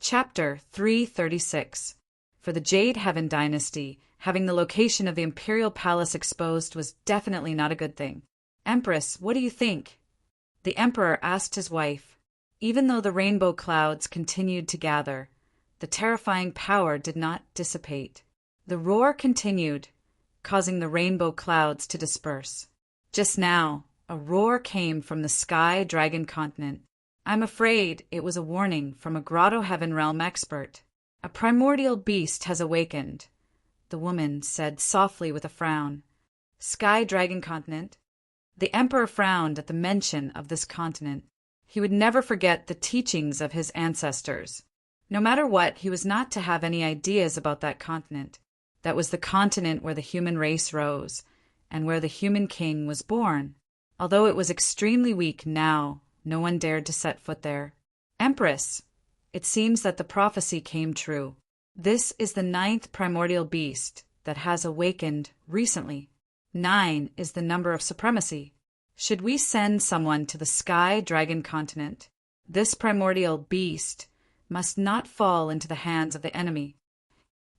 Chapter 336. For the Jade Heaven dynasty, having the location of the imperial palace exposed was definitely not a good thing. Empress, what do you think? The emperor asked his wife. Even though the rainbow clouds continued to gather, the terrifying power did not dissipate. The roar continued, causing the rainbow clouds to disperse. Just now, a roar came from the Sky Dragon continent. I'm afraid it was a warning from a Grotto Heaven realm expert. A primordial beast has awakened, the woman said softly with a frown. Sky Dragon continent? The emperor frowned at the mention of this continent. He would never forget the teachings of his ancestors. No matter what, he was not to have any ideas about that continent. That was the continent where the human race rose, and where the human king was born. Although it was extremely weak now, no one dared to set foot there. Empress, it seems that the prophecy came true. This is the 9th primordial beast that has awakened recently. 9 is the number of supremacy. Should we send someone to the Sky Dragon continent, this primordial beast must not fall into the hands of the enemy.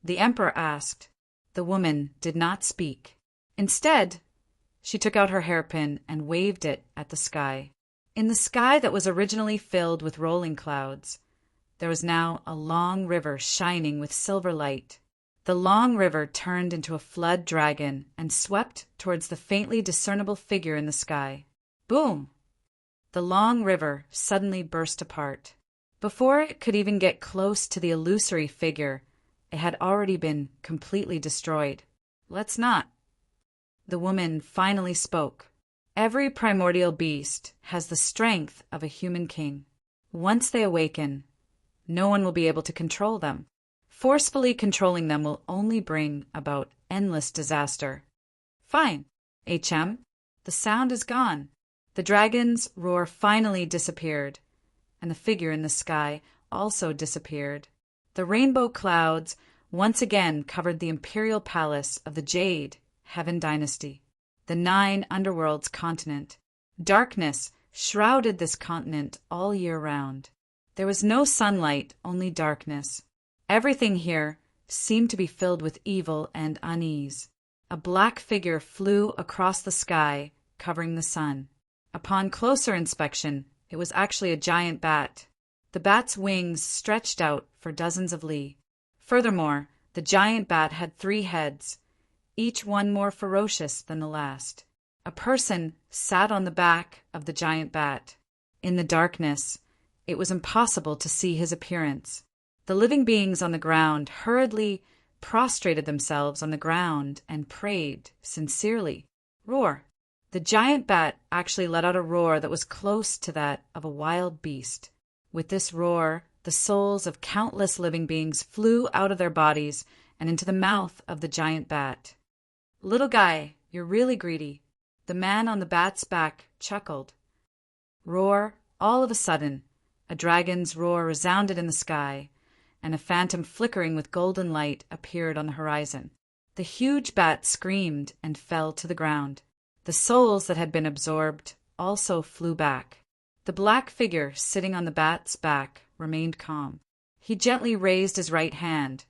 The emperor asked. The woman did not speak. Instead, she took out her hairpin and waved it at the sky. In the sky that was originally filled with rolling clouds, there was now a long river shining with silver light. The long river turned into a flood dragon and swept towards the faintly discernible figure in the sky. Boom! The long river suddenly burst apart. Before it could even get close to the illusory figure, it had already been completely destroyed. Let's not. The woman finally spoke. Every primordial beast has the strength of a human king. Once they awaken, no one will be able to control them. Forcefully controlling them will only bring about endless disaster. Fine, HM. The sound is gone. The dragon's roar finally disappeared, and the figure in the sky also disappeared. The rainbow clouds once again covered the imperial palace of the Jade Heaven dynasty, the 9 underworlds continent. Darkness shrouded this continent all year round. There was no sunlight, only darkness. Everything here seemed to be filled with evil and unease. A black figure flew across the sky, covering the sun. Upon closer inspection, it was actually a giant bat. The bat's wings stretched out for dozens of li. Furthermore, the giant bat had 3 heads, each one more ferocious than the last. A person sat on the back of the giant bat. In the darkness, it was impossible to see his appearance. The living beings on the ground hurriedly prostrated themselves on the ground and prayed sincerely. Roar! The giant bat actually let out a roar that was close to that of a wild beast. With this roar, the souls of countless living beings flew out of their bodies and into the mouth of the giant bat. Little guy, you're really greedy. The man on the bat's back chuckled. Roar! All of a sudden, a dragon's roar resounded in the sky, and a phantom flickering with golden light appeared on the horizon. The huge bat screamed and fell to the ground. The souls that had been absorbed also flew back. The black figure sitting on the bat's back remained calm. He gently raised his right hand,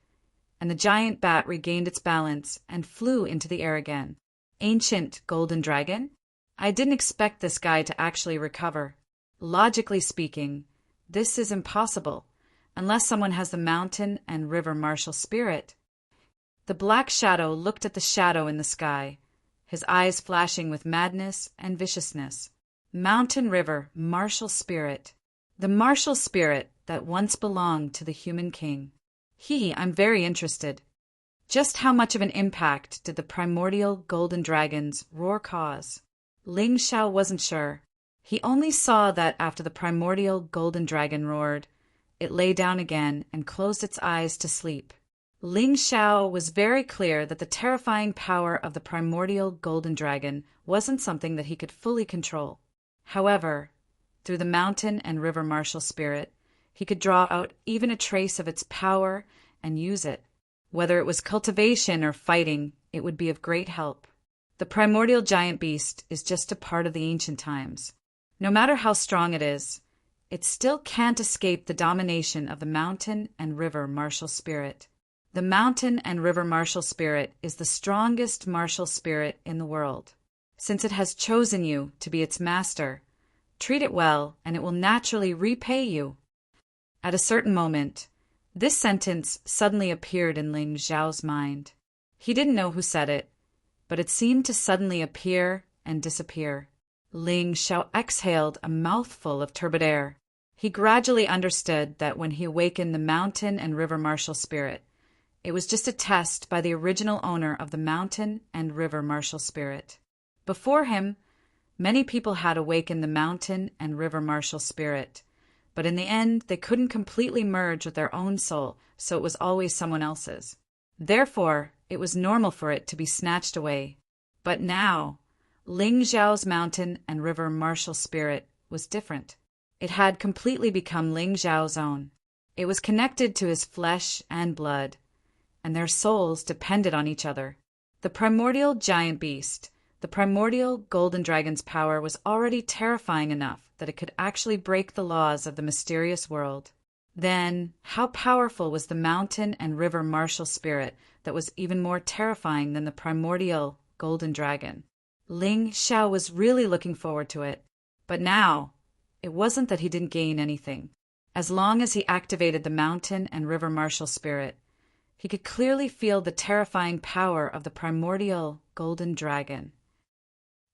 and the giant bat regained its balance and flew into the air again. Ancient golden dragon? I didn't expect this guy to actually recover. Logically speaking, this is impossible, unless someone has the mountain and river martial spirit. The black shadow looked at the shadow in the sky, his eyes flashing with madness and viciousness. Mountain river martial spirit. The martial spirit that once belonged to the human king. I'm very interested. Just how much of an impact did the primordial golden dragon's roar cause? Ling Xiao wasn't sure. He only saw that after the primordial golden dragon roared, it lay down again and closed its eyes to sleep. Ling Xiao was very clear that the terrifying power of the primordial golden dragon wasn't something that he could fully control. However, through the mountain and river martial spirit, he could draw out even a trace of its power and use it. Whether it was cultivation or fighting, it would be of great help. The primordial giant beast is just a part of the ancient times. No matter how strong it is, it still can't escape the domination of the mountain and river martial spirit. The mountain and river martial spirit is the strongest martial spirit in the world. Since it has chosen you to be its master, treat it well and it will naturally repay you. At a certain moment, this sentence suddenly appeared in Ling Xiao's mind. He didn't know who said it, but it seemed to suddenly appear and disappear. Ling Xiao exhaled a mouthful of turbid air. He gradually understood that when he awakened the mountain and river martial spirit, it was just a test by the original owner of the mountain and river martial spirit. Before him, many people had awakened the mountain and river martial spirit, but in the end they couldn't completely merge with their own soul, so it was always someone else's. Therefore, it was normal for it to be snatched away. But now, Ling Xiao's mountain and river martial spirit was different. It had completely become Ling Xiao's own. It was connected to his flesh and blood, and their souls depended on each other. The primordial giant beast, the primordial golden dragon's power was already terrifying enough that it could actually break the laws of the mysterious world. Then, how powerful was the mountain and river martial spirit that was even more terrifying than the primordial golden dragon? Ling Xiao was really looking forward to it. But now, it wasn't that he didn't gain anything. As long as he activated the mountain and river martial spirit, he could clearly feel the terrifying power of the primordial golden dragon.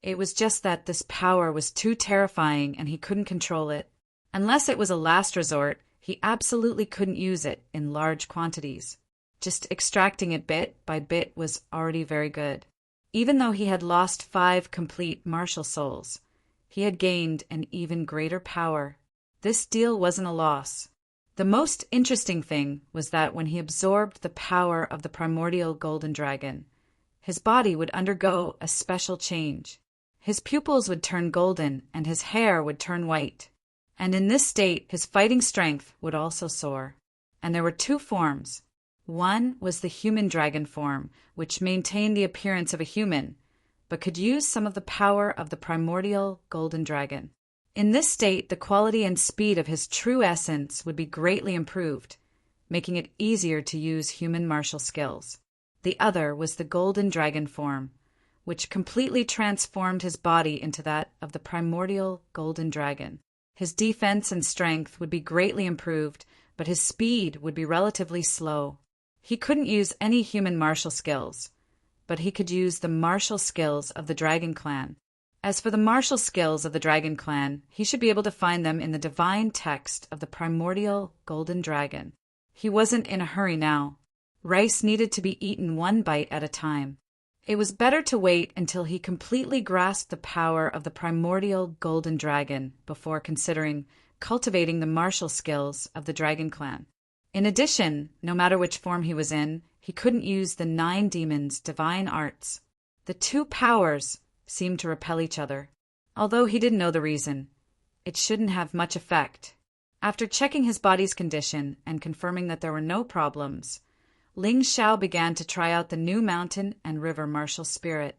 It was just that this power was too terrifying and he couldn't control it. Unless it was a last resort, he absolutely couldn't use it in large quantities. Just extracting it bit by bit was already very good. Even though he had lost 5 complete martial souls, he had gained an even greater power. This deal wasn't a loss. The most interesting thing was that when he absorbed the power of the primordial golden dragon, his body would undergo a special change. His pupils would turn golden and his hair would turn white. And in this state, his fighting strength would also soar. And there were 2 forms. One was the human dragon form, which maintained the appearance of a human, but could use some of the power of the primordial golden dragon. In this state, the quality and speed of his true essence would be greatly improved, making it easier to use human martial skills. The other was the golden dragon form, which completely transformed his body into that of the primordial golden dragon. His defense and strength would be greatly improved, but his speed would be relatively slow. He couldn't use any human martial skills, but he could use the martial skills of the Dragon Clan. As for the martial skills of the Dragon Clan, he should be able to find them in the divine text of the primordial golden dragon. He wasn't in a hurry now. Rice needed to be eaten 1 bite at a time. It was better to wait until he completely grasped the power of the primordial golden dragon before considering cultivating the martial skills of the Dragon Clan. In addition, no matter which form he was in, he couldn't use the 9 demons' divine arts. The 2 powers seemed to repel each other. Although he didn't know the reason, it shouldn't have much effect. After checking his body's condition and confirming that there were no problems, Ling Xiao began to try out the new mountain and river martial spirit.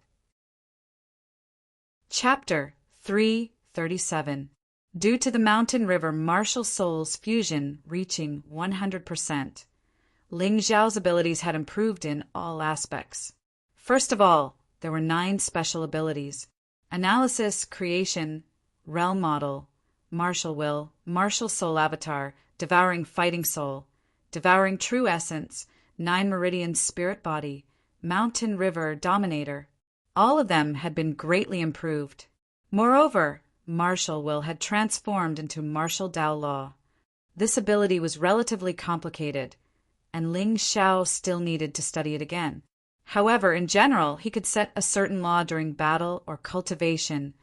Chapter 337. Due to the mountain-river martial soul's fusion reaching 100%, Ling Xiao's abilities had improved in all aspects. First of all, there were 9 special abilities: Analysis, Creation, Realm Model, Martial Will, Martial Soul Avatar, Devouring Fighting Soul, Devouring True Essence, 9 Meridian Spirit Body, Mountain River Dominator. All of them had been greatly improved. Moreover, Martial Will had transformed into Martial Dao Law. This ability was relatively complicated, and Ling Xiao still needed to study it again. However, in general, he could set a certain law during battle or cultivation,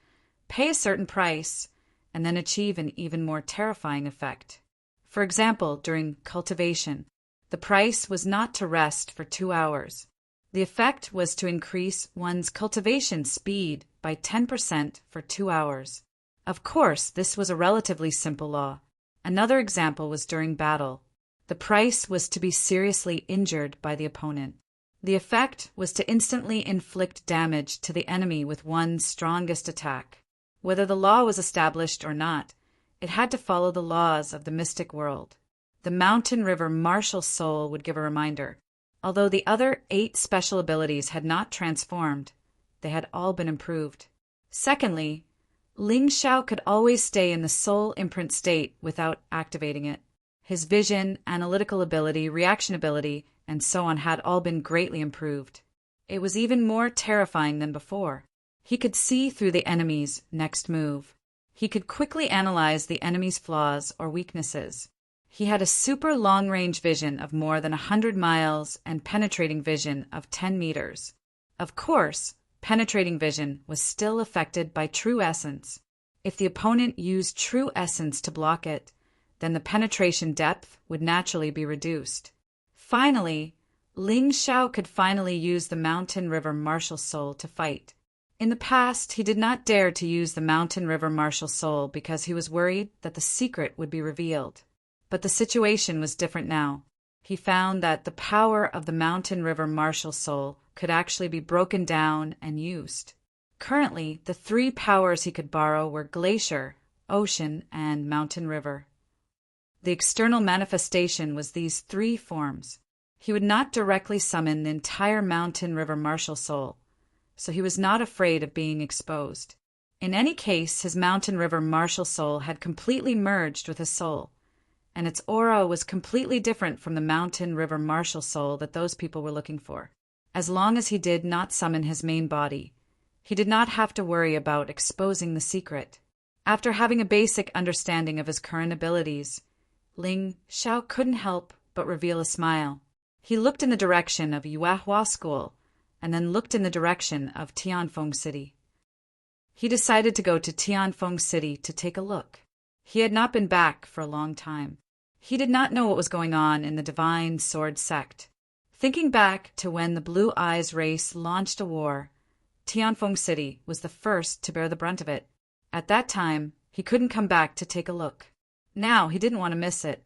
pay a certain price, and then achieve an even more terrifying effect. For example, during cultivation, the price was not to rest for 2 hours. The effect was to increase one's cultivation speed by 10% for 2 hours. Of course, this was a relatively simple law. Another example was during battle. The price was to be seriously injured by the opponent. The effect was to instantly inflict damage to the enemy with one's strongest attack. Whether the law was established or not, It had to follow the laws of the mystic world. The mountain river martial soul would give a reminder. Although the other 8 special abilities had not transformed, they had all been improved. Secondly, Ling Xiao could always stay in the soul imprint state without activating it. His vision, analytical ability, reaction ability, and so on had all been greatly improved. It was even more terrifying than before. He could see through the enemy's next move. He could quickly analyze the enemy's flaws or weaknesses. He had a super long-range vision of more than 100 miles and penetrating vision of 10 meters. Of course, penetrating vision was still affected by true essence. If the opponent used true essence to block it, then the penetration depth would naturally be reduced. Finally, Ling Xiao could finally use the mountain river martial soul to fight. In the past, he did not dare to use the mountain river martial soul because he was worried that the secret would be revealed. But the situation was different now. He found that the power of the mountain river martial soul could actually be broken down and used. Currently, the 3 powers he could borrow were glacier, ocean, and mountain river. The external manifestation was these 3 forms. He would not directly summon the entire mountain river martial soul, so he was not afraid of being exposed. In any case, his mountain river martial soul had completely merged with his soul, and its aura was completely different from the mountain river martial soul that those people were looking for. As long as he did not summon his main body, he did not have to worry about exposing the secret. After having a basic understanding of his current abilities, Ling Xiao couldn't help but reveal a smile. He looked in the direction of Yuehua School, and then looked in the direction of Tianfeng City. He decided to go to Tianfeng City to take a look. He had not been back for a long time. He did not know what was going on in the Divine Sword sect. Thinking back to when the Blue Eyes race launched a war, Tianfeng City was the first to bear the brunt of it. At that time, he couldn't come back to take a look. Now he didn't want to miss it.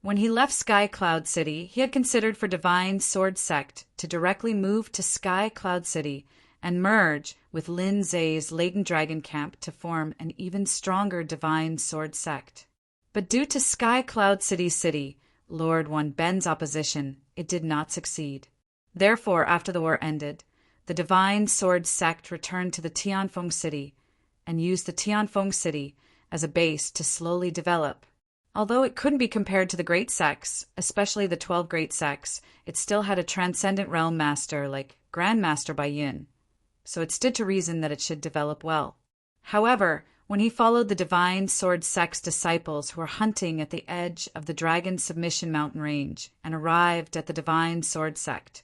When he left Sky Cloud City, he had considered for Divine Sword sect to directly move to Sky Cloud City and merge with Lin Zay's Laden Dragon Camp to form an even stronger Divine Sword sect. But due to Sky Cloud City, Lord Wan Ben's opposition, it did not succeed. Therefore, after the war ended, the Divine Sword sect returned to the Tianfeng City and used the Tianfeng City as a base to slowly develop. Although it couldn't be compared to the great sects, especially the 12 great sects, it still had a transcendent realm master like Grand Master Bai Yin, so it stood to reason that it should develop well. However, when he followed the Divine Sword sect's disciples who were hunting at the edge of the Dragon Submission Mountain Range and arrived at the Divine Sword sect,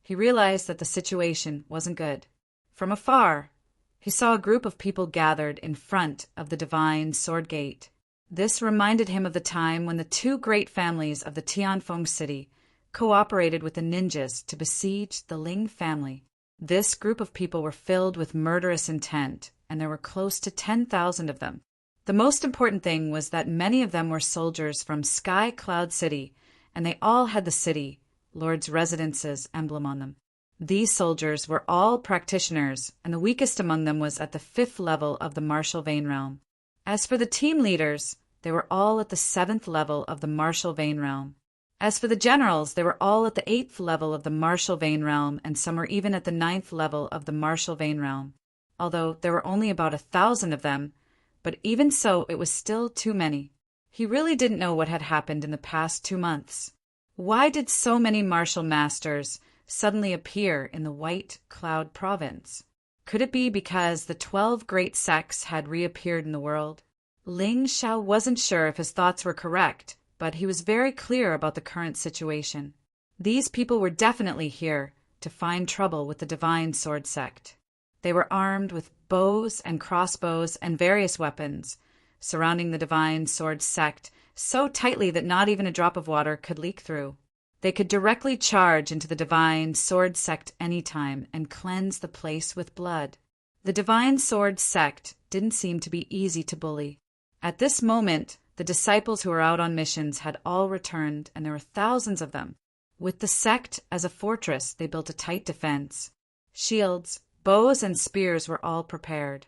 he realized that the situation wasn't good. From afar, he saw a group of people gathered in front of the Divine Sword Gate. This reminded him of the time when the 2 great families of the Tianfeng City cooperated with the ninjas to besiege the Ling family. This group of people were filled with murderous intent, and there were close to 10,000 of them. The most important thing was that many of them were soldiers from Sky Cloud City, and they all had the city, Lord's Residence's emblem on them. These soldiers were all practitioners, and the weakest among them was at the 5th level of the Martial Vein Realm. As for the team leaders, they were all at the 7th level of the Martial Vein Realm. As for the generals, they were all at the 8th level of the Martial Vein Realm, and some were even at the 9th level of the Martial Vein Realm. Although there were only about 1,000 of them, but even so, it was still too many. He really didn't know what had happened in the past 2 months. Why did so many martial masters suddenly appear in the White Cloud Province? Could it be because the 12 great sects had reappeared in the world? Ling Xiao wasn't sure if his thoughts were correct, but he was very clear about the current situation. These people were definitely here to find trouble with the Divine Sword sect. They were armed with bows and crossbows and various weapons, surrounding the Divine Sword sect so tightly that not even a drop of water could leak through. They could directly charge into the Divine Sword sect anytime and cleanse the place with blood. The Divine Sword sect didn't seem to be easy to bully. At this moment, the disciples who were out on missions had all returned, and there were thousands of them. With the sect as a fortress, they built a tight defense. Shields, bows, and spears were all prepared.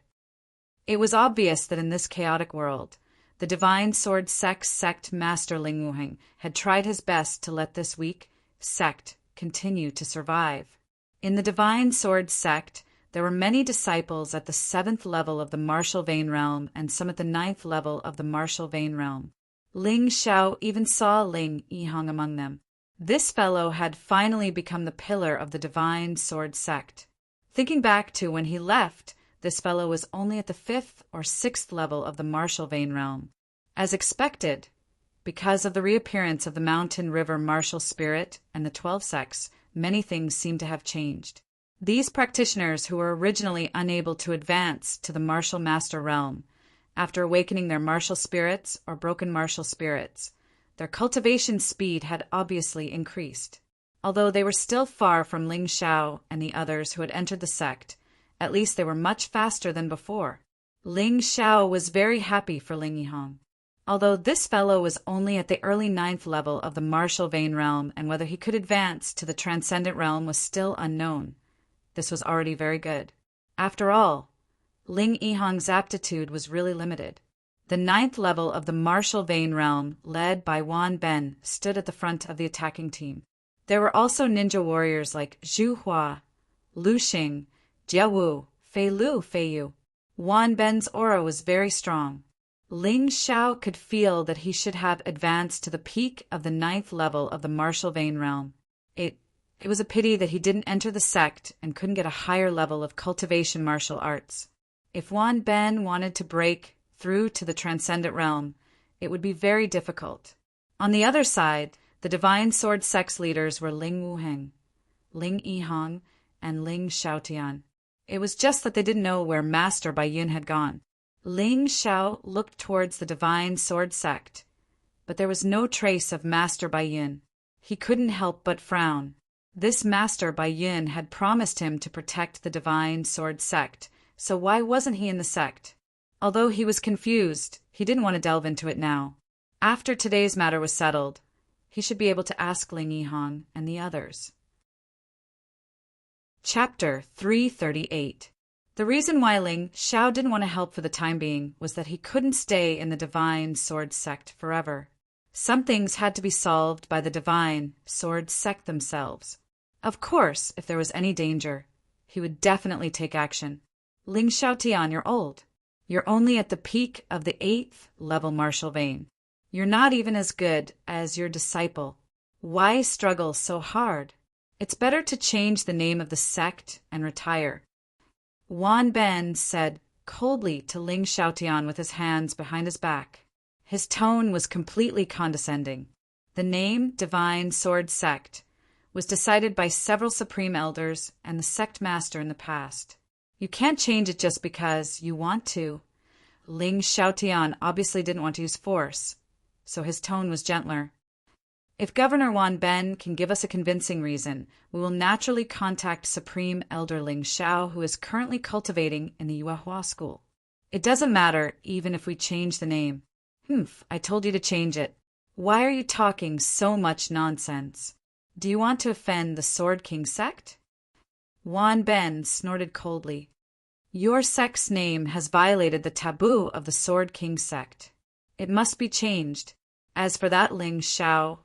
It was obvious that in this chaotic world, The Divine Sword sect Master Ling Wuheng had tried his best to let this weak sect continue to survive. In the Divine Sword sect, there were many disciples at the 7th level of the martial vein realm and some at the 9th level of the martial vein realm. Ling Xiao even saw Ling Yihang among them. This fellow had finally become the pillar of the Divine Sword sect. Thinking back to when he left, this fellow was only at the 5th or 6th level of the martial vein realm. As expected, because of the reappearance of the mountain river martial spirit and the 12 sects, many things seem to have changed. These practitioners who were originally unable to advance to the martial master realm, after awakening their martial spirits or broken martial spirits, their cultivation speed had obviously increased. Although they were still far from Ling Xiao and the others who had entered the sect, at least they were much faster than before. Ling Xiao was very happy for Ling Yihang. Although this fellow was only at the early 9th level of the martial vein realm and whether he could advance to the transcendent realm was still unknown, this was already very good. After all, Ling Yihang's aptitude was really limited. The 9th level of the martial vein realm, led by Wan Ben, stood at the front of the attacking team. There were also ninja warriors like Zhu Hua, Lu Xing, Jia Wu, Fei Lu, Fei Yu. Wan Ben's aura was very strong. Ling Xiao could feel that he should have advanced to the peak of the 9th level of the martial vein realm. It was a pity that he didn't enter the sect and couldn't get a higher level of cultivation martial arts. If Wan Ben wanted to break through to the transcendent realm, it would be very difficult. On the other side, the Divine Sword sect's leaders were Ling Wuheng, Ling Yihang, and Ling Xiaotian. It was just that they didn't know where Master Bai Yun had gone. Ling Xiao looked towards the Divine Sword sect, but there was no trace of Master Bai Yun. He couldn't help but frown. This Master Bai Yun had promised him to protect the Divine Sword sect, so why wasn't he in the sect? Although he was confused, he didn't want to delve into it now. After today's matter was settled, he should be able to ask Ling Yihang and the others. Chapter 338. The reason why Ling Xiao didn't want to help for the time being was that he couldn't stay in the Divine Sword sect forever. Some things had to be solved by the Divine Sword sect themselves. Of course, if there was any danger, he would definitely take action. Ling Xiaotian, you're old. You're only at the peak of the 8th level martial vein. You're not even as good as your disciple. Why struggle so hard? It's better to change the name of the sect and retire. Wan Ben said coldly to Ling Xiaotian with his hands behind his back. His tone was completely condescending. The name Divine Sword Sect was decided by several supreme elders and the sect master in the past. You can't change it just because you want to. Ling Xiaotian obviously didn't want to use force, so his tone was gentler. If Governor Wan Ben can give us a convincing reason, we will naturally contact Supreme Elder Ling Xiao, who is currently cultivating in the Yuehua School. It doesn't matter even if we change the name. I told you to change it. Why are you talking so much nonsense? Do you want to offend the Sword King sect? Wan Ben snorted coldly. Your sect's name has violated the taboo of the Sword King sect. It must be changed. As for that Ling Xiao,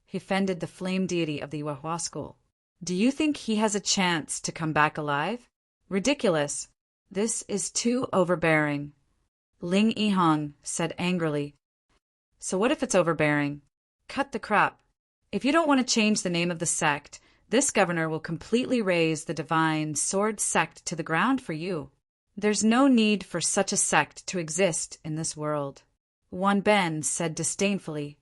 he offended the flame deity of the Yuehua School. Do you think he has a chance to come back alive? Ridiculous. This is too overbearing. Ling Yihang said angrily. So what if it's overbearing? Cut the crap. If you don't want to change the name of the sect, this governor will completely raise the Divine Sword sect to the ground for you. There's no need for such a sect to exist in this world. Wan Ben said disdainfully.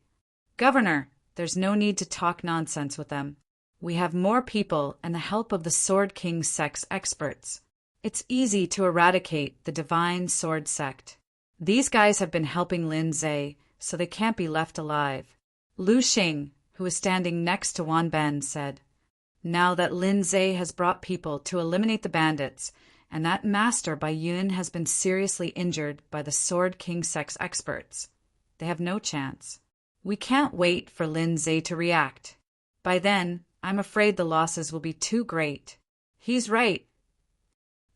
Governor, there's no need to talk nonsense with them. We have more people and the help of the Sword King sect's experts. It's easy to eradicate the Divine Sword sect. These guys have been helping Lin Zhe, so they can't be left alive. Lu Xing, who was standing next to Wan Ben, said, Now that Lin Zhe has brought people to eliminate the bandits, and that Master Bai Yun has been seriously injured by the Sword King sect's experts, they have no chance. We can't wait for Lin Zhe to react. By then, I'm afraid the losses will be too great. He's right.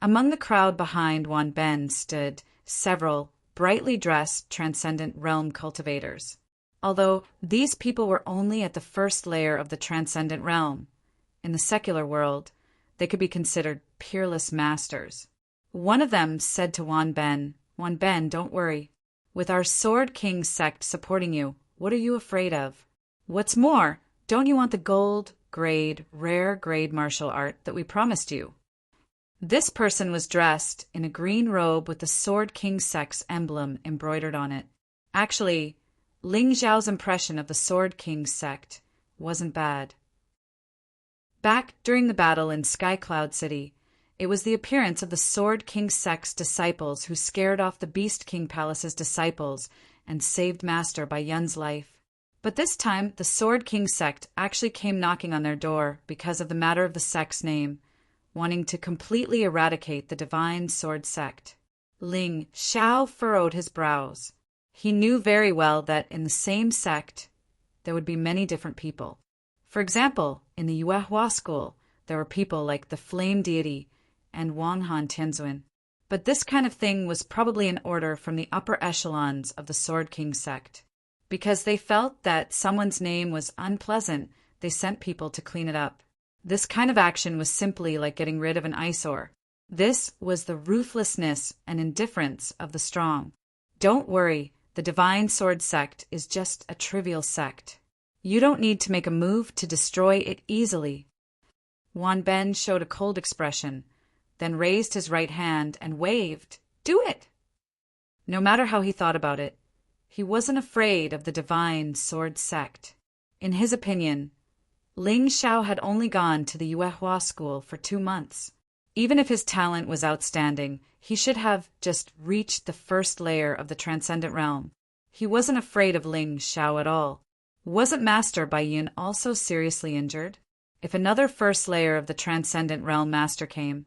Among the crowd behind Wan Ben stood several brightly dressed transcendent realm cultivators. Although these people were only at the first layer of the transcendent realm, in the secular world, they could be considered peerless masters. One of them said to Wan Ben, don't worry. With our Sword King sect supporting you, what are you afraid of? What's more, don't you want the gold, rare grade martial art that we promised you? This person was dressed in a green robe with the Sword King sect's emblem embroidered on it. Actually, Ling Xiao's impression of the Sword King sect wasn't bad. Back during the battle in Sky Cloud City, it was the appearance of the Sword King sect's disciples who scared off the Beast King Palace's disciples and saved Master Bai Yun's life. But this time, the Sword King sect actually came knocking on their door because of the matter of the sect's name, wanting to completely eradicate the Divine Sword sect. Ling Xiao furrowed his brows. He knew very well that in the same sect, there would be many different people. For example, in the Yuehua school, there were people like the Flame Deity and Wang Han Tianzuan. But this kind of thing was probably an order from the upper echelons of the Sword King sect. Because they felt that someone's name was unpleasant, they sent people to clean it up. This kind of action was simply like getting rid of an eyesore. This was the ruthlessness and indifference of the strong. Don't worry, the Divine Sword sect is just a trivial sect. You don't need to make a move to destroy it easily. Wan Ben showed a cold expression, then raised his right hand and waved. Do it! No matter how he thought about it, he wasn't afraid of the Divine Sword sect. In his opinion, Ling Xiao had only gone to the Yuehua school for 2 months. Even if his talent was outstanding, he should have just reached the first layer of the transcendent realm. He wasn't afraid of Ling Xiao at all. Wasn't Master Bai Yun also seriously injured? If another first layer of the transcendent realm master came,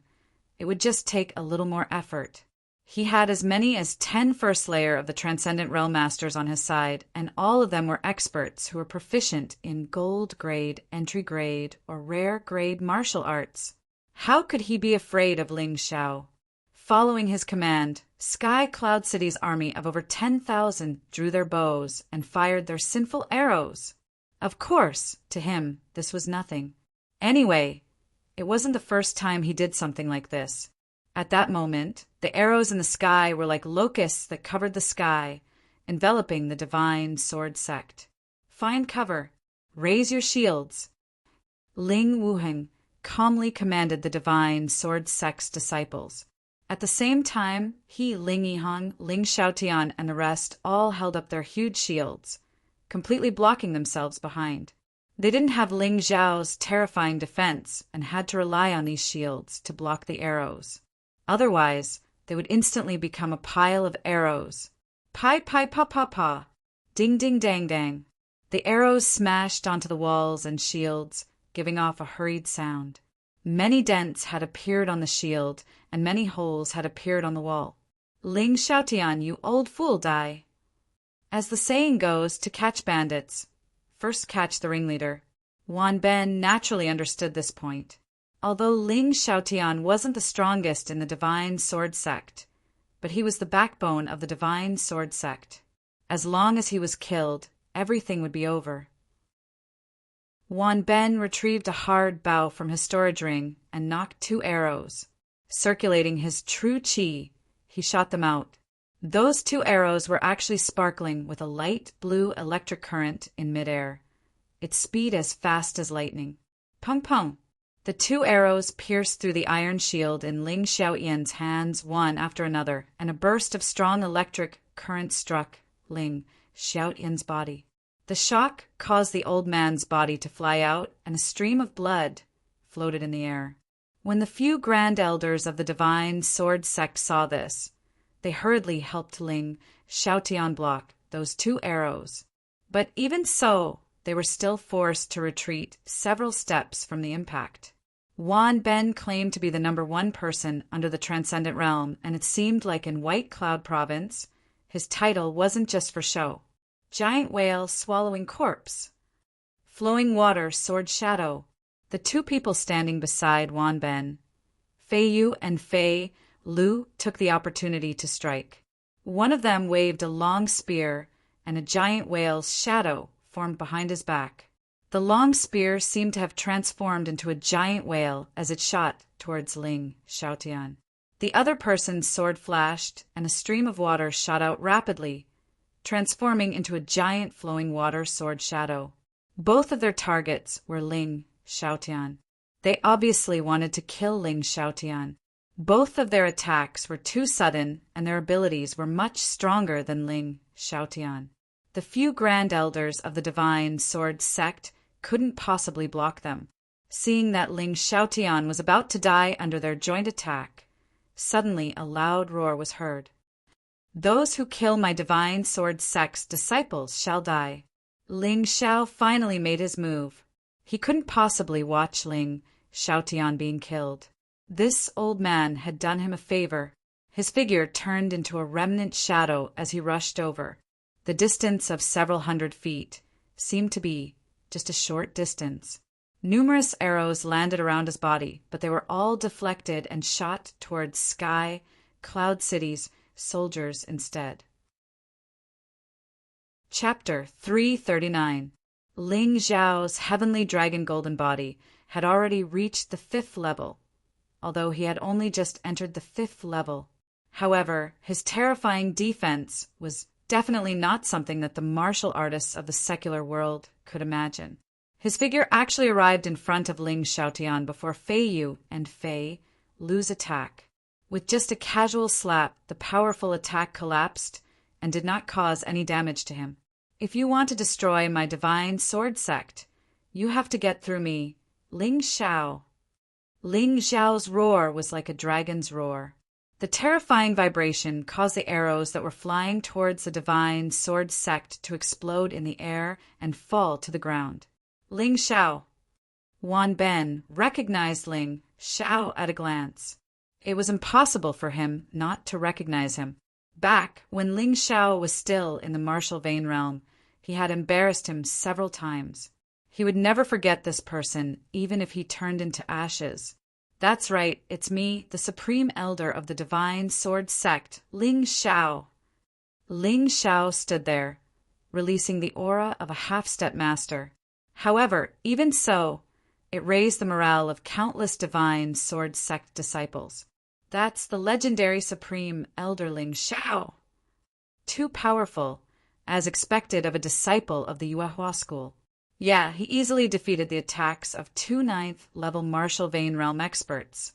it would just take a little more effort. He had as many as 10 first layer of the transcendent realm masters on his side, and all of them were experts who were proficient in gold grade, entry grade, or rare grade martial arts. How could he be afraid of Ling Xiao? Following his command, Sky Cloud City's army of over 10,000 drew their bows and fired their sinful arrows. Of course, to him, this was nothing. Anyway, it wasn't the first time he did something like this. At that moment, the arrows in the sky were like locusts that covered the sky, enveloping the Divine Sword sect. Find cover. Raise your shields. Ling Wuheng calmly commanded the Divine Sword sect's disciples. At the same time, he, Ling Yihang, Ling Xiaotian, and the rest all held up their huge shields, completely blocking themselves behind. They didn't have Ling Xiao's terrifying defense and had to rely on these shields to block the arrows. Otherwise, they would instantly become a pile of arrows. Pai pai pa pa pa. Ding ding dang dang. The arrows smashed onto the walls and shields, giving off a hurried sound. Many dents had appeared on the shield, and many holes had appeared on the wall. Ling Xiaotian, you old fool, die. As the saying goes, to catch bandits, first catch the ringleader. Wan Ben naturally understood this point. Although Ling Xiaotian wasn't the strongest in the Divine Sword sect, but he was the backbone of the Divine Sword sect. As long as he was killed, everything would be over. Wan Ben retrieved a hard bow from his storage ring and knocked 2 arrows. Circulating his true qi, he shot them out. Those 2 arrows were actually sparkling with a light blue electric current in midair, its speed as fast as lightning. Pung pung! The 2 arrows pierced through the iron shield in Ling Xiaotian's hands one after another, and a burst of strong electric current struck Ling Xiaotian's body. The shock caused the old man's body to fly out, and a stream of blood floated in the air. When the few grand elders of the Divine Sword sect saw this, they hurriedly helped Ling Xiaotian block those 2 arrows. But even so, they were still forced to retreat several steps from the impact. Wan Ben claimed to be the number 1 person under the Transcendent Realm, and it seemed like in White Cloud Province, his title wasn't just for show. Giant whale swallowing corpse. Flowing water sword shadow. The 2 people standing beside Wan Ben, Fei Yu and Fei Lu, took the opportunity to strike. One of them waved a long spear, and a giant whale's shadow formed behind his back. The long spear seemed to have transformed into a giant whale as it shot towards Ling Xiaotian. The other person's sword flashed, and a stream of water shot out rapidly, transforming into a giant flowing water sword shadow. Both of their targets were Ling Xiaotian. They obviously wanted to kill Ling Xiaotian. Both of their attacks were too sudden, and their abilities were much stronger than Ling Xiaotian. The few Grand Elders of the Divine Sword Sect couldn't possibly block them. Seeing that Ling Xiaotian was about to die under their joint attack, suddenly a loud roar was heard. "Those who kill my Divine Sword Sect's disciples shall die." Ling Xiao finally made his move. He couldn't possibly watch Ling Xiaotian being killed. This old man had done him a favor. His figure turned into a remnant shadow as he rushed over. The distance of several hundred feet seemed to be just a short distance. Numerous arrows landed around his body, but they were all deflected and shot towards sky, cloud cities, soldiers instead. Chapter 339. Ling Xiao's heavenly dragon golden body had already reached the 5th level, although he had only just entered the 5th level. However, his terrifying defense was definitely not something that the martial artists of the secular world could imagine. His figure actually arrived in front of Ling Xiaotian before Fei Yu and Fei Lu's attack. With just a casual slap, the powerful attack collapsed and did not cause any damage to him. "If you want to destroy my Divine Sword Sect, you have to get through me, Ling Xiao." Ling Xiao's roar was like a dragon's roar. The terrifying vibration caused the arrows that were flying towards the Divine Sword Sect to explode in the air and fall to the ground. Ling Xiao. Wan Ben recognized Ling Xiao at a glance. It was impossible for him not to recognize him. Back when Ling Xiao was still in the martial vein realm, he had embarrassed him several times. He would never forget this person, even if he turned into ashes. "That's right, it's me, the Supreme Elder of the Divine Sword Sect, Ling Xiao." Ling Xiao stood there, releasing the aura of a half-step master. However, even so, it raised the morale of countless Divine Sword Sect disciples. "That's the legendary Supreme Elder Ling Xiao." Too powerful, as expected of a disciple of the Yuehua school. Yeah, he easily defeated the attacks of 2 9th-level martial vein realm experts.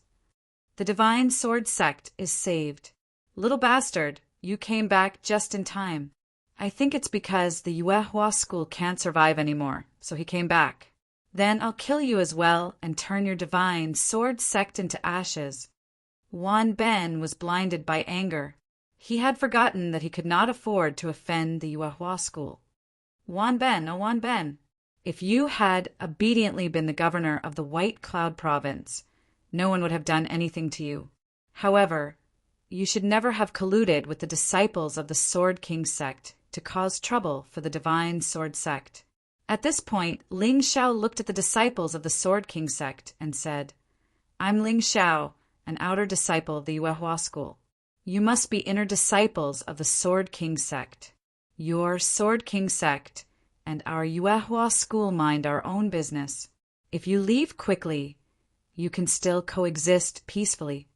The Divine Sword Sect is saved. "Little bastard, you came back just in time." "I think it's because the Yuehua school can't survive anymore, so he came back." "Then I'll kill you as well and turn your Divine Sword Sect into ashes." Wan Ben was blinded by anger. He had forgotten that he could not afford to offend the Yuehua school. "Wan Ben, oh Wan Ben, if you had obediently been the governor of the White Cloud Province, no one would have done anything to you. However, you should never have colluded with the disciples of the Sword King sect to cause trouble for the Divine Sword Sect." At this point, Ling Xiao looked at the disciples of the Sword King sect and said, "I'm Ling Xiao, an outer disciple of the Yuehua school. You must be inner disciples of the Sword King sect. Your Sword King sect and our Yuehua school mind our own business. If you leave quickly, you can still coexist peacefully."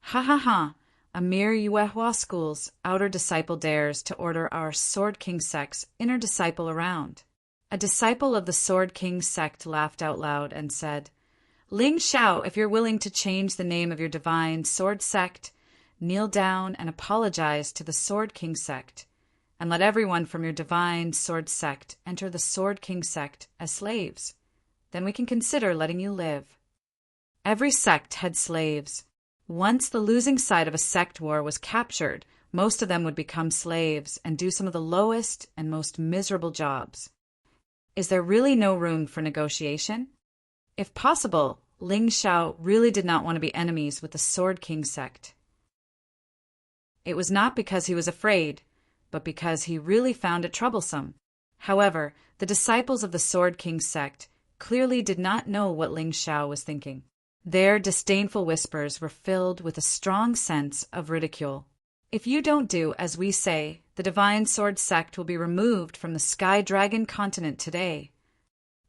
"Ha ha ha, a mere Yuehua school's outer disciple dares to order our Sword King sect's inner disciple around." A disciple of the Sword King sect laughed out loud and said, "Ling Xiao, if you're willing to change the name of your Divine Sword Sect, kneel down and apologize to the Sword King sect, and let everyone from your Divine Sword Sect enter the Sword King sect as slaves. Then we can consider letting you live." Every sect had slaves. Once the losing side of a sect war was captured, most of them would become slaves and do some of the lowest and most miserable jobs. Is there really no room for negotiation? If possible, Ling Xiao really did not want to be enemies with the Sword King sect. It was not because he was afraid, but because he really found it troublesome. However, the disciples of the Sword King sect clearly did not know what Ling Xiao was thinking. Their disdainful whispers were filled with a strong sense of ridicule. If you don't do as we say, the Divine Sword Sect will be removed from the Sky Dragon continent today.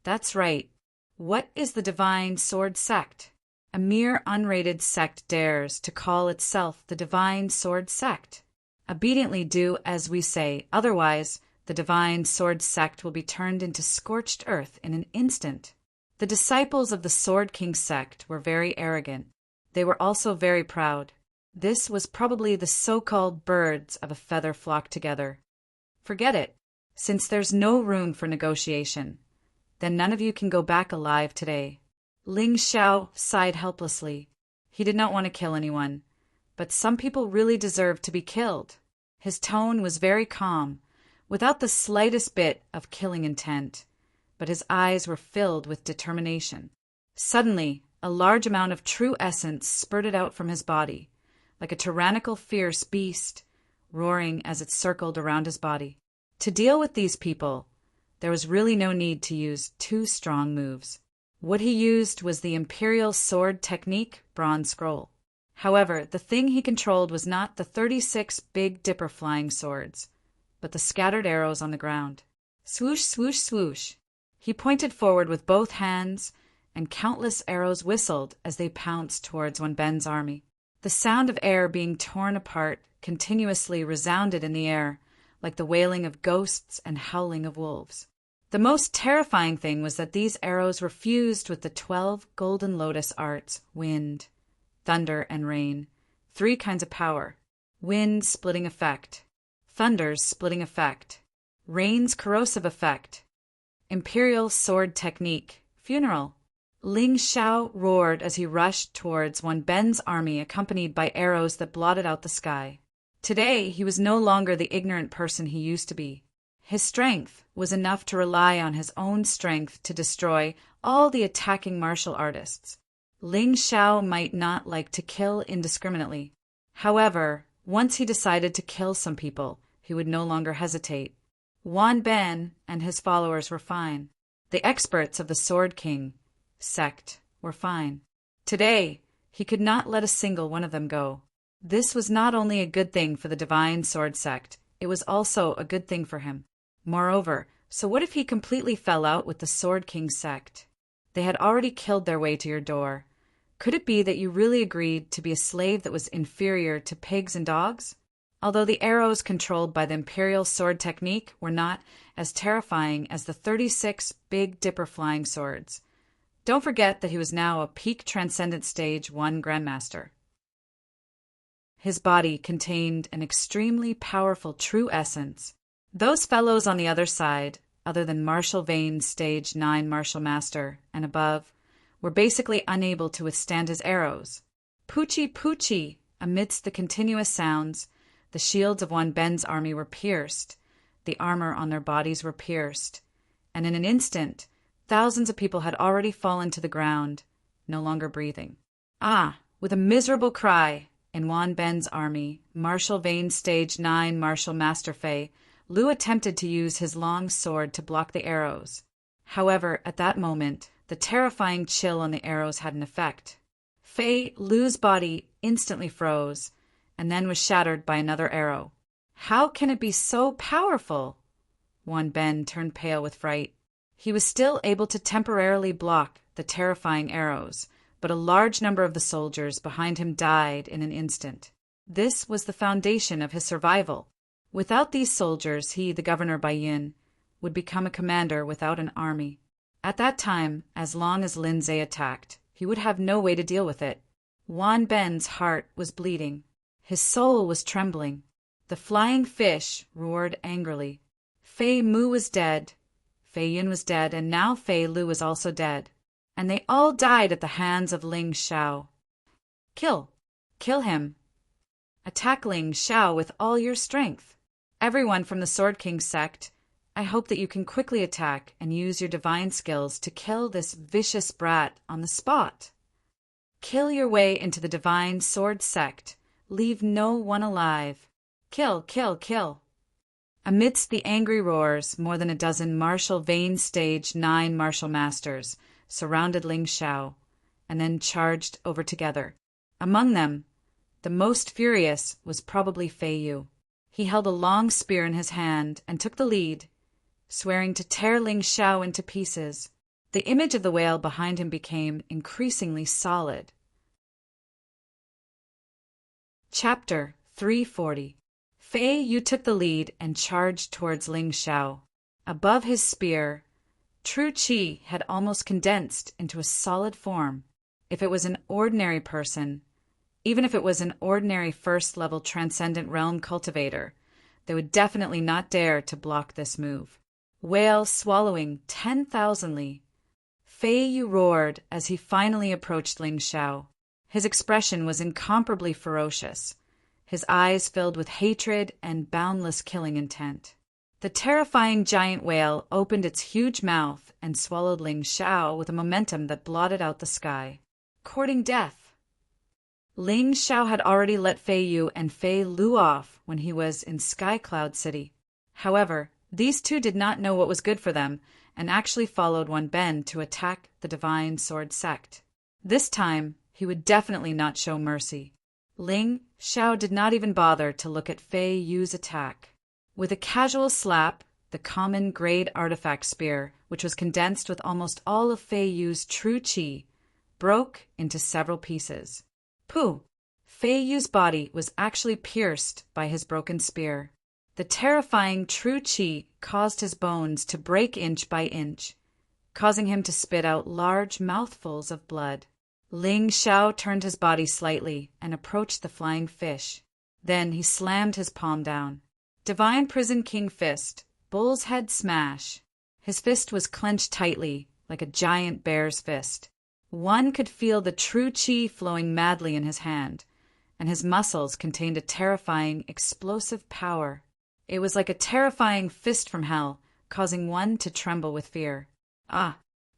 That's right. What is the Divine Sword Sect? A mere unrated sect dares to call itself the Divine Sword Sect. Obediently do as we say, otherwise the Divine Sword Sect will be turned into scorched earth in an instant. The disciples of the Sword King sect were very arrogant. They were also very proud. This was probably the so-called birds of a feather flock together. Forget it, since there's no room for negotiation. Then none of you can go back alive today. Ling Xiao sighed helplessly. He did not want to kill anyone, but some people really deserved to be killed. His tone was very calm, without the slightest bit of killing intent, but his eyes were filled with determination. Suddenly, a large amount of true essence spurted out from his body, like a tyrannical fierce beast, roaring as it circled around his body. To deal with these people, there was really no need to use two strong moves. What he used was the Imperial Sword Technique Bronze Scroll. However, the thing he controlled was not the 36 Big Dipper flying swords, but the scattered arrows on the ground. Swoosh, swoosh, swoosh. He pointed forward with both hands, and countless arrows whistled as they pounced towards Wenben's army. The sound of air being torn apart continuously resounded in the air, like the wailing of ghosts and howling of wolves. The most terrifying thing was that these arrows were fused with the 12 golden lotus arts: wind, thunder, and rain. 3 kinds of power. Wind, splitting effect. Thunder's splitting effect. Rain's corrosive effect. Imperial Sword Technique, funeral. Ling Xiao roared as he rushed towards Wenben's army, accompanied by arrows that blotted out the sky. Today, he was no longer the ignorant person he used to be. His strength was enough to rely on his own strength to destroy all the attacking martial artists. Ling Xiao might not like to kill indiscriminately. However, once he decided to kill some people, he would no longer hesitate. Wenben and his followers were fine. The experts of the Sword King sect were fine. Today, he could not let a single one of them go. This was not only a good thing for the Divine Sword Sect, it was also a good thing for him. Moreover, so what if he completely fell out with the Sword King sect? They had already killed their way to your door. Could it be that you really agreed to be a slave that was inferior to pigs and dogs? Although the arrows controlled by the Imperial Sword Technique were not as terrifying as the 36 Big Dipper flying swords. Don't forget that he was now a peak Transcendent Stage 1 Grandmaster. His body contained an extremely powerful true essence. Those fellows on the other side, other than Martial Vane's Stage 9 Martial Master and above, were basically unable to withstand his arrows. Poochie, poochie! Amidst the continuous sounds, the shields of Wenben's army were pierced, the armor on their bodies were pierced, and in an instant, thousands of people had already fallen to the ground, no longer breathing. Ah! With a miserable cry, in Wenben's army, Martial Vane's Stage 9 Martial Master Fei, Lu attempted to use his long sword to block the arrows. However, at that moment, the terrifying chill on the arrows had an effect. Fei Lu's body instantly froze, and then was shattered by another arrow. How can it be so powerful? Wenben turned pale with fright. He was still able to temporarily block the terrifying arrows, but a large number of the soldiers behind him died in an instant. This was the foundation of his survival. Without these soldiers, he, the Governor Baiyin, would become a commander without an army. At that time, as long as Lindsay attacked, he would have no way to deal with it. Wenben's heart was bleeding. His soul was trembling. The flying fish roared angrily. Fei Mu was dead. Fei Yin was dead, and now Fei Lu was also dead. And they all died at the hands of Ling Xiao. Kill! Kill him! Attack Ling Xiao with all your strength. Everyone from the Sword King sect, I hope that you can quickly attack and use your divine skills to kill this vicious brat on the spot. Kill your way into the Divine Sword Sect. Leave no one alive. Kill, kill, kill. Amidst the angry roars, more than a dozen Martial Vane Stage 9 Martial Masters surrounded Ling Xiao, and then charged over together. Among them, The most furious was probably Fei Yu. He held a long spear in his hand and took the lead, swearing to tear Ling Xiao into pieces. The image of the whale behind him became increasingly solid. Chapter 340. Fei Yu took the lead and charged towards Ling Xiao. Above his spear, true qi had almost condensed into a solid form. If it was an ordinary person, even if it was an ordinary first-level transcendent realm cultivator, they would definitely not dare to block this move. Whale swallowing 10,000-ly, Fei Yu roared as he finally approached Ling Xiao. His expression was incomparably ferocious, his eyes filled with hatred and boundless killing intent. The terrifying giant whale opened its huge mouth and swallowed Ling Xiao with a momentum that blotted out the sky, courting death. Ling Xiao had already let Fei Yu and Fei Lu off when he was in Sky Cloud City. However, these two did not know what was good for them and actually followed Wan Ben to attack the Divine Sword Sect. This time, he would definitely not show mercy. Ling Xiao did not even bother to look at Fei Yu's attack. With a casual slap, the common grade artifact spear, which was condensed with almost all of Fei Yu's true qi, broke into several pieces. Pooh! Fei Yu's body was actually pierced by his broken spear. The terrifying true qi caused his bones to break inch by inch, causing him to spit out large mouthfuls of blood. Ling Xiao turned his body slightly and approached the flying fish. Then he slammed his palm down. Divine Prison King Fist, Bull's Head Smash. His fist was clenched tightly, like a giant bear's fist. One could feel the true qi flowing madly in his hand, and his muscles contained a terrifying, explosive power. It was like a terrifying fist from hell, causing one to tremble with fear.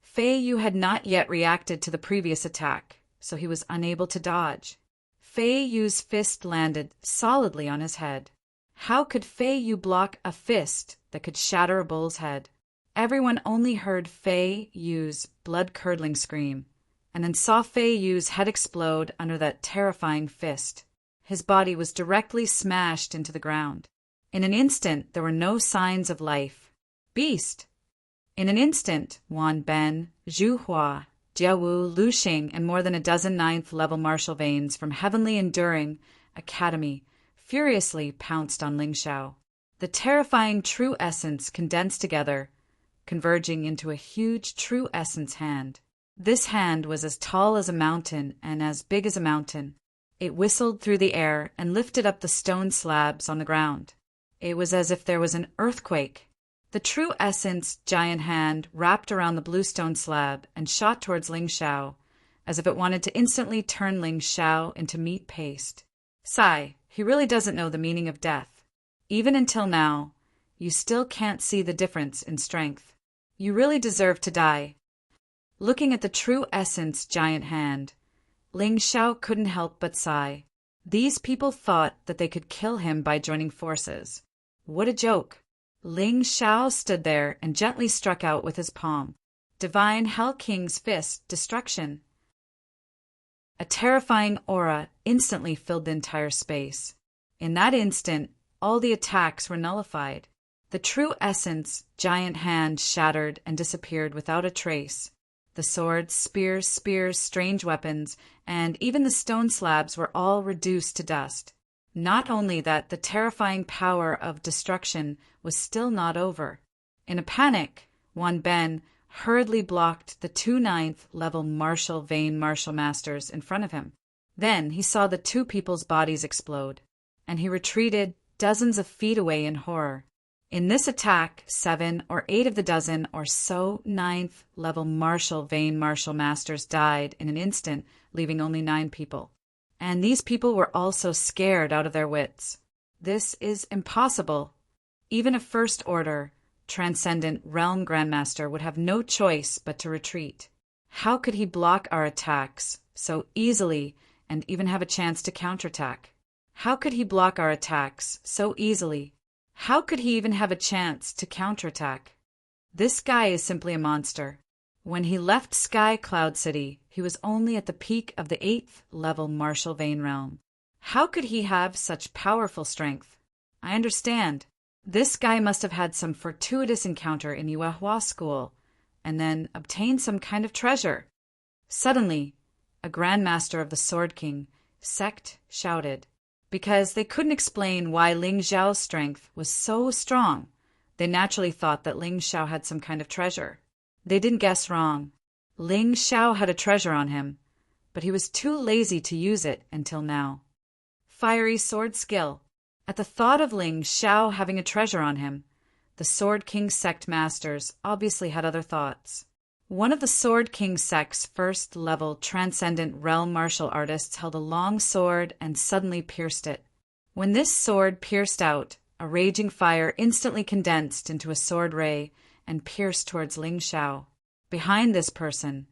Fei Yu had not yet reacted to the previous attack, so he was unable to dodge. Fei Yu's fist landed solidly on his head. How could Fei Yu block a fist that could shatter a bull's head? Everyone only heard Fei Yu's blood-curdling scream, and then saw Fei Yu's head explode under that terrifying fist. His body was directly smashed into the ground. In an instant, there were no signs of life. Beast! In an instant, Wan Ben, Zhu Hua, Jia Wu, Lu Xing, and more than a dozen ninth-level martial veins from Heavenly Enduring Academy furiously pounced on Ling Xiao. The terrifying true essence condensed together, converging into a huge true essence hand. This hand was as tall as a mountain and as big as a mountain. It whistled through the air and lifted up the stone slabs on the ground. It was as if there was an earthquake. The true essence giant hand wrapped around the bluestone slab and shot towards Ling Xiao, as if it wanted to instantly turn Ling Xiao into meat paste. Sigh, he really doesn't know the meaning of death. Even until now, you still can't see the difference in strength. You really deserve to die. Looking at the true essence giant hand, Ling Xiao couldn't help but sigh. These people thought that they could kill him by joining forces. What a joke. Ling Xiao stood there and gently struck out with his palm. Divine Hell King's Fist, Destruction. A terrifying aura instantly filled the entire space. In that instant, all the attacks were nullified. The true essence giant hand shattered and disappeared without a trace. The swords, spears, strange weapons, and even the stone slabs were all reduced to dust. Not only that, the terrifying power of destruction was still not over. In a panic, Wan Ben hurriedly blocked the 2 9th-level martial vein martial masters in front of him. Then he saw the two people's bodies explode, and he retreated dozens of feet away in horror. In this attack, 7 or 8 of the dozen or so 9th-level martial vein martial masters died in an instant, leaving only 9 people. And these people were also scared out of their wits. This is impossible. Even a First Order, Transcendent Realm Grandmaster would have no choice but to retreat. How could he block our attacks so easily and even have a chance to counterattack? How could he block our attacks so easily? How could he even have a chance to counterattack? This guy is simply a monster. When he left Sky Cloud City, he was only at the peak of the 8th-level martial vein realm. How could he have such powerful strength? I understand. This guy must have had some fortuitous encounter in Yuehua school, and then obtained some kind of treasure. Suddenly, a Grandmaster of the Sword King sect shouted. Because they couldn't explain why Ling Xiao's strength was so strong, they naturally thought that Ling Xiao had some kind of treasure. They didn't guess wrong. Ling Xiao had a treasure on him, but he was too lazy to use it until now. Fiery sword skill. At the thought of Ling Xiao having a treasure on him, the Sword King sect masters obviously had other thoughts. One of the Sword King sect's first-level transcendent realm martial artists held a long sword and suddenly pierced it. When this sword pierced out, a raging fire instantly condensed into a sword ray and pierced towards Ling Xiao. Behind this person,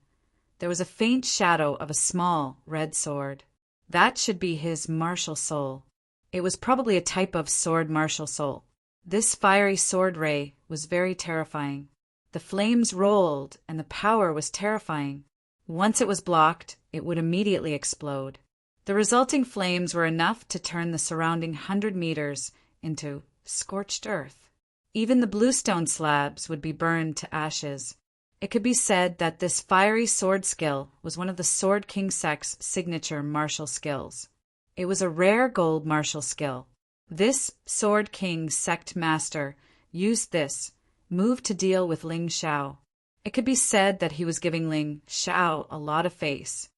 there was a faint shadow of a small red sword. That should be his martial soul. It was probably a type of sword martial soul. This fiery sword ray was very terrifying. The flames rolled, and the power was terrifying. Once it was blocked, it would immediately explode. The resulting flames were enough to turn the surrounding 100 meters into scorched earth. Even the bluestone slabs would be burned to ashes. It could be said that this fiery sword skill was one of the Sword King sect's signature martial skills. It was a rare gold martial skill. This Sword King sect master used this move to deal with Ling Xiao. It could be said that he was giving Ling Xiao a lot of face.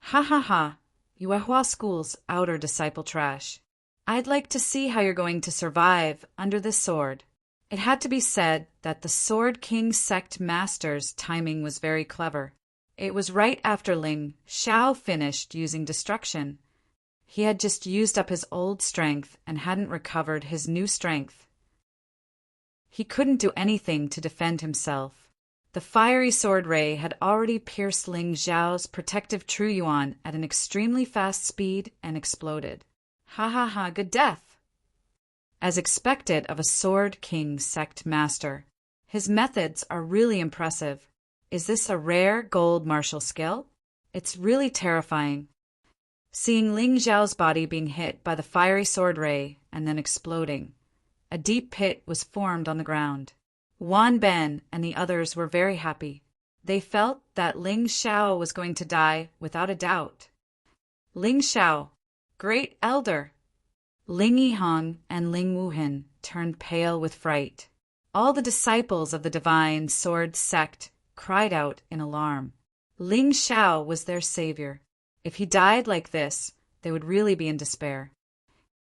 Ha ha ha, Yuehua School's outer disciple trash. I'd like to see how you're going to survive under this sword. It had to be said that the Sword King sect master's timing was very clever. It was right after Ling Xiao finished using destruction. He had just used up his old strength and hadn't recovered his new strength. He couldn't do anything to defend himself. The fiery sword ray had already pierced Ling Xiao's protective True Yuan at an extremely fast speed and exploded. Ha ha ha, good death! As expected of a Sword King sect master, his methods are really impressive. Is this a rare gold martial skill? It's really terrifying. Seeing Ling Xiao's body being hit by the fiery sword ray and then exploding, a deep pit was formed on the ground. Wan Ben and the others were very happy. They felt that Ling Xiao was going to die without a doubt. Ling Xiao, great elder! Ling Yihang and Ling Wuhan turned pale with fright. All the disciples of the divine sword sect cried out in alarm. Ling Xiao was their savior. If he died like this, they would really be in despair.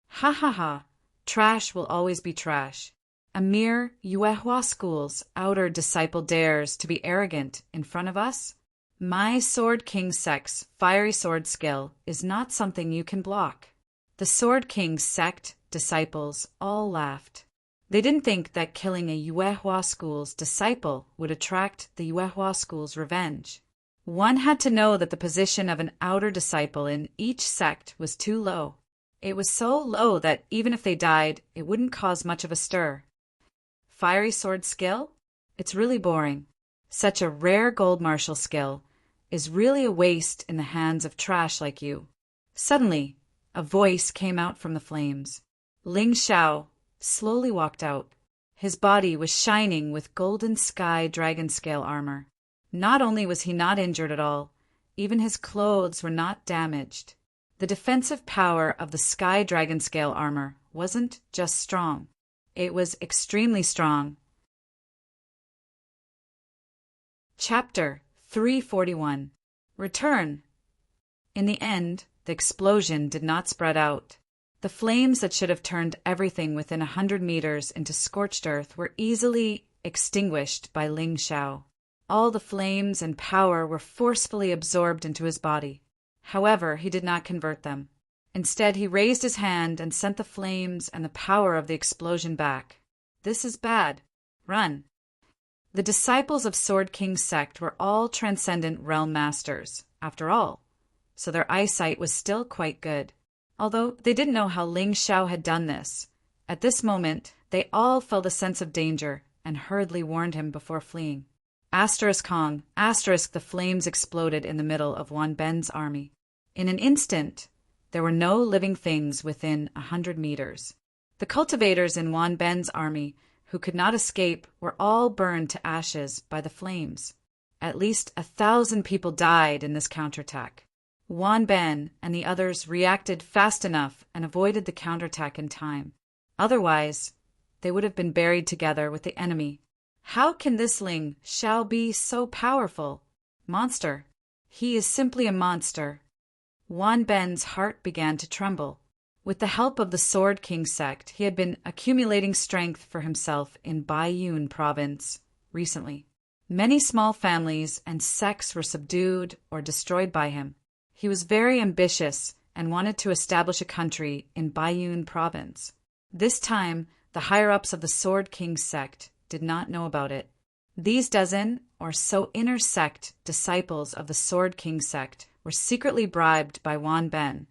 Ha ha ha! Trash will always be trash. A mere Yuehua School's outer disciple dares to be arrogant in front of us? My Sword King sect's fiery sword skill is not something you can block. The Sword King sect disciples all laughed. They didn't think that killing a Yuehua School's disciple would attract the Yuehua School's revenge. One had to know that the position of an outer disciple in each sect was too low. It was so low that even if they died, it wouldn't cause much of a stir. Fiery sword skill? It's really boring. Such a rare gold martial skill is really a waste in the hands of trash like you. Suddenly, a voice came out from the flames. Ling Xiao slowly walked out. His body was shining with golden sky dragon scale armor. Not only was he not injured at all, even his clothes were not damaged. The defensive power of the sky dragon scale armor wasn't just strong. It was extremely strong. Chapter 341. Return. In the end, the explosion did not spread out. The flames that should have turned everything within 100 meters into scorched earth were easily extinguished by Ling Xiao. All the flames and power were forcefully absorbed into his body. However, he did not convert them. Instead, he raised his hand and sent the flames and the power of the explosion back. This is bad. Run. The disciples of Sword King sect were all transcendent realm masters, after all, so their eyesight was still quite good. Although they didn't know how Ling Xiao had done this, at this moment they all felt a sense of danger and hurriedly warned him before fleeing. ***, the flames exploded in the middle of Wan Ben's army. In an instant, There were no living things within 100 meters. The cultivators in Wan Ben's army, who could not escape, were all burned to ashes by the flames. At least 1,000 people died in this counterattack. Wan Ben and the others reacted fast enough and avoided the counterattack in time. Otherwise, they would have been buried together with the enemy. How can this Ling Xiao be so powerful? Monster. He is simply a monster. Wan Ben's heart began to tremble. With the help of the Sword King sect, he had been accumulating strength for himself in Baiyun province recently. Many small families and sects were subdued or destroyed by him. He was very ambitious and wanted to establish a country in Baiyun province. This time, the higher-ups of the Sword King sect did not know about it. These dozen or so inner sect disciples of the Sword King sect were secretly bribed by Wan Ben,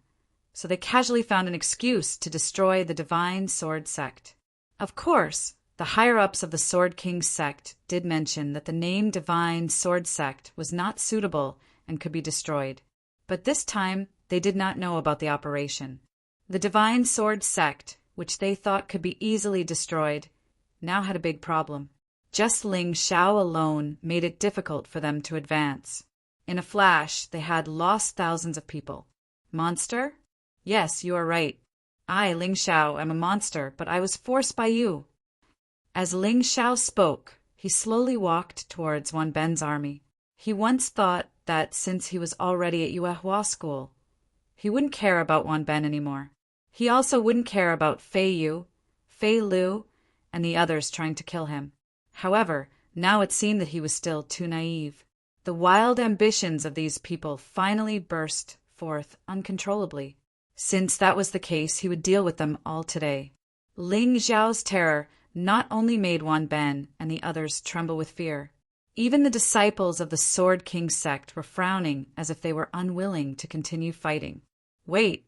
so they casually found an excuse to destroy the Divine Sword sect. Of course, the higher-ups of the Sword King sect did mention that the name Divine Sword sect was not suitable and could be destroyed, but this time they did not know about the operation. The Divine Sword sect, which they thought could be easily destroyed, now had a big problem. Just Ling Xiao alone made it difficult for them to advance. In a flash, they had lost thousands of people. Monster? Yes, you are right. I, Ling Xiao, am a monster, but I was forced by you. As Ling Xiao spoke, he slowly walked towards Wan Ben's army. He once thought that since he was already at Yuehua school, he wouldn't care about Wan Ben anymore. He also wouldn't care about Fei Yu, Fei Lu, and the others trying to kill him. However, now it seemed that he was still too naive. The wild ambitions of these people finally burst forth uncontrollably. Since that was the case, he would deal with them all today. Ling Xiao's terror not only made Wan Ben and the others tremble with fear. Even the disciples of the Sword King sect were frowning as if they were unwilling to continue fighting. Wait!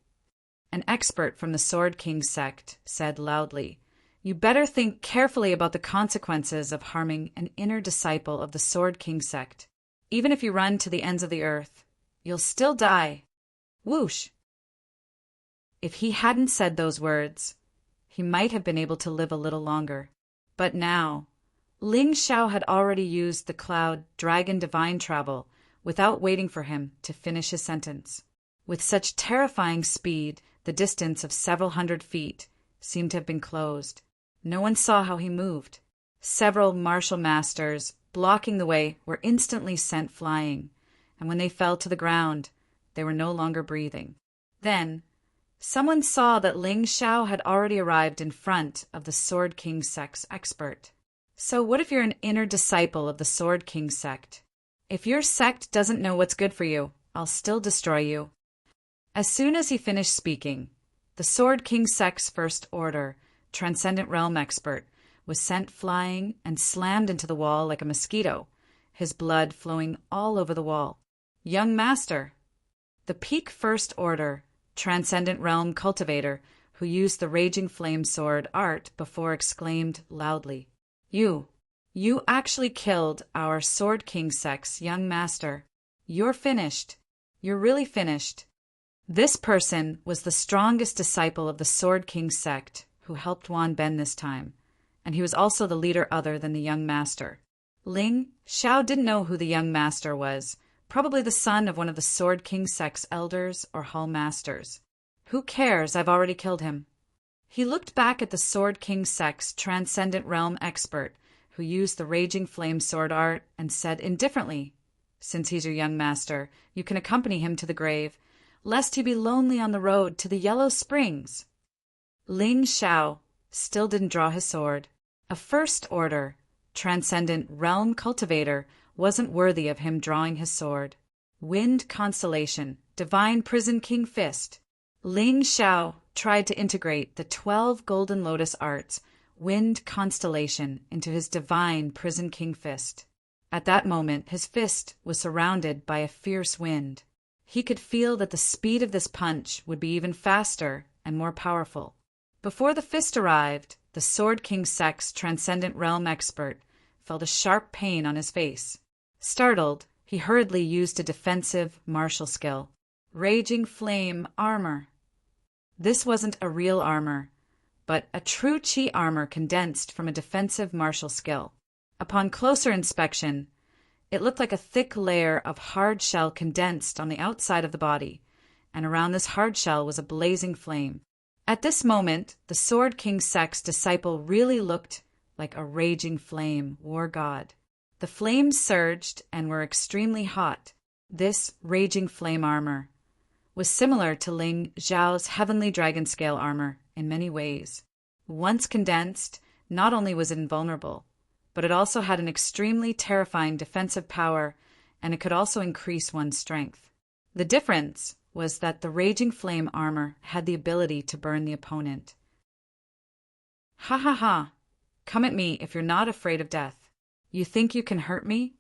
An expert from the Sword King sect said loudly, "You better think carefully about the consequences of harming an inner disciple of the Sword King sect. Even if you run to the ends of the earth, you'll still die." Whoosh! If he hadn't said those words, he might have been able to live a little longer. But now, Ling Xiao had already used the cloud Dragon Divine Travel without waiting for him to finish his sentence. With such terrifying speed, the distance of several hundred feet seemed to have been closed. No one saw how he moved. Several martial masters blocking the way were instantly sent flying, and when they fell to the ground, they were no longer breathing. Then, someone saw that Ling Xiao had already arrived in front of the Sword King sect's expert. So what if you're an inner disciple of the Sword King sect? If your sect doesn't know what's good for you, I'll still destroy you. As soon as he finished speaking, the Sword King sect's first order, Transcendent Realm expert, was sent flying and slammed into the wall like a mosquito, his blood flowing all over the wall. Young Master! The Peak First Order, Transcendent Realm cultivator, who used the Raging Flame Sword art before exclaimed loudly, You actually killed our Sword King sect's young master. You're finished. You're really finished. This person was the strongest disciple of the Sword King sect who helped Wan Ben this time, and he was also the leader other than the young master. Ling Xiao didn't know who the young master was, probably the son of one of the Sword King sect's elders or hall masters. Who cares? I've already killed him. He looked back at the Sword King sect's Transcendent Realm expert, who used the Raging Flame Sword art, and said indifferently, "Since he's your young master, you can accompany him to the grave, lest he be lonely on the road to the Yellow Springs." Ling Xiao still didn't draw his sword. A First Order, Transcendent Realm cultivator wasn't worthy of him drawing his sword. Wind Constellation, Divine Prison King Fist. Ling Xiao tried to integrate the 12 Golden Lotus arts, Wind Constellation, into his Divine Prison King Fist. At that moment, his fist was surrounded by a fierce wind. He could feel that the speed of this punch would be even faster and more powerful. Before the fist arrived, the Sword King sect's Transcendent Realm expert felt a sharp pain on his face. Startled, he hurriedly used a defensive martial skill. Raging Flame Armor. This wasn't a real armor, but a true chi armor condensed from a defensive martial skill. Upon closer inspection, it looked like a thick layer of hard shell condensed on the outside of the body, and around this hard shell was a blazing flame. At this moment, the Sword King sect's disciple really looked like a raging flame war god. The flames surged and were extremely hot. This raging flame armor was similar to Ling Xiao's heavenly dragon scale armor in many ways. Once condensed, not only was it invulnerable, but it also had an extremely terrifying defensive power, and it could also increase one's strength. The difference was that the raging flame armor had the ability to burn the opponent. Ha ha ha! Come at me if you're not afraid of death. You think you can hurt me?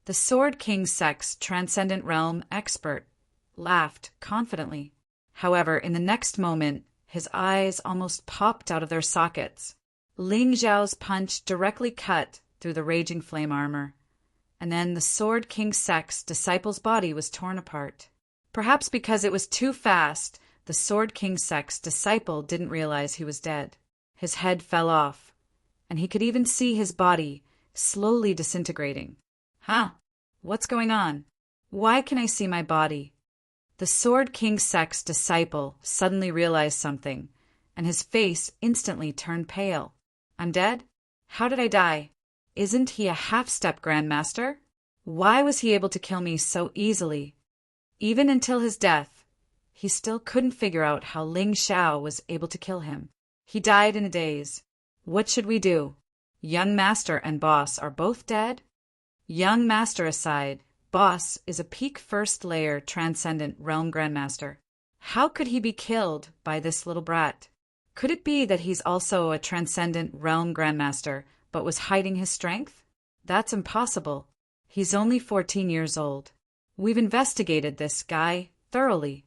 The Sword King sect's transcendent realm expert laughed confidently. However, in the next moment, his eyes almost popped out of their sockets. Ling Xiao's punch directly cut through the raging flame armor, and then the Sword King sect's disciple's body was torn apart. Perhaps because it was too fast, the Sword King sect's disciple didn't realize he was dead. His head fell off, and he could even see his body slowly disintegrating. Huh? What's going on? Why can I see my body? The Sword King sect's disciple suddenly realized something, and his face instantly turned pale. I'm dead? How did I die? Isn't he a half-step grandmaster? Why was he able to kill me so easily? Even until his death, he still couldn't figure out how Ling Xiao was able to kill him. He died in a daze. What should we do? Young Master and Boss are both dead? Young Master aside, Boss is a peak first layer transcendent realm grandmaster. How could he be killed by this little brat? Could it be that he's also a transcendent realm grandmaster, but was hiding his strength? That's impossible. He's only 14 years old. We've investigated this guy thoroughly.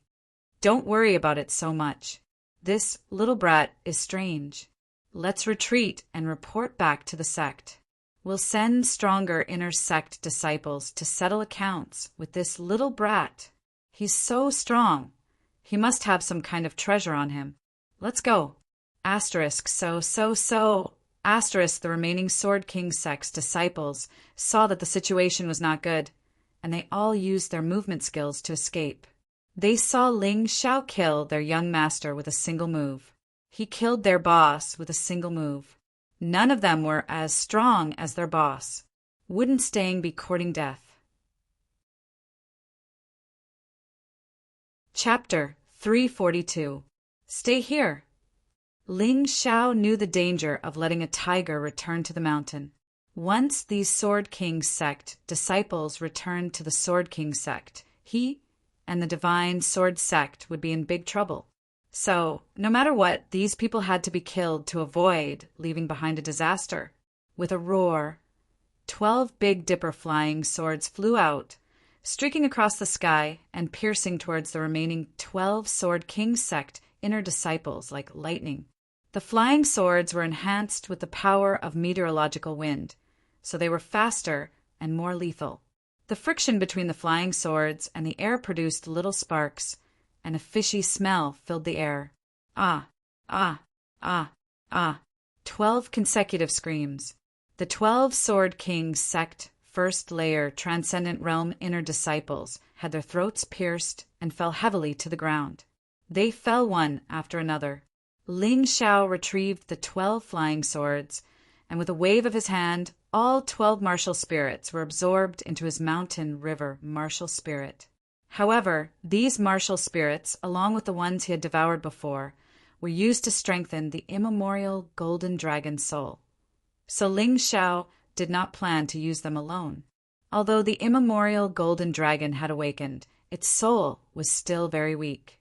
Don't worry about it so much. This little brat is strange. Let's retreat and report back to the sect. We'll send stronger inner sect disciples to settle accounts with this little brat. He's so strong. He must have some kind of treasure on him. Let's go. Asterisk Asterisk the remaining Sword King sect's disciples saw that the situation was not good, and they all used their movement skills to escape. They saw Ling Xiao kill their young master with a single move. He killed their boss with a single move. None of them were as strong as their boss. Wouldn't staying be courting death? Chapter 342. Stay here. Ling Xiao knew the danger of letting a tiger return to the mountain. Once these Sword King sect disciples returned to the Sword King sect, he and the Divine Sword sect would be in big trouble. So, no matter what, these people had to be killed to avoid leaving behind a disaster. With a roar, 12 Big Dipper flying swords flew out, streaking across the sky and piercing towards the remaining 12 Sword King sect inner disciples like lightning. The flying swords were enhanced with the power of meteorological wind, so they were faster and more lethal. The friction between the flying swords and the air produced little sparks, and a fishy smell filled the air. Ah, ah, ah, ah. 12 consecutive screams. The 12 Sword King sect first layer transcendent realm inner disciples had their throats pierced and fell heavily to the ground. They fell one after another. Ling Xiao retrieved the 12 flying swords, and with a wave of his hand, all 12 martial spirits were absorbed into his mountain river martial spirit. However, these martial spirits, along with the ones he had devoured before, were used to strengthen the immemorial golden dragon soul. So Ling Xiao did not plan to use them alone. Although the immemorial golden dragon had awakened, its soul was still very weak.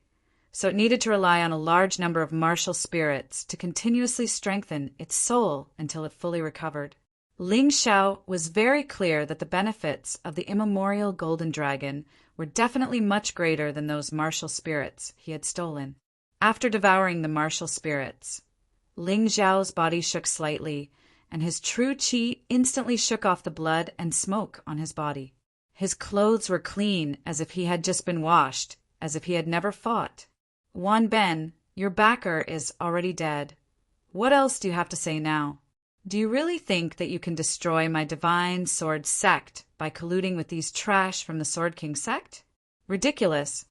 So it needed to rely on a large number of martial spirits to continuously strengthen its soul until it fully recovered. Ling Xiao was very clear that the benefits of the immemorial golden dragon were definitely much greater than those martial spirits he had stolen. After devouring the martial spirits, Ling Xiao's body shook slightly, and his true qi instantly shook off the blood and smoke on his body. His clothes were clean as if he had just been washed, as if he had never fought. Wan Ben, Your backer is already dead. What else do you have to say now? Do you really think that you can destroy my divine sword sect by colluding with these trash from the Sword King sect? Ridiculous.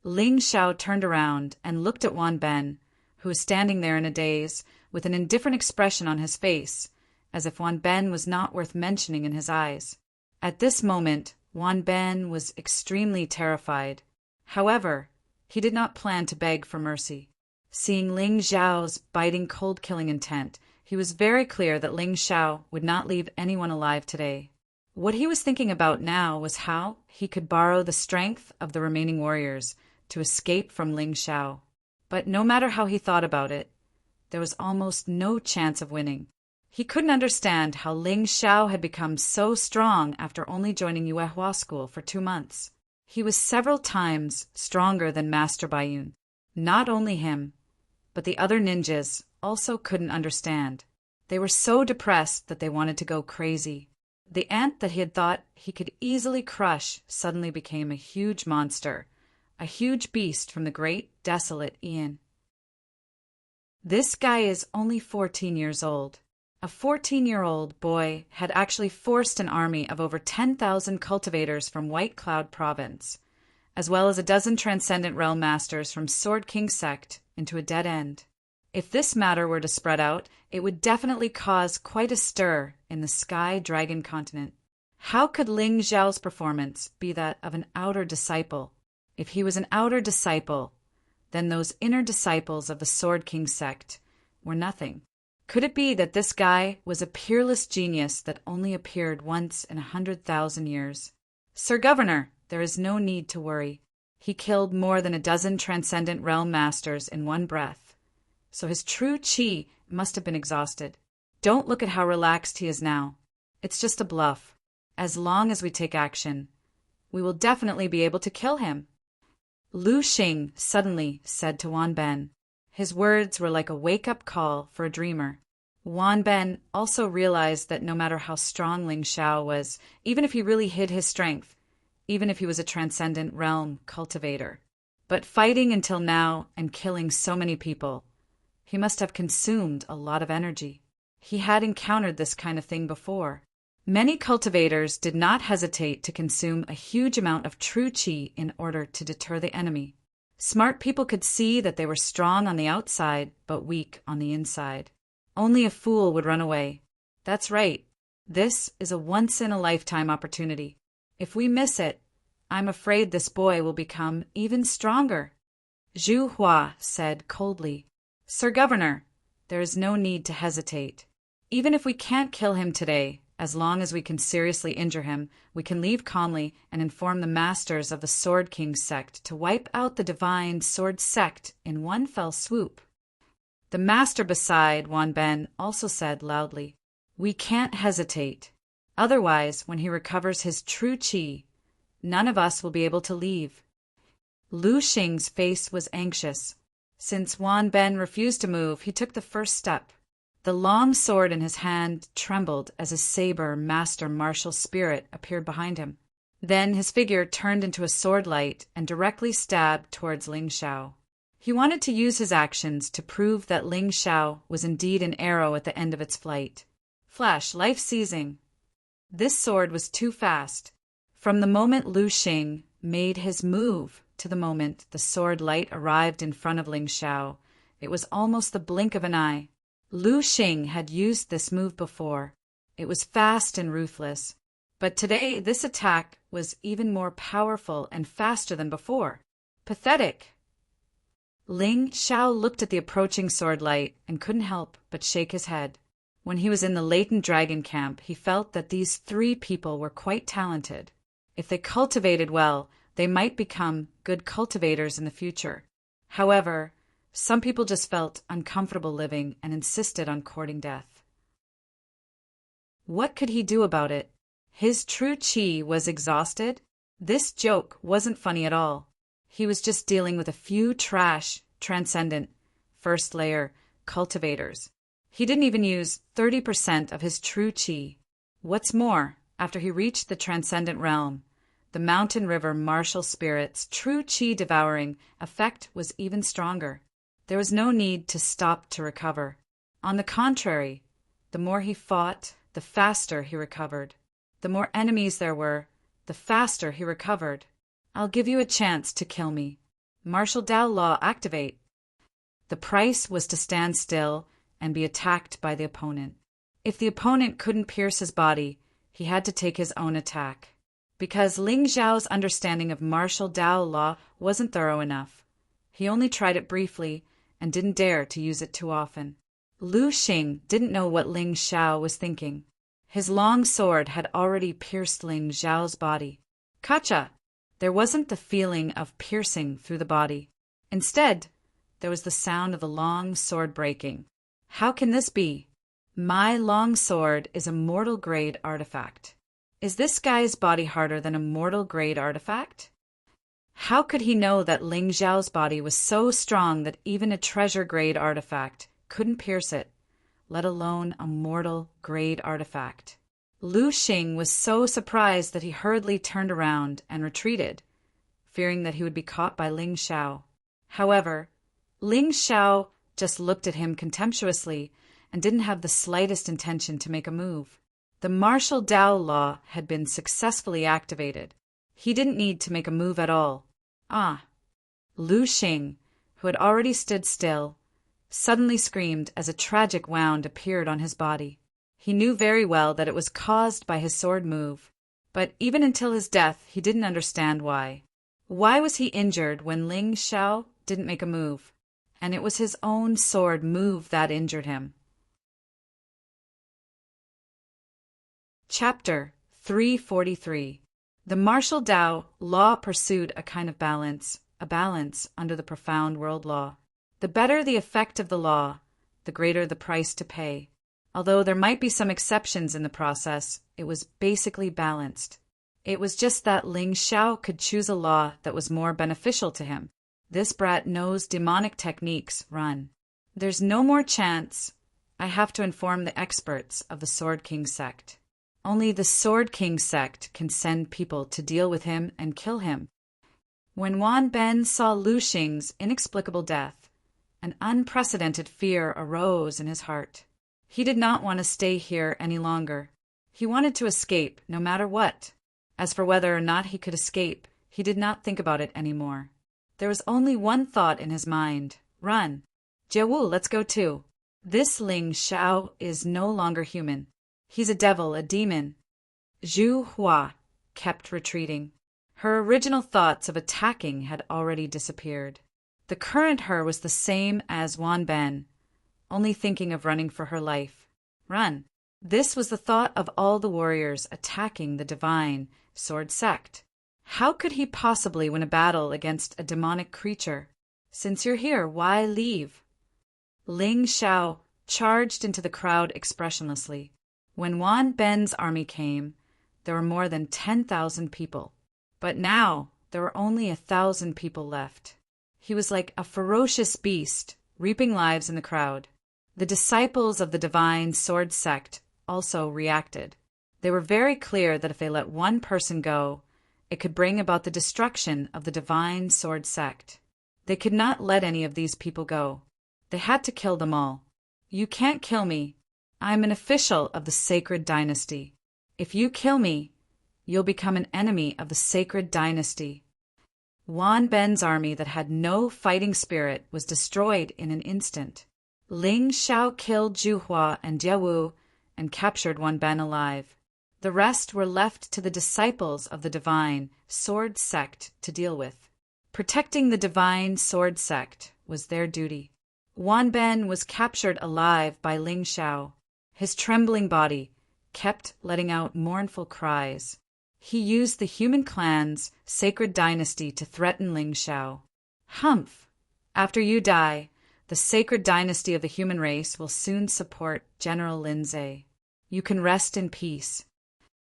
Ling Xiao turned around and looked at Wan Ben, who was standing there in a daze, with an indifferent expression on his face, as if Wan Ben was not worth mentioning in his eyes. At this moment, Wan Ben was extremely terrified. However, he did not plan to beg for mercy. Seeing Ling Xiao's biting cold-killing intent, he was very clear that Ling Xiao would not leave anyone alive today. What he was thinking about now was how he could borrow the strength of the remaining warriors to escape from Ling Xiao. But no matter how he thought about it, there was almost no chance of winning. He couldn't understand how Ling Xiao had become so strong after only joining Yuehua school for 2 months. He was several times stronger than Master Baiyun. Not only him, but the other ninjas also couldn't understand. They were so depressed that they wanted to go crazy. The ant that he had thought he could easily crush suddenly became a huge monster, a huge beast from the great, desolate Ian. This guy is only 14 years old. A 14-year-old boy had actually forced an army of over 10,000 cultivators from White Cloud Province, as well as a dozen Transcendent Realm Masters from Sword King sect, into a dead end. If this matter were to spread out, it would definitely cause quite a stir in the Sky Dragon continent. How could Ling Xiao's performance be that of an outer disciple? If he was an outer disciple, then those inner disciples of the Sword King sect were nothing. Could it be that this guy was a peerless genius that only appeared once in 100,000 years? Sir Governor, there is no need to worry. He killed more than a dozen Transcendent Realm Masters in one breath, so his true chi must have been exhausted. Don't look at how relaxed he is now. It's just a bluff. As long as we take action, we will definitely be able to kill him. Lu Xing suddenly said to Wan Ben. His words were like a wake-up call for a dreamer. Wan Ben also realized that no matter how strong Ling Xiao was, even if he really hid his strength, even if he was a Transcendent Realm cultivator, but fighting until now and killing so many people, he must have consumed a lot of energy. He had encountered this kind of thing before. Many cultivators did not hesitate to consume a huge amount of true qi in order to deter the enemy. Smart people could see that they were strong on the outside, but weak on the inside. Only a fool would run away. That's right. This is a once-in-a-lifetime opportunity. If we miss it, I'm afraid this boy will become even stronger. Zhu Hua said coldly, Sir Governor, there is no need to hesitate. Even if we can't kill him today, as long as we can seriously injure him, we can leave calmly and inform the masters of the Sword King sect to wipe out the divine sword sect in one fell swoop. The master beside Wan Ben also said loudly, We can't hesitate. Otherwise, when he recovers his true qi, none of us will be able to leave. Lu Xing's face was anxious. Since Wan Ben refused to move, he took the first step. The long sword in his hand trembled as a saber master martial spirit appeared behind him. Then his figure turned into a sword light and directly stabbed towards Ling Xiao. He wanted to use his actions to prove that Ling Xiao was indeed an arrow at the end of its flight. Flash, life seizing. This sword was too fast. From the moment Lu Xing made his move to the moment the sword light arrived in front of Ling Xiao, it was almost the blink of an eye. Lu Xing had used this move before. It was fast and ruthless. But today this attack was even more powerful and faster than before. Pathetic. Ling Xiao looked at the approaching sword light and couldn't help but shake his head. When he was in the latent dragon camp, he felt that these 3 people were quite talented. If they cultivated well, they might become good cultivators in the future. However, some people just felt uncomfortable living and insisted on courting death. What could he do about it? His true qi was exhausted. This joke wasn't funny at all. He was just dealing with a few trash, transcendent, first layer cultivators. He didn't even use 30% of his true qi. What's more, after he reached the transcendent realm, the mountain river martial spirit's true qi devouring effect was even stronger. There was no need to stop to recover. On the contrary, the more he fought, the faster he recovered. The more enemies there were, the faster he recovered. I'll give you a chance to kill me. Martial Dao law activate. The price was to stand still and be attacked by the opponent. If the opponent couldn't pierce his body, he had to take his own attack. Because Ling Zhao's understanding of martial Dao law wasn't thorough enough. He only tried it briefly and didn't dare to use it too often. Lu Xing didn't know what Ling Xiao was thinking. His long sword had already pierced Ling Zhao's body. Kacha! There wasn't the feeling of piercing through the body. Instead, there was the sound of the long sword breaking. How can this be? My long sword is a mortal-grade artifact. Is this guy's body harder than a mortal-grade artifact? How could he know that Ling Zhao's body was so strong that even a treasure-grade artifact couldn't pierce it, let alone a mortal-grade artifact? Lu Xing was so surprised that he hurriedly turned around and retreated, fearing that he would be caught by Ling Xiao. However, Ling Xiao just looked at him contemptuously and didn't have the slightest intention to make a move. The martial Dao law had been successfully activated. He didn't need to make a move at all. Ah! Lu Xing, who had already stood still, suddenly screamed as a tragic wound appeared on his body. He knew very well that it was caused by his sword move, but even until his death he didn't understand why. Why was he injured when Ling Xiao didn't make a move? And it was his own sword move that injured him. Chapter 343. The martial Dao law pursued a kind of balance, a balance under the profound world law. The better the effect of the law, the greater the price to pay. Although there might be some exceptions in the process, it was basically balanced. It was just that Ling Xiao could choose a law that was more beneficial to him. This brat knows demonic techniques, run. There's no more chance. I have to inform the experts of the Sword King sect. Only the Sword King sect can send people to deal with him and kill him. When Wan Ben saw Lu Xing's inexplicable death, an unprecedented fear arose in his heart. He did not want to stay here any longer. He wanted to escape, no matter what. As for whether or not he could escape, he did not think about it anymore. There was only one thought in his mind. Run. Jiawu, let's go too. This Ling Xiao is no longer human. He's a devil, a demon. Zhu Hua kept retreating. Her original thoughts of attacking had already disappeared. The current her was the same as Wan Ben, only thinking of running for her life. Run. This was the thought of all the warriors attacking the divine sword sect. How could he possibly win a battle against a demonic creature? Since you're here, why leave? Ling Xiao charged into the crowd expressionlessly. When Wan Ben's army came, there were more than 10,000 people. But now there were only 1,000 people left. He was like a ferocious beast, reaping lives in the crowd. The disciples of the divine sword sect also reacted. They were very clear that if they let one person go, it could bring about the destruction of the divine sword sect. They could not let any of these people go. They had to kill them all. You can't kill me. I'm an official of the sacred dynasty. If you kill me, you'll become an enemy of the sacred dynasty. Wan Ben's army that had no fighting spirit was destroyed in an instant. Ling Xiao killed Zhu Hua and Jiawu and captured Wan Ben alive. The rest were left to the disciples of the divine sword sect to deal with. Protecting the divine sword sect was their duty. Wan Ben was captured alive by Ling Xiao. His trembling body kept letting out mournful cries. He used the human clan's sacred dynasty to threaten Ling Xiao. Humph! After you die, the sacred dynasty of the human race will soon support General Lindsay. You can rest in peace.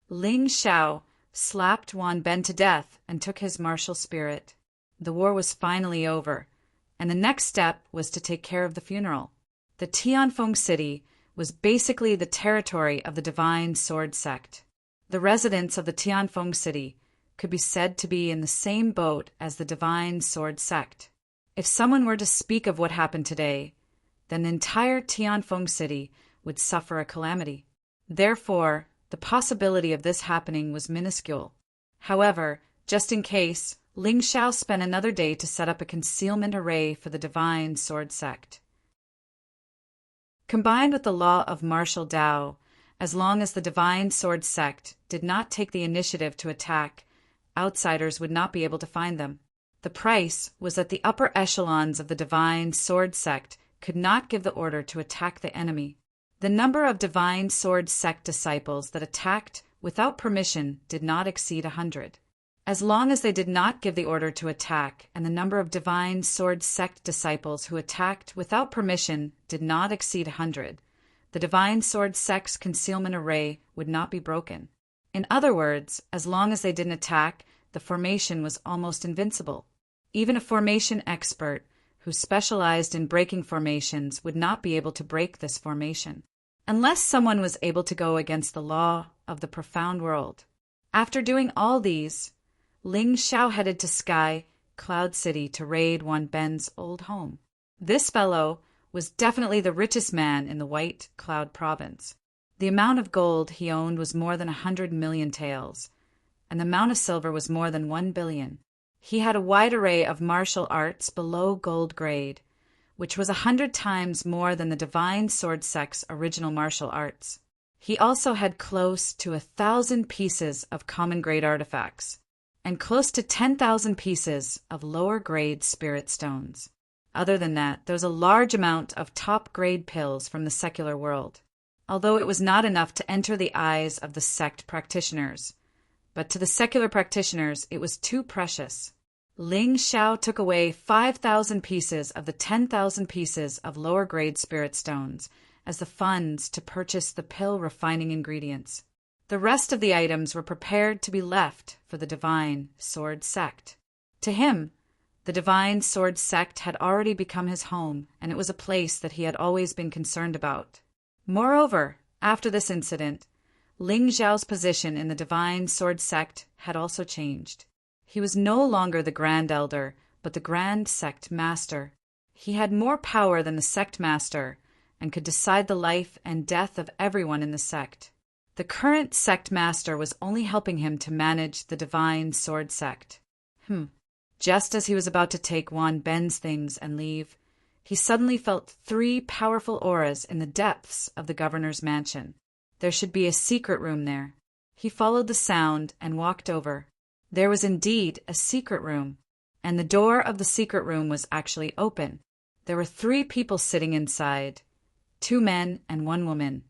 Ling Xiao slapped Wan Ben to death and took his martial spirit. The war was finally over, and the next step was to take care of the funeral. The Tianfeng city was basically the territory of the divine sword sect. The residents of the Tianfeng city could be said to be in the same boat as the divine sword sect. If someone were to speak of what happened today, then the entire Tianfeng city would suffer a calamity. Therefore, the possibility of this happening was minuscule. However, just in case, Ling Xiao spent another day to set up a concealment array for the Divine Sword Sect. Combined with the law of martial Tao, as long as the Divine Sword Sect did not take the initiative to attack, outsiders would not be able to find them. The price was that the upper echelons of the Divine Sword Sect could not give the order to attack the enemy. The number of Divine Sword Sect disciples that attacked without permission did not exceed 100. As long as they did not give the order to attack, and the number of Divine Sword Sect disciples who attacked without permission did not exceed 100, the Divine Sword Sect's concealment array would not be broken. In other words, as long as they didn't attack, the formation was almost invincible. Even a formation expert who specialized in breaking formations would not be able to break this formation, unless someone was able to go against the law of the profound world. After doing all these, Ling Xiao headed to Sky Cloud City to raid Wan Ben's old home. This fellow was definitely the richest man in the White Cloud province. The amount of gold he owned was more than 100 million taels, and the amount of silver was more than 1 billion. He had a wide array of martial arts below gold grade, which was 100 times more than the Divine Sword Sect's original martial arts. He also had close to 1,000 pieces of common grade artifacts, and close to 10,000 pieces of lower grade spirit stones. Other than that, there was a large amount of top grade pills from the secular world, although it was not enough to enter the eyes of the sect practitioners. But to the secular practitioners, it was too precious. Ling Xiao took away 5,000 pieces of the 10,000 pieces of lower-grade spirit stones as the funds to purchase the pill refining ingredients. The rest of the items were prepared to be left for the Divine Sword Sect. To him, the Divine Sword Sect had already become his home, and it was a place that he had always been concerned about. Moreover, after this incident, Ling Xiao's position in the Divine Sword Sect had also changed. He was no longer the Grand Elder, but the Grand Sect Master. He had more power than the Sect Master, and could decide the life and death of everyone in the sect. The current Sect Master was only helping him to manage the Divine Sword Sect. Just as he was about to take Wan Ben's things and leave, he suddenly felt 3 powerful auras in the depths of the governor's mansion. There should be a secret room there. He followed the sound and walked over. There was indeed a secret room, and the door of the secret room was actually open. There were 3 people sitting inside, 2 men and 1 woman,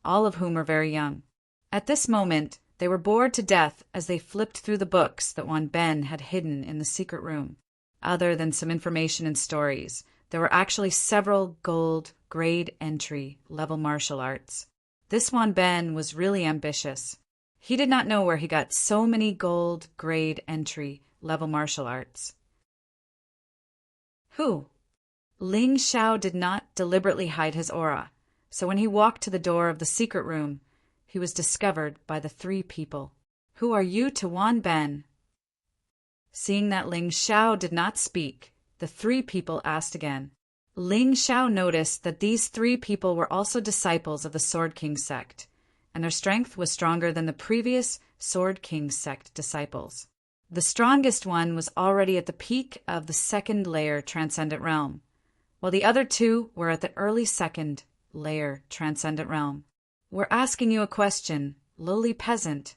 all of whom were very young. At this moment, they were bored to death as they flipped through the books that Wan Ben had hidden in the secret room. Other than some information and stories, there were actually several gold grade entry level martial arts. This Wan Ben was really ambitious. He did not know where he got so many gold grade entry level martial arts. Ling Xiao did not deliberately hide his aura, so when he walked to the door of the secret room, he was discovered by the 3 people. "Who are you to Wan Ben?" Seeing that Ling Xiao did not speak, the 3 people asked again. Ling Xiao noticed that these 3 people were also disciples of the Sword King sect, and their strength was stronger than the previous Sword King sect disciples. The strongest one was already at the peak of the 2nd layer Transcendent Realm, while the other 2 were at the early 2nd layer Transcendent Realm. "We're asking you a question, lowly peasant."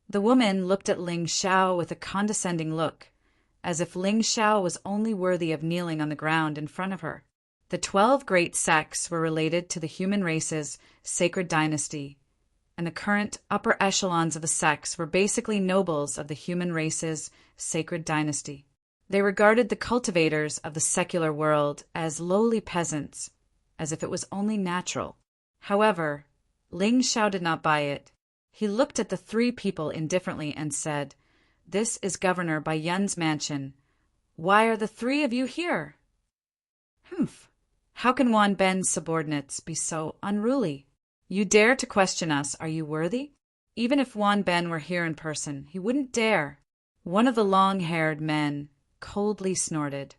The woman looked at Ling Xiao with a condescending look, as if Ling Xiao was only worthy of kneeling on the ground in front of her. The 12 great sects were related to the human race's sacred dynasty, and the current upper echelons of the sects were basically nobles of the human race's sacred dynasty. They regarded the cultivators of the secular world as lowly peasants, as if it was only natural. However, Ling Xiao did not buy it. He looked at the 3 people indifferently and said, "This is Governor Bai Yun's mansion. Why are the 3 of you here?" How can Wan Ben's subordinates be so unruly? You dare to question us, are you worthy? Even if Wan Ben were here in person, he wouldn't dare. One of the long-haired men coldly snorted.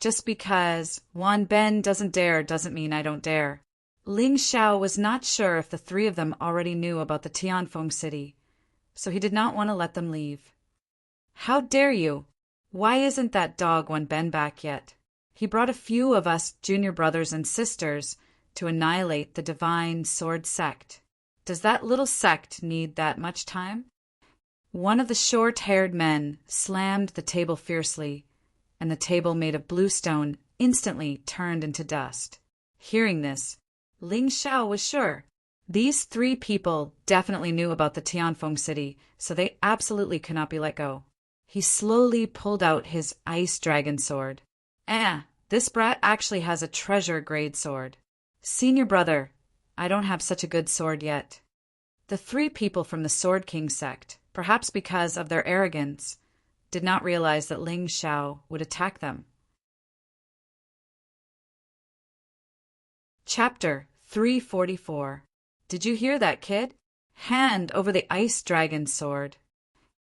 Just because Wan Ben doesn't dare doesn't mean I don't dare. Ling Xiao was not sure if the three of them already knew about the Tianfeng city, so he did not want to let them leave. How dare you? Why isn't that dog Wan Ben back yet? He brought a few of us junior brothers and sisters to annihilate the divine sword sect. Does that little sect need that much time? One of the short-haired men slammed the table fiercely, and the table made of bluestone instantly turned into dust. Hearing this, Ling Xiao was sure. These three people definitely knew about the Tianfeng city, so they absolutely could not be let go. He slowly pulled out his ice dragon sword. This brat actually has a treasure-grade sword. Senior brother, I don't have such a good sword yet. The three people from the Sword King sect, perhaps because of their arrogance, did not realize that Ling Xiao would attack them. Chapter 344. Did you hear that, kid? Hand over the ice dragon sword.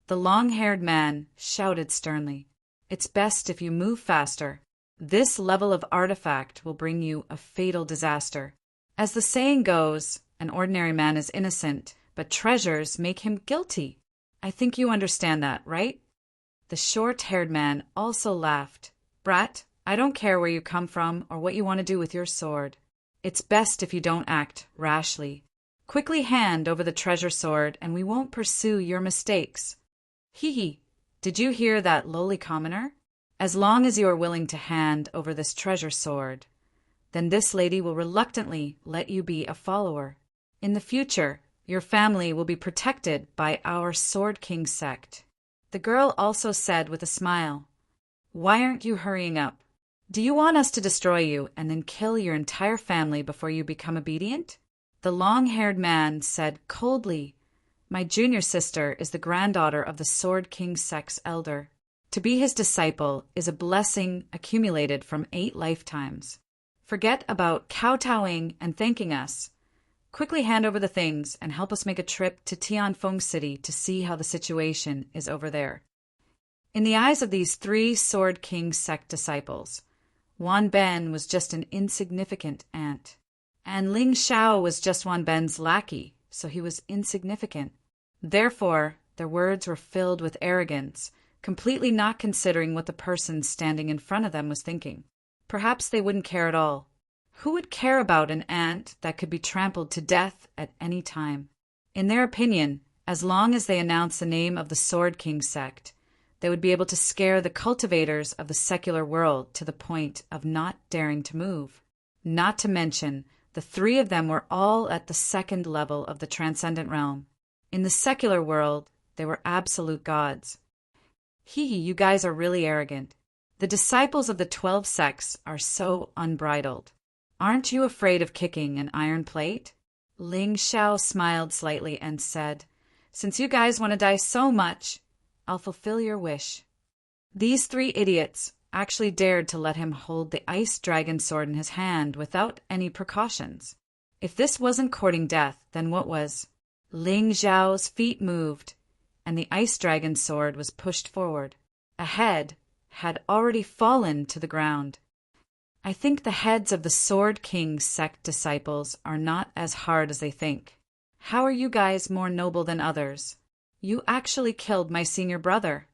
The long-haired man shouted sternly. It's best if you move faster. This level of artifact will bring you a fatal disaster. As the saying goes, an ordinary man is innocent, but treasures make him guilty. I think you understand that, right? The short-haired man also laughed. Brat, I don't care where you come from or what you want to do with your sword. It's best if you don't act rashly. Quickly hand over the treasure sword and we won't pursue your mistakes. Hee, did you hear that, lowly commoner? As long as you are willing to hand over this treasure sword, then this lady will reluctantly let you be a follower. In the future, your family will be protected by our Sword King sect. The girl also said with a smile, Why aren't you hurrying up? Do you want us to destroy you and then kill your entire family before you become obedient? The long-haired man said coldly, My junior sister is the granddaughter of the Sword King sect's elder. To be his disciple is a blessing accumulated from 8 lifetimes. Forget about kowtowing and thanking us. Quickly hand over the things and help us make a trip to Tianfeng City to see how the situation is over there. In the eyes of these 3 Sword King sect disciples, Wan Ben was just an insignificant ant. And Ling Xiao was just Wan Ben's lackey, so he was insignificant. Therefore, their words were filled with arrogance, completely not considering what the person standing in front of them was thinking. Perhaps they wouldn't care at all. Who would care about an ant that could be trampled to death at any time? In their opinion, as long as they announced the name of the Sword King sect, they would be able to scare the cultivators of the secular world to the point of not daring to move. Not to mention, the 3 of them were all at the 2nd level of the transcendent realm. In the secular world, they were absolute gods. You guys are really arrogant. The disciples of the 12 sects are so unbridled. Aren't you afraid of kicking an iron plate? Ling Xiao smiled slightly and said, Since you guys want to die so much, I'll fulfill your wish. These 3 idiots actually dared to let him hold the ice dragon sword in his hand without any precautions. If this wasn't courting death, then what was? Ling Xiao's feet moved, and the ice dragon sword was pushed forward. A head had already fallen to the ground. I think the heads of the Sword King sect disciples are not as hard as they think. How are you guys more noble than others? You actually killed my senior brother.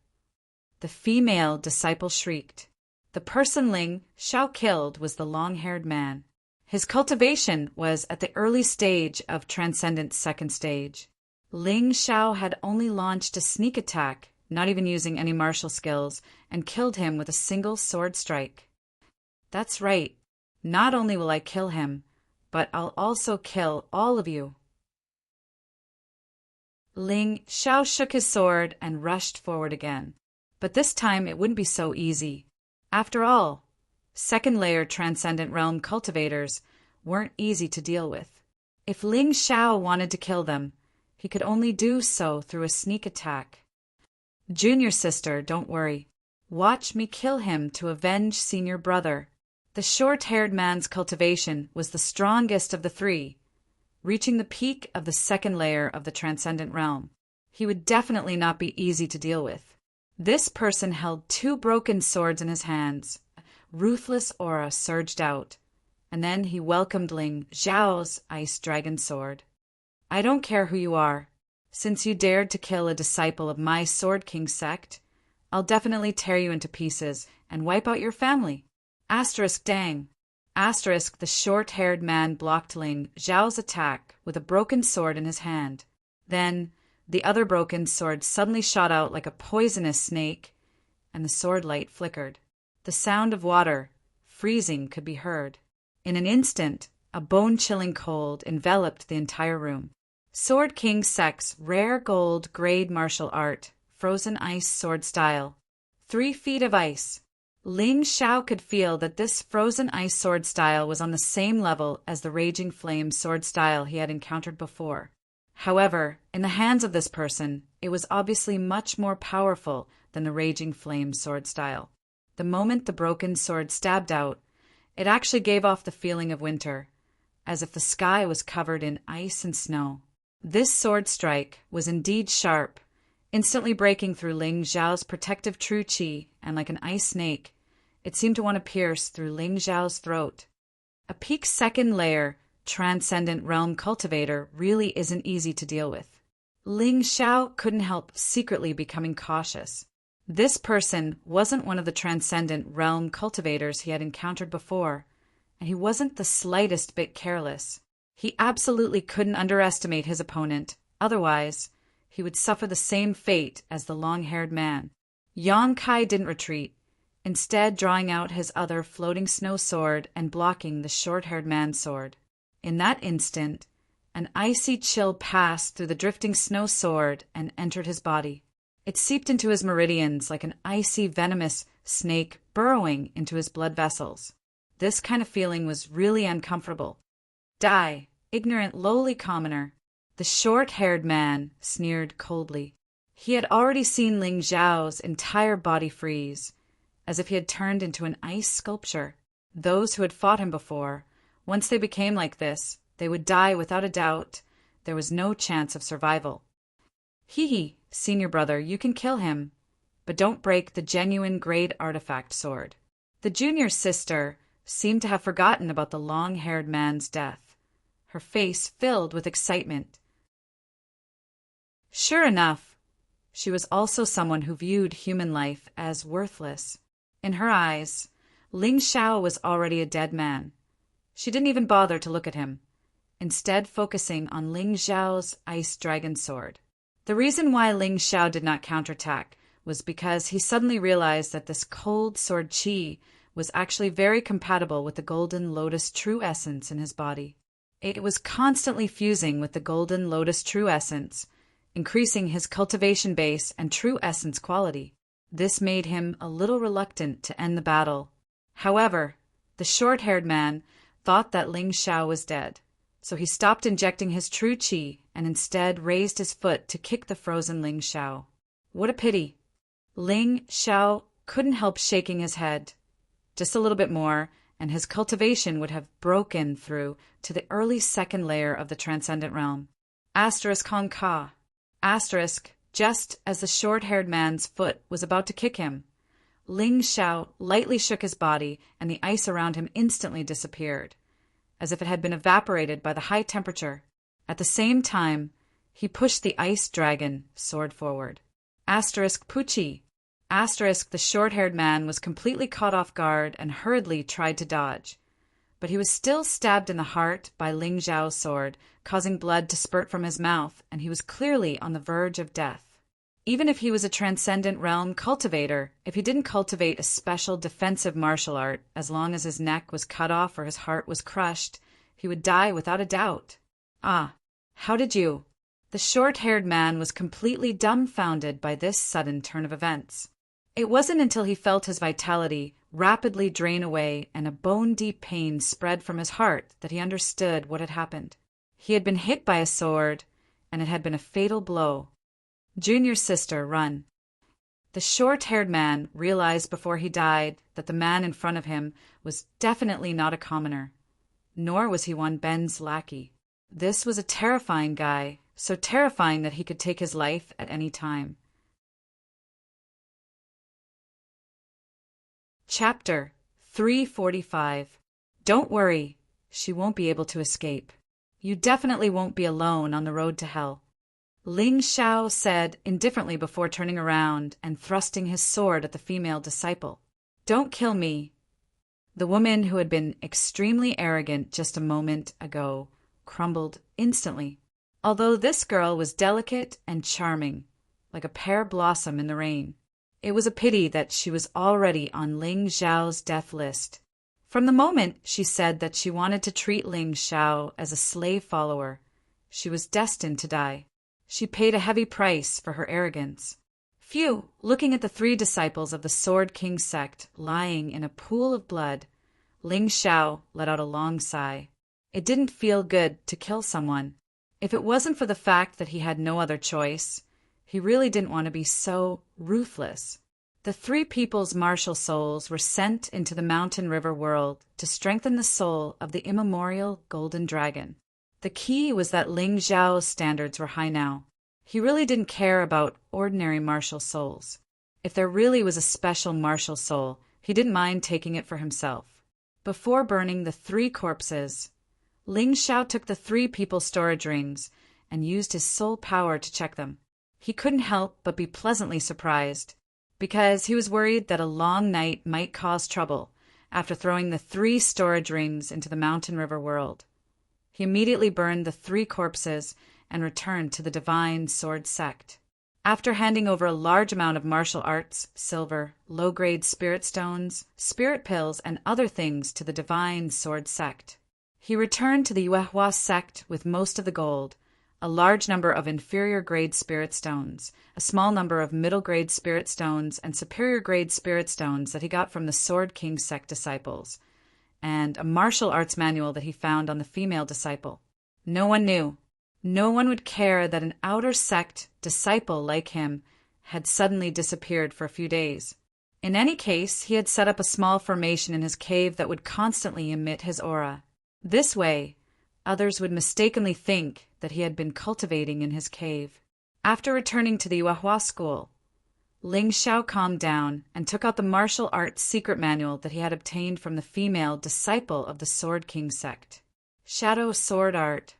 The female disciple shrieked. The person Ling Xiao killed was the long-haired man. His cultivation was at the early stage of Transcendent 2nd stage. Ling Xiao had only launched a sneak attack, not even using any martial skills, and killed him with a single sword strike. That's right. Not only will I kill him, but I'll also kill all of you. Ling Xiao shook his sword and rushed forward again. But this time it wouldn't be so easy. After all, 2nd layer Transcendent Realm cultivators weren't easy to deal with. If Ling Xiao wanted to kill them, he could only do so through a sneak attack. Junior sister, don't worry. Watch me kill him to avenge senior brother. The short-haired man's cultivation was the strongest of the 3, reaching the peak of the 2nd layer of the Transcendent Realm. He would definitely not be easy to deal with. This person held 2 broken swords in his hands, ruthless aura surged out, and then he welcomed Ling Xiao's ice dragon sword. I don't care who you are. Since you dared to kill a disciple of my Sword King sect, I'll definitely tear you into pieces and wipe out your family. Asterisk dang. Asterisk the short-haired man blocked Ling Xiao's attack with a broken sword in his hand. Then, the other broken sword suddenly shot out like a poisonous snake, and the sword light flickered. The sound of water, freezing, could be heard. In an instant, a bone-chilling cold enveloped the entire room. Sword King Sect's rare gold grade martial art, frozen ice sword style. 3 feet of ice. Ling Xiao could feel that this frozen ice sword style was on the same level as the raging flame sword style he had encountered before. However, in the hands of this person, it was obviously much more powerful than the raging flame sword style. The moment the broken sword stabbed out, it actually gave off the feeling of winter, as if the sky was covered in ice and snow. This sword strike was indeed sharp, instantly breaking through Ling Xiao's protective true qi, and like an ice snake, it seemed to want to pierce through Ling Xiao's throat. A peak second layer transcendent realm cultivator really isn't easy to deal with. Ling Xiao couldn't help secretly becoming cautious. This person wasn't one of the transcendent realm cultivators he had encountered before, and he wasn't the slightest bit careless. He absolutely couldn't underestimate his opponent, otherwise he would suffer the same fate as the long-haired man. Yang Kai didn't retreat, instead drawing out his other floating snow sword and blocking the short-haired man's sword. In that instant, an icy chill passed through the drifting snow sword and entered his body. It seeped into his meridians like an icy, venomous snake burrowing into his blood vessels. This kind of feeling was really uncomfortable. Die, ignorant lowly commoner, the short-haired man sneered coldly. He had already seen Ling Xiao's entire body freeze, as if he had turned into an ice sculpture. Those who had fought him before, once they became like this, they would die without a doubt. There was no chance of survival. Hee, senior brother, you can kill him, but don't break the genuine grade artifact sword. The junior sister seemed to have forgotten about the long-haired man's death. Her face filled with excitement. Sure enough, she was also someone who viewed human life as worthless. In her eyes, Ling Xiao was already a dead man. She didn't even bother to look at him, instead focusing on Ling Xiao's ice dragon sword. The reason why Ling Xiao did not counterattack was because he suddenly realized that this cold sword qi was actually very compatible with the golden lotus true essence in his body. It was constantly fusing with the golden lotus true essence, increasing his cultivation base and true essence quality. This made him a little reluctant to end the battle. However, the short-haired man thought that Ling Xiao was dead, so he stopped injecting his true qi and instead raised his foot to kick the frozen Ling Xiao. What a pity. Ling Xiao couldn't help shaking his head. Just a little bit more, and his cultivation would have broken through to the early second layer of the transcendent realm. Asterisk Hong Ka. Asterisk, just as the short-haired man's foot was about to kick him, Ling Xiao lightly shook his body, and the ice around him instantly disappeared, as if it had been evaporated by the high temperature. At the same time, he pushed the ice dragon sword forward. Asterisk Pucci. Asterisk, the short-haired man was completely caught off guard and hurriedly tried to dodge, but he was still stabbed in the heart by Ling Xiao's sword, causing blood to spurt from his mouth, and he was clearly on the verge of death. Even if he was a transcendent realm cultivator, if he didn't cultivate a special defensive martial art, as long as his neck was cut off or his heart was crushed, he would die without a doubt. Ah, how did you? The short-haired man was completely dumbfounded by this sudden turn of events. It wasn't until he felt his vitality rapidly drain away and a bone-deep pain spread from his heart that he understood what had happened. He had been hit by a sword, and it had been a fatal blow. Junior sister, run. The short-haired man realized before he died that the man in front of him was definitely not a commoner, nor was he one Ben's lackey. This was a terrifying guy, so terrifying that he could take his life at any time. Chapter 3:45. Don't worry, she won't be able to escape. You definitely won't be alone on the road to hell. Ling Xiao said indifferently before turning around and thrusting his sword at the female disciple. Don't kill me. The woman who had been extremely arrogant just a moment ago crumbled instantly. Although this girl was delicate and charming, like a pear blossom in the rain, it was a pity that she was already on Ling Xiao's death list. From the moment she said that she wanted to treat Ling Xiao as a slave follower, she was destined to die. She paid a heavy price for her arrogance. Phew! Looking at the 3 disciples of the Sword King sect lying in a pool of blood, Ling Xiao let out a long sigh. It didn't feel good to kill someone. If it wasn't for the fact that he had no other choice, he really didn't want to be so ruthless. The 3 people's martial souls were sent into the mountain river world to strengthen the soul of the immemorial golden dragon. The key was that Ling Xiao's standards were high now. He really didn't care about ordinary martial souls. If there really was a special martial soul, he didn't mind taking it for himself. Before burning the 3 corpses, Ling Xiao took the 3 people's storage rings and used his soul power to check them. He couldn't help but be pleasantly surprised, because he was worried that a long night might cause trouble after throwing the 3 storage rings into the mountain river world. He immediately burned the 3 corpses and returned to the Divine Sword Sect. After handing over a large amount of martial arts, silver, low-grade spirit stones, spirit pills, and other things to the Divine Sword Sect, he returned to the Yuehua sect with most of the gold, a large number of inferior-grade spirit stones, a small number of middle-grade spirit stones, and superior-grade spirit stones that he got from the Sword King sect disciples, and a martial arts manual that he found on the female disciple. No one knew. No one would care that an outer sect disciple like him had suddenly disappeared for a few days. In any case, he had set up a small formation in his cave that would constantly emit his aura. This way, others would mistakenly think that he had been cultivating in his cave. After returning to the Yuehua school, Ling Xiao calmed down and took out the martial arts secret manual that he had obtained from the female disciple of the Sword King sect. Shadow Sword Art.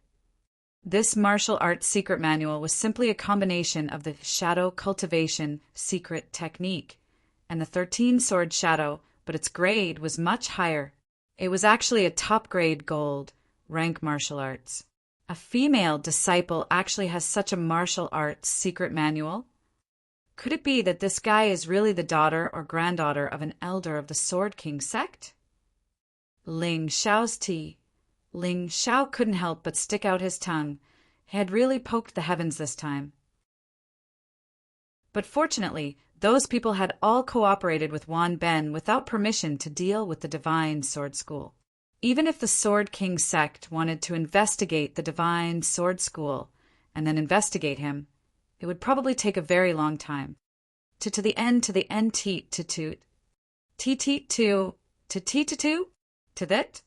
This martial arts secret manual was simply a combination of the Shadow Cultivation secret technique and the 13 Sword Shadow, but its grade was much higher. It was actually a top-grade gold rank martial arts. A female disciple actually has such a martial arts secret manual? Could it be that this guy is really the daughter or granddaughter of an elder of the Sword King sect? Ling Xiao's tea. Ling Xiao couldn't help but stick out his tongue. He had really poked the heavens this time. But fortunately, those people had all cooperated with Wan Ben without permission to deal with the Divine Sword School. Even if the Sword King sect wanted to investigate the Divine Sword School and then investigate him, it would probably take a very long time. To the end to the end teat to toot. Teat to to that.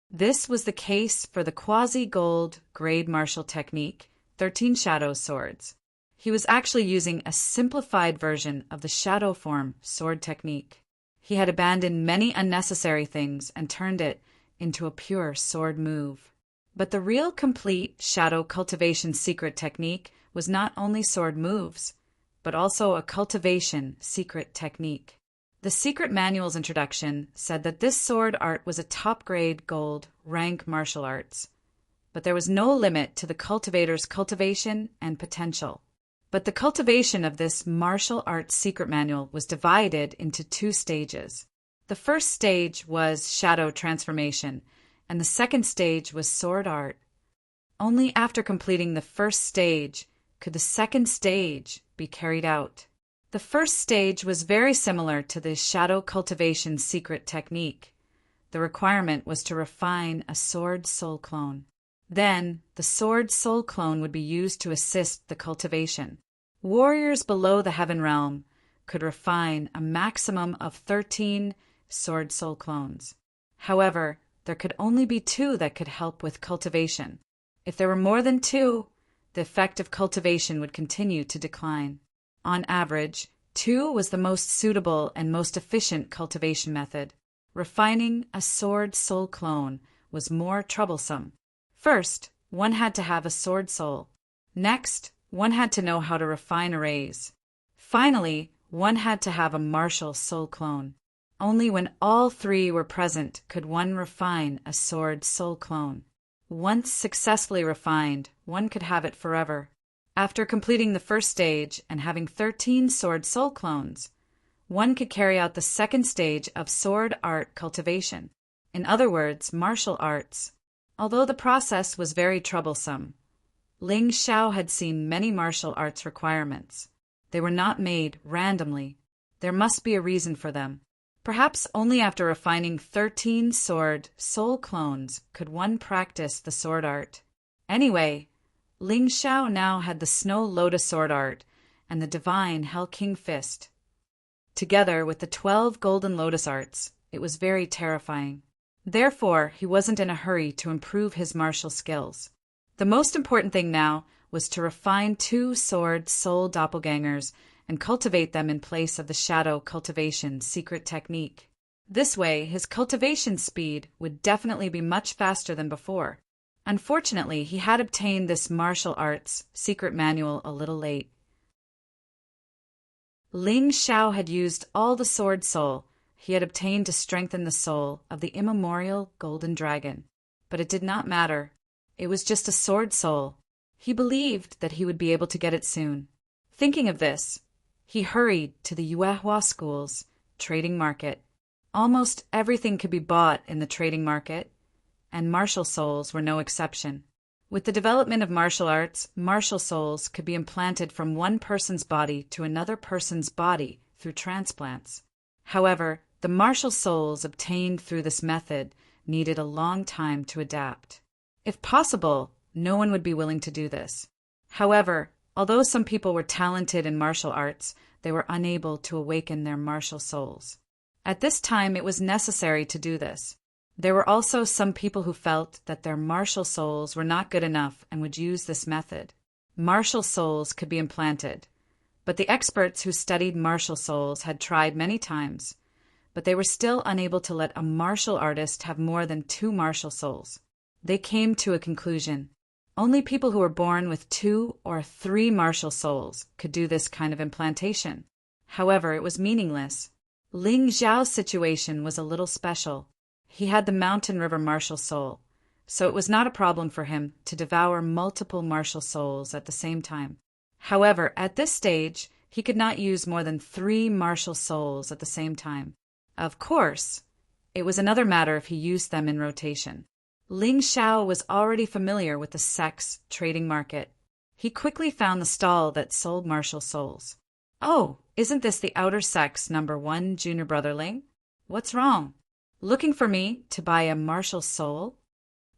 This was the case for the quasi-gold grade martial technique, 13 shadow swords. He was actually using a simplified version of the shadow form sword technique. He had abandoned many unnecessary things and turned it into a pure sword move. But the real complete shadow cultivation secret technique was not only sword moves, but also a cultivation secret technique. The secret manual's introduction said that this sword art was a top-grade gold rank martial arts, but there was no limit to the cultivator's cultivation and potential. But the cultivation of this martial arts secret manual was divided into 2 stages. The first stage was shadow transformation, and the second stage was sword art. Only after completing the first stage could the second stage be carried out. The first stage was very similar to the shadow cultivation secret technique. The requirement was to refine a sword soul clone. Then, the sword soul clone would be used to assist the cultivation. Warriors below the heaven realm could refine a maximum of 13 sword soul clones. However, there could only be 2 that could help with cultivation. If there were more than 2, the effect of cultivation would continue to decline. On average, 2 was the most suitable and most efficient cultivation method. refining a sword soul clone was more troublesome. First, one had to have a sword soul. Next, one had to know how to refine arrays. Finally, one had to have a martial soul clone. Only when all three were present could one refine a sword soul clone. Once successfully refined, one could have it forever. After completing the first stage and having 13 sword soul clones, one could carry out the second stage of sword art cultivation. In other words, martial arts. Although the process was very troublesome, Ling Xiao had seen many martial arts requirements. They were not made randomly. There must be a reason for them. Perhaps only after refining 13 sword soul clones could one practice the sword art. Anyway, Ling Xiao now had the Snow Lotus sword art and the divine Hell King fist. Together with the 12 golden lotus arts, it was very terrifying. Therefore, he wasn't in a hurry to improve his martial skills. The most important thing now was to refine 2 sword soul doppelgangers and cultivate them in place of the shadow cultivation secret technique. This way, his cultivation speed would definitely be much faster than before. Unfortunately, he had obtained this martial arts secret manual a little late. Ling Xiao had used all the sword soul he had obtained to strengthen the soul of the immemorial golden dragon. But it did not matter. It was just a sword soul. He believed that he would be able to get it soon. Thinking of this, he hurried to the Yuehua School's trading market. Almost everything could be bought in the trading market, and martial souls were no exception. With the development of martial arts, martial souls could be implanted from one person's body to another person's body through transplants. However, the martial souls obtained through this method needed a long time to adapt. If possible, no one would be willing to do this. However, although some people were talented in martial arts, they were unable to awaken their martial souls. At this time, it was necessary to do this. There were also some people who felt that their martial souls were not good enough and would use this method. Martial souls could be implanted, but the experts who studied martial souls had tried many times, but they were still unable to let a martial artist have more than 2 martial souls. They came to a conclusion. Only people who were born with 2 or 3 martial souls could do this kind of implantation. However, it was meaningless. Ling Xiao's situation was a little special. He had the Mountain River martial soul, so it was not a problem for him to devour multiple martial souls at the same time. However, at this stage, he could not use more than 3 martial souls at the same time. Of course, it was another matter if he used them in rotation. Ling Xiao was already familiar with the sex trading market. He quickly found the stall that sold martial souls. "Oh, isn't this the outer sex number 1 junior brother Ling? What's wrong? Looking for me to buy a martial soul?"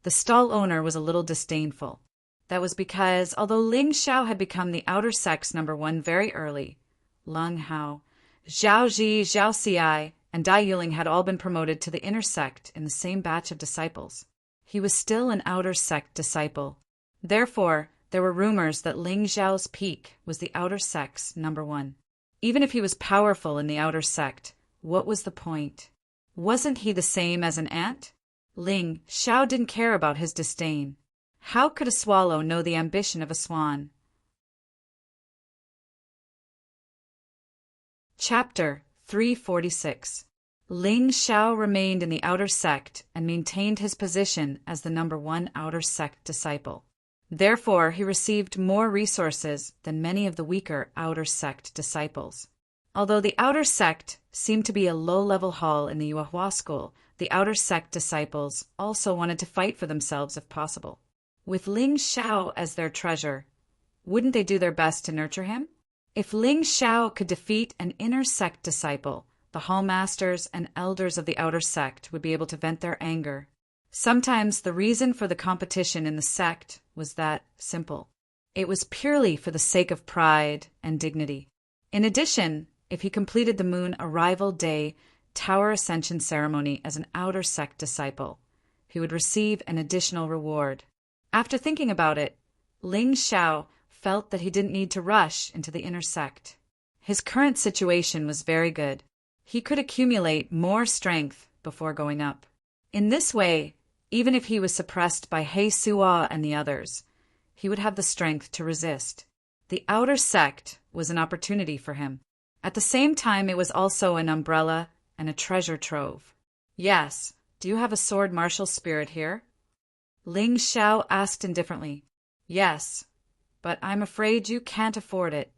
The stall owner was a little disdainful. That was because, although Ling Xiao had become the outer sex number 1 very early, Lung Hao, Zhao Ji, Zhao Xi, and Dai Yuling had all been promoted to the inner sect in the same batch of disciples. He was still an outer sect disciple. Therefore, there were rumors that Ling Xiao's peak was the outer sex number 1. Even if he was powerful in the outer sect, what was the point? Wasn't he the same as an ant? Ling Xiao didn't care about his disdain. How could a swallow know the ambition of a swan? Chapter 346. Ling Xiao remained in the outer sect and maintained his position as the number 1 outer sect disciple. Therefore, he received more resources than many of the weaker outer sect disciples. Although the outer sect seemed to be a low-level hall in the Yuehua school, the outer sect disciples also wanted to fight for themselves if possible. With Ling Xiao as their treasure, wouldn't they do their best to nurture him? If Ling Xiao could defeat an inner sect disciple, the hall masters and elders of the outer sect would be able to vent their anger. Sometimes the reason for the competition in the sect was that simple. It was purely for the sake of pride and dignity. In addition, if he completed the Moon Arrival Day Tower Ascension ceremony as an outer sect disciple, he would receive an additional reward. After thinking about it, Ling Xiao felt that he didn't need to rush into the inner sect. His current situation was very good. He could accumulate more strength before going up. In this way, even if he was suppressed by He Sua and the others, he would have the strength to resist. The outer sect was an opportunity for him. At the same time, it was also an umbrella and a treasure trove. Yes, do you have a sword martial spirit here? Ling Xiao asked indifferently. Yes, but I'm afraid you can't afford it.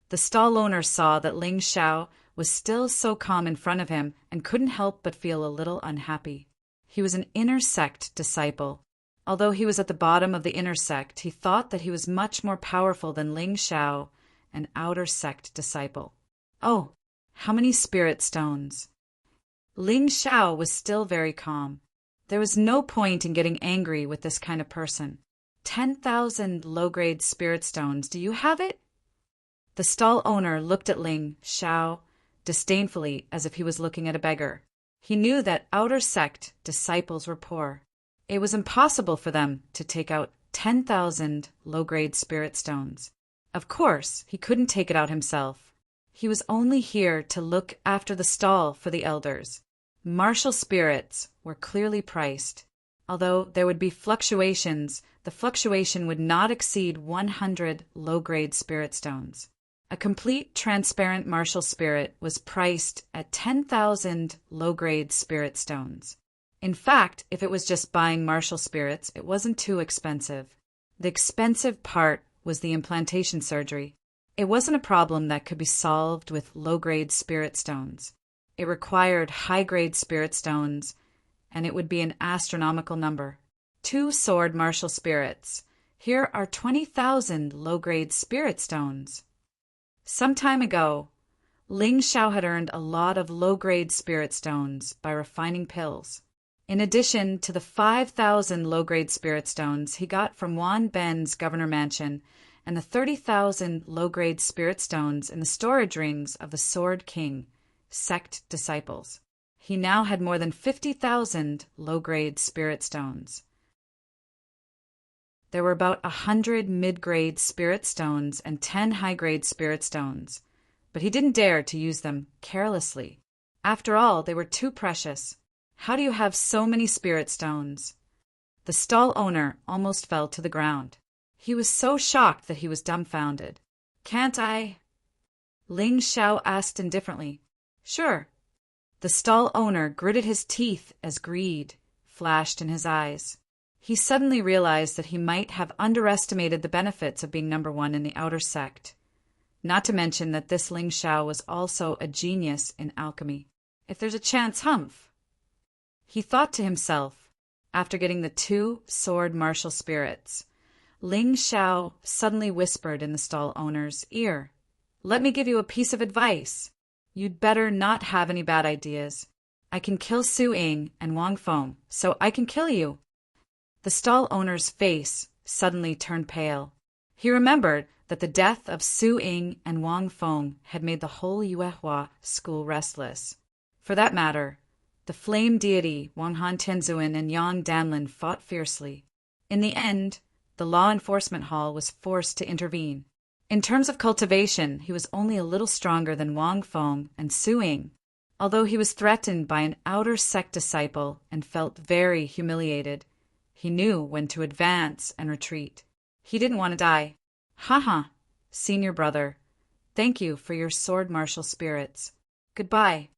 The stall owner saw that Ling Xiao was still so calm in front of him and couldn't help but feel a little unhappy. He was an inner sect disciple. Although he was at the bottom of the inner sect, he thought that he was much more powerful than Ling Xiao, an outer sect disciple. Oh, how many spirit stones? Ling Xiao was still very calm. There was no point in getting angry with this kind of person. 10,000 low-grade spirit stones, do you have it? The stall owner looked at Ling Xiao disdainfully as if he was looking at a beggar. He knew that outer sect disciples were poor. It was impossible for them to take out 10,000 low-grade spirit stones. Of course, he couldn't take it out himself. He was only here to look after the stall for the elders. Martial spirits were clearly priced. Although there would be fluctuations, the fluctuation would not exceed 100 low-grade spirit stones. A complete transparent martial spirit was priced at 10,000 low-grade spirit stones. In fact, if it was just buying martial spirits, it wasn't too expensive. The expensive part was the implantation surgery. It wasn't a problem that could be solved with low-grade spirit stones. It required high-grade spirit stones, and it would be an astronomical number. 2 sword martial spirits. Here are 20,000 low-grade spirit stones. Some time ago, Ling Xiao had earned a lot of low-grade spirit stones by refining pills. In addition to the 5,000 low-grade spirit stones he got from Wan Ben's governor mansion and the 30,000 low-grade spirit stones in the storage rings of the Sword King sect disciples. He now had more than 50,000 low-grade spirit stones. There were about 100 mid-grade spirit stones and 10 high-grade spirit stones, but he didn't dare to use them carelessly. After all, they were too precious. How do you have so many spirit stones? The stall owner almost fell to the ground. He was so shocked that he was dumbfounded. Can't I? Ling Xiao asked indifferently. Sure. The stall owner gritted his teeth as greed flashed in his eyes. He suddenly realized that he might have underestimated the benefits of being number one in the outer sect. Not to mention that this Ling Xiao was also a genius in alchemy. If there's a chance, humph. He thought to himself, after getting the 2 sword martial spirits. Ling Xiao suddenly whispered in the stall owner's ear, "Let me give you a piece of advice. You'd better not have any bad ideas. I can kill Su Ying and Wang Feng, so I can kill you." The stall owner's face suddenly turned pale. He remembered that the death of Su Ying and Wang Feng had made the whole Yuehua school restless. For that matter, the flame deity Wang Han Tianzuan and Yang Danlin fought fiercely. In the end, the law enforcement hall was forced to intervene. In terms of cultivation, he was only a little stronger than Wang Feng and Su Ying. Although he was threatened by an outer sect disciple and felt very humiliated, he knew when to advance and retreat. He didn't want to die. Haha, senior brother. Thank you for your sword martial spirits. Goodbye.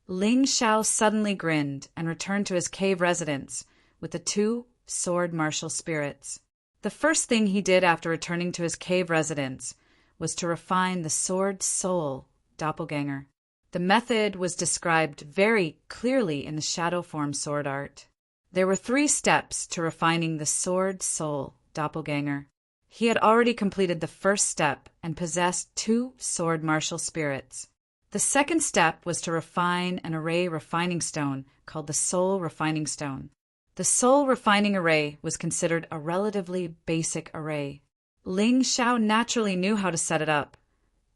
Ling Xiao suddenly grinned and returned to his cave residence with the 2 sword martial spirits. The first thing he did after returning to his cave residence was to refine the sword soul doppelganger. The method was described very clearly in the shadow form sword art. There were 3 steps to refining the sword soul doppelganger. He had already completed the first step and possessed 2 sword martial spirits. The second step was to refine an array refining stone called the soul refining stone. The soul refining array was considered a relatively basic array. Ling Xiao naturally knew how to set it up,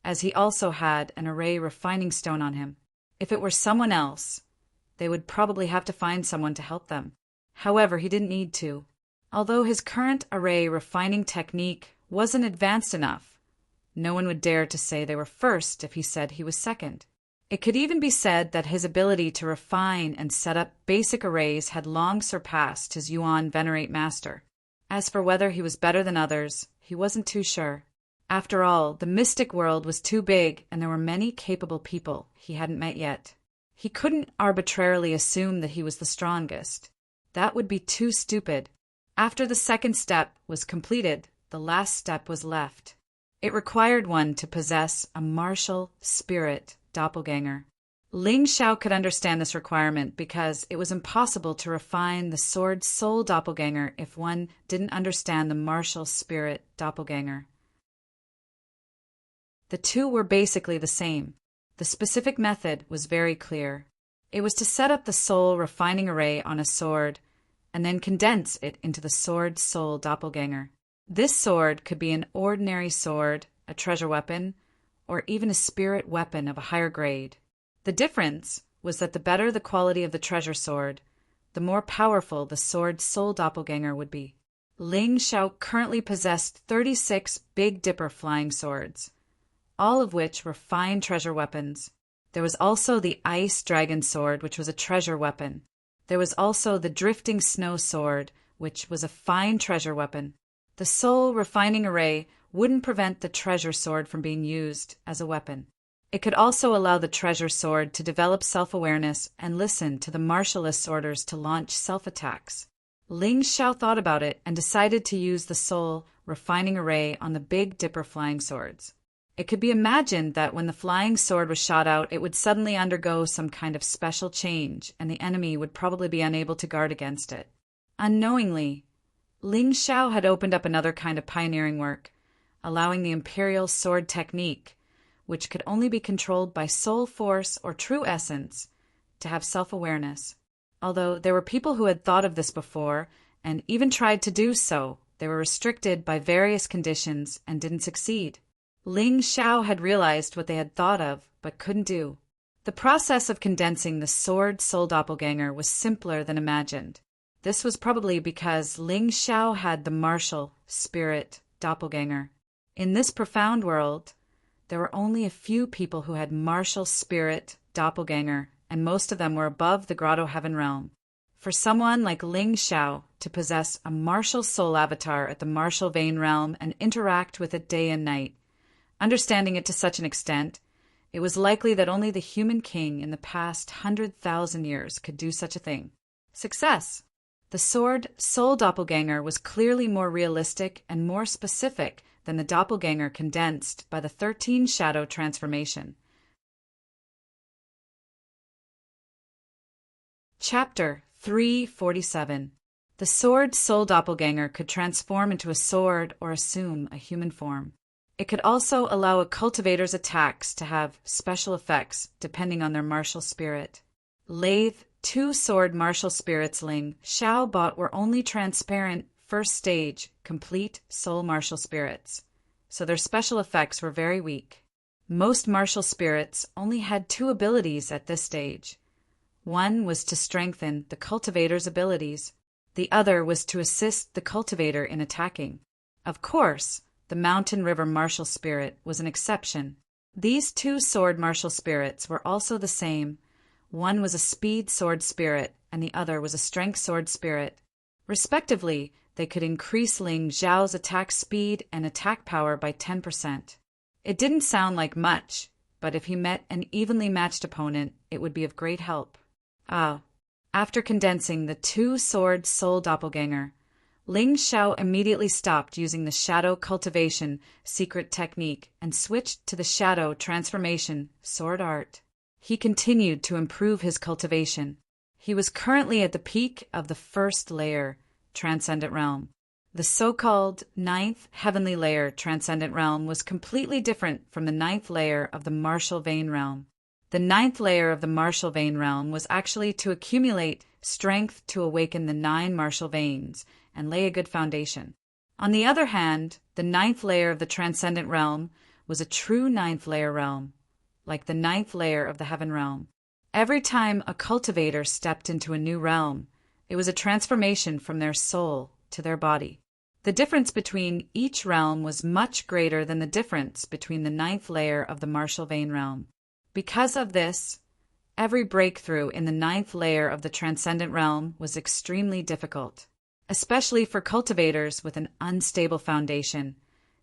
as he also had an array refining stone on him. If it were someone else, they would probably have to find someone to help them. However, he didn't need to. Although his current array refining technique wasn't advanced enough, no one would dare to say they were first if he said he was second. It could even be said that his ability to refine and set up basic arrays had long surpassed his Yuan Venerate master. As for whether he was better than others, he wasn't too sure. After all, the mystic world was too big and there were many capable people he hadn't met yet. He couldn't arbitrarily assume that he was the strongest. That would be too stupid. After the second step was completed, the last step was left. It required one to possess a martial spirit doppelganger. Ling Xiao could understand this requirement because it was impossible to refine the sword soul doppelganger if one didn't understand the martial spirit doppelganger. The two were basically the same. The specific method was very clear. It was to set up the soul refining array on a sword and then condense it into the sword soul doppelganger. This sword could be an ordinary sword, a treasure weapon, or even a spirit weapon of a higher grade. The difference was that the better the quality of the treasure sword, the more powerful the sword soul doppelganger would be. Ling Xiao currently possessed 36 Big Dipper flying swords, all of which were fine treasure weapons. There was also the Ice Dragon Sword, which was a treasure weapon. There was also the Drifting Snow Sword, which was a fine treasure weapon. The soul refining array wouldn't prevent the treasure sword from being used as a weapon. It could also allow the treasure sword to develop self-awareness and listen to the martialist's orders to launch self-attacks. Ling Xiao thought about it and decided to use the soul refining array on the Big Dipper flying swords. It could be imagined that when the flying sword was shot out, it would suddenly undergo some kind of special change, and the enemy would probably be unable to guard against it. Unknowingly, Ling Xiao had opened up another kind of pioneering work, allowing the imperial sword technique, which could only be controlled by soul force or true essence, to have self-awareness. Although there were people who had thought of this before and even tried to do so, they were restricted by various conditions and didn't succeed. Ling Xiao had realized what they had thought of but couldn't do. The process of condensing the sword soul doppelganger was simpler than imagined. This was probably because Ling Xiao had the martial spirit doppelganger. In this profound world, there were only a few people who had martial spirit doppelganger, and most of them were above the Grotto Heaven realm. For someone like Ling Xiao to possess a martial soul avatar at the martial vein realm and interact with it day and night, understanding it to such an extent, it was likely that only the human king in the past 100,000 years could do such a thing. Success! The sword soul doppelganger was clearly more realistic and more specific than the doppelganger condensed by the 13 shadow transformation. Chapter 347. The sword soul doppelganger could transform into a sword or assume a human form. It could also allow a cultivator's attacks to have special effects depending on their martial spirit. Lathe 2-sword martial spirits Ling Xiao bought were only transparent first stage complete soul martial spirits, so their special effects were very weak. Most martial spirits only had 2 abilities at this stage. One was to strengthen the cultivator's abilities. The other was to assist the cultivator in attacking. Of course, the Mountain River martial spirit was an exception. These 2 sword martial spirits were also the same. One was a speed sword spirit, and the other was a strength sword spirit. Respectively, they could increase Ling Xiao's attack speed and attack power by 10%. It didn't sound like much, but if he met an evenly matched opponent, it would be of great help. After condensing the 2-sword soul doppelganger, Ling Xiao immediately stopped using the shadow cultivation secret technique and switched to the shadow transformation sword art. He continued to improve his cultivation. He was currently at the peak of the 1st layer, Transcendent Realm. The so-called 9th Heavenly Layer Transcendent Realm was completely different from the 9th layer of the Martial Vein Realm. The 9th layer of the Martial Vein Realm was actually to accumulate strength to awaken the 9 martial veins and lay a good foundation. On the other hand, the 9th layer of the Transcendent Realm was a true 9th layer realm, like the 9th layer of the Heaven Realm. Every time a cultivator stepped into a new realm, it was a transformation from their soul to their body. The difference between each realm was much greater than the difference between the 9th layer of the Martial Vein Realm. Because of this, every breakthrough in the ninth layer of the transcendent realm was extremely difficult, especially for cultivators with an unstable foundation.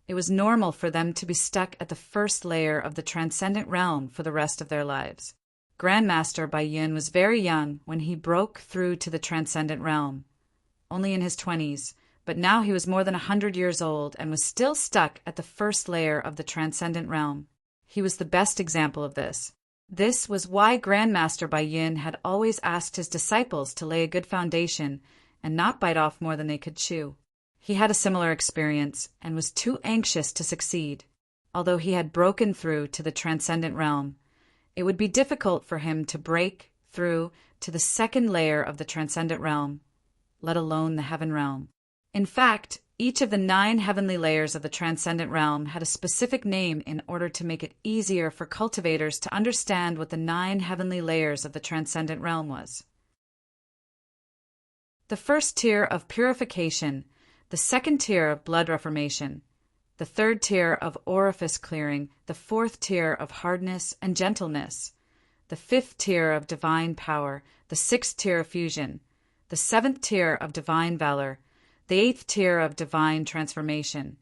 It was normal for them to be stuck at the first layer of the transcendent realm for the rest of their lives. Grandmaster Bai Yin was very young when he broke through to the transcendent realm, only in his 20s, but now he was more than 100 years old and was still stuck at the first layer of the transcendent realm. He was the best example of this. This was why Grandmaster Bai Yin had always asked his disciples to lay a good foundation and not bite off more than they could chew. He had a similar experience and was too anxious to succeed. Although he had broken through to the transcendent realm, it would be difficult for him to break through to the second layer of the transcendent realm, let alone the heaven realm. In fact, each of the 9 heavenly layers of the transcendent realm had a specific name in order to make it easier for cultivators to understand what the 9 heavenly layers of the transcendent realm was. The first tier of purification, the second tier of blood reformation, the third tier of orifice clearing, the fourth tier of hardness and gentleness, the fifth tier of divine power, the sixth tier of fusion, the seventh tier of divine valor, the eighth tier of divine transformation,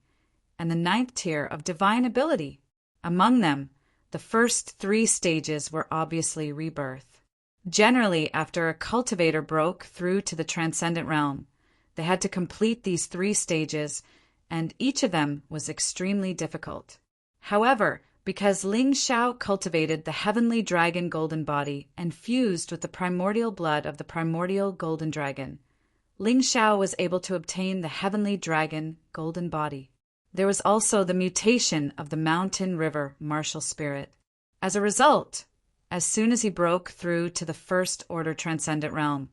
and the ninth tier of divine ability. Among them, the first 3 stages were obviously rebirth. Generally, after a cultivator broke through to the transcendent realm, they had to complete these 3 stages, and each of them was extremely difficult. However, because Ling Xiao cultivated the heavenly dragon golden body and fused with the primordial blood of the primordial golden dragon, Ling Xiao was able to obtain the heavenly dragon golden body. There was also the mutation of the mountain river martial spirit. As a result, as soon as he broke through to the first order transcendent realm,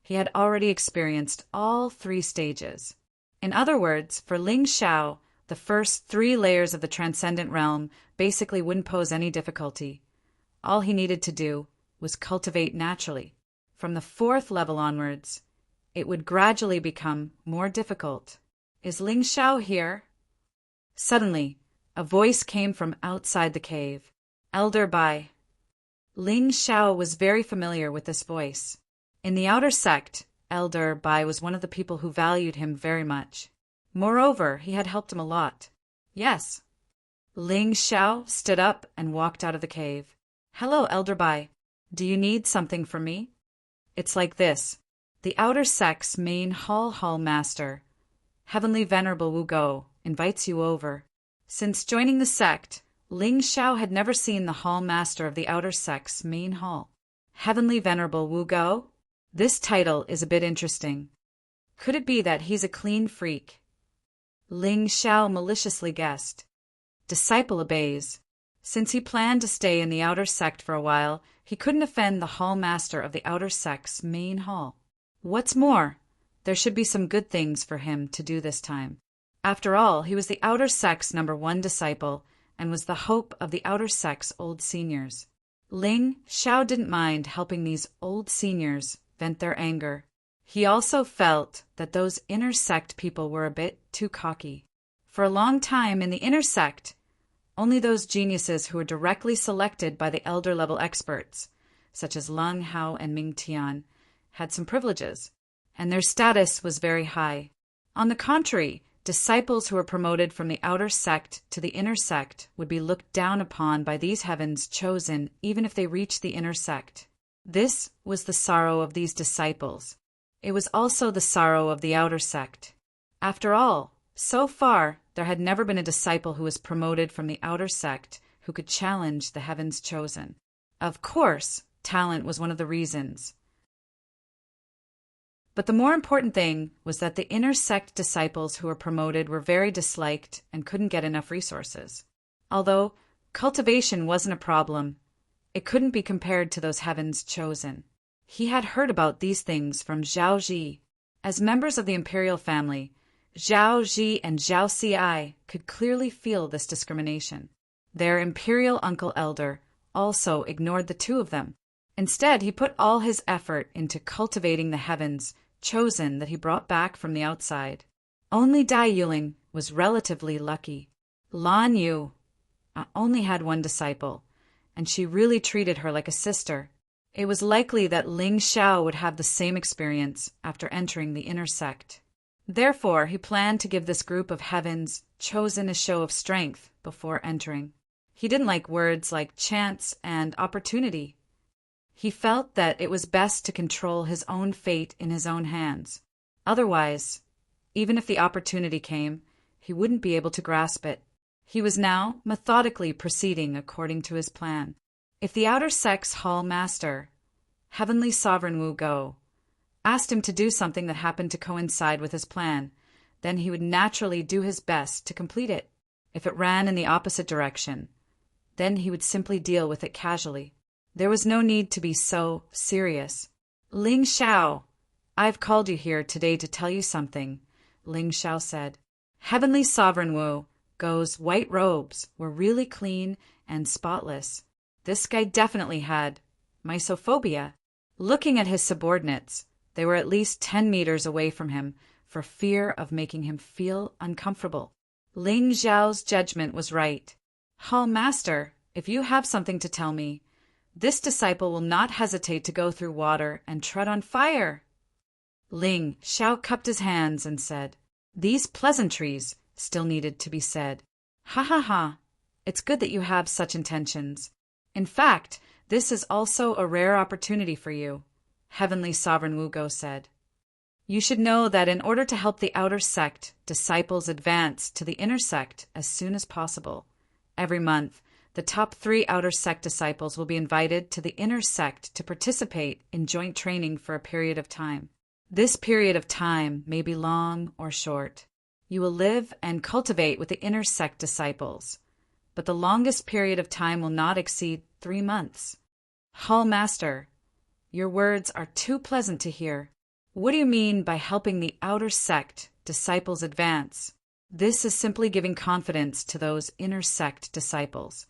he had already experienced all 3 stages. In other words, for Ling Xiao, the first 3 layers of the transcendent realm basically wouldn't pose any difficulty. All he needed to do was cultivate naturally. From the 4th level onwards, it would gradually become more difficult. Is Ling Xiao here? Suddenly, a voice came from outside the cave. Elder Bai. Ling Xiao was very familiar with this voice. In the outer sect, Elder Bai was one of the people who valued him very much. Moreover, he had helped him a lot. Yes. Ling Xiao stood up and walked out of the cave. Hello, Elder Bai. Do you need something from me? It's like this. The outer sect's main hall master, Heavenly Venerable Wu Go, invites you over. Since joining the sect, Ling Xiao had never seen the hall master of the outer sect's main hall. Heavenly Venerable Wu Go? This title is a bit interesting. Could it be that he's a clean freak? Ling Xiao maliciously guessed. Disciple obeys. Since he planned to stay in the outer sect for a while, he couldn't offend the hall master of the outer sect's main hall. What's more, there should be some good things for him to do this time. After all, he was the outer sect's #1 disciple and was the hope of the outer sect's old seniors. Ling Xiao didn't mind helping these old seniors vent their anger. He also felt that those inner sect people were a bit too cocky. For a long time in the inner sect, only those geniuses who were directly selected by the elder-level experts, such as Lung Hao and Ming Tian, had some privileges, and their status was very high. On the contrary, disciples who were promoted from the outer sect to the inner sect would be looked down upon by these heavens chosen even if they reached the inner sect. This was the sorrow of these disciples. It was also the sorrow of the outer sect. After all, so far, there had never been a disciple who was promoted from the outer sect who could challenge the heavens chosen. Of course, talent was one of the reasons. But the more important thing was that the inner sect disciples who were promoted were very disliked and couldn't get enough resources. Although cultivation wasn't a problem, it couldn't be compared to those heavens chosen. He had heard about these things from Zhao Ji. As members of the imperial family, Zhao Ji and Zhao Ci could clearly feel this discrimination. Their imperial uncle elder also ignored the 2 of them. Instead, he put all his effort into cultivating the heavens chosen that he brought back from the outside. Only Dai Yuling was relatively lucky. Lan Yu only had 1 disciple, and she really treated her like a sister. It was likely that Ling Xiao would have the same experience after entering the inner sect. Therefore, he planned to give this group of heavens chosen a show of strength before entering. He didn't like words like chance and opportunity. He felt that it was best to control his own fate in his own hands. Otherwise, even if the opportunity came, he wouldn't be able to grasp it. He was now methodically proceeding according to his plan. If the outer sect's hall master, Heavenly Sovereign Wu Go, asked him to do something that happened to coincide with his plan, then he would naturally do his best to complete it. If it ran in the opposite direction, then he would simply deal with it casually. There was no need to be so serious. Ling Xiao, I've called you here today to tell you something, Ling Xiao said. Heavenly Sovereign Wu Go's white robes were really clean and spotless. This guy definitely had mysophobia. Looking at his subordinates, they were at least 10 meters away from him for fear of making him feel uncomfortable. Ling Xiao's judgment was right. Hall Master, if you have something to tell me, this disciple will not hesitate to go through water and tread on fire. Ling Xiao cupped his hands and said, these pleasantries still needed to be said. Ha ha ha, it's good that you have such intentions. In fact, this is also a rare opportunity for you, Heavenly Sovereign Wu Go said. You should know that in order to help the outer sect disciples advance to the inner sect as soon as possible, every month, the top 3 outer sect disciples will be invited to the inner sect to participate in joint training for a period of time. This period of time may be long or short. You will live and cultivate with the inner sect disciples, but the longest period of time will not exceed 3 months. Hall Master, your words are too pleasant to hear. What do you mean by helping the outer sect disciples advance? This is simply giving confidence to those inner sect disciples.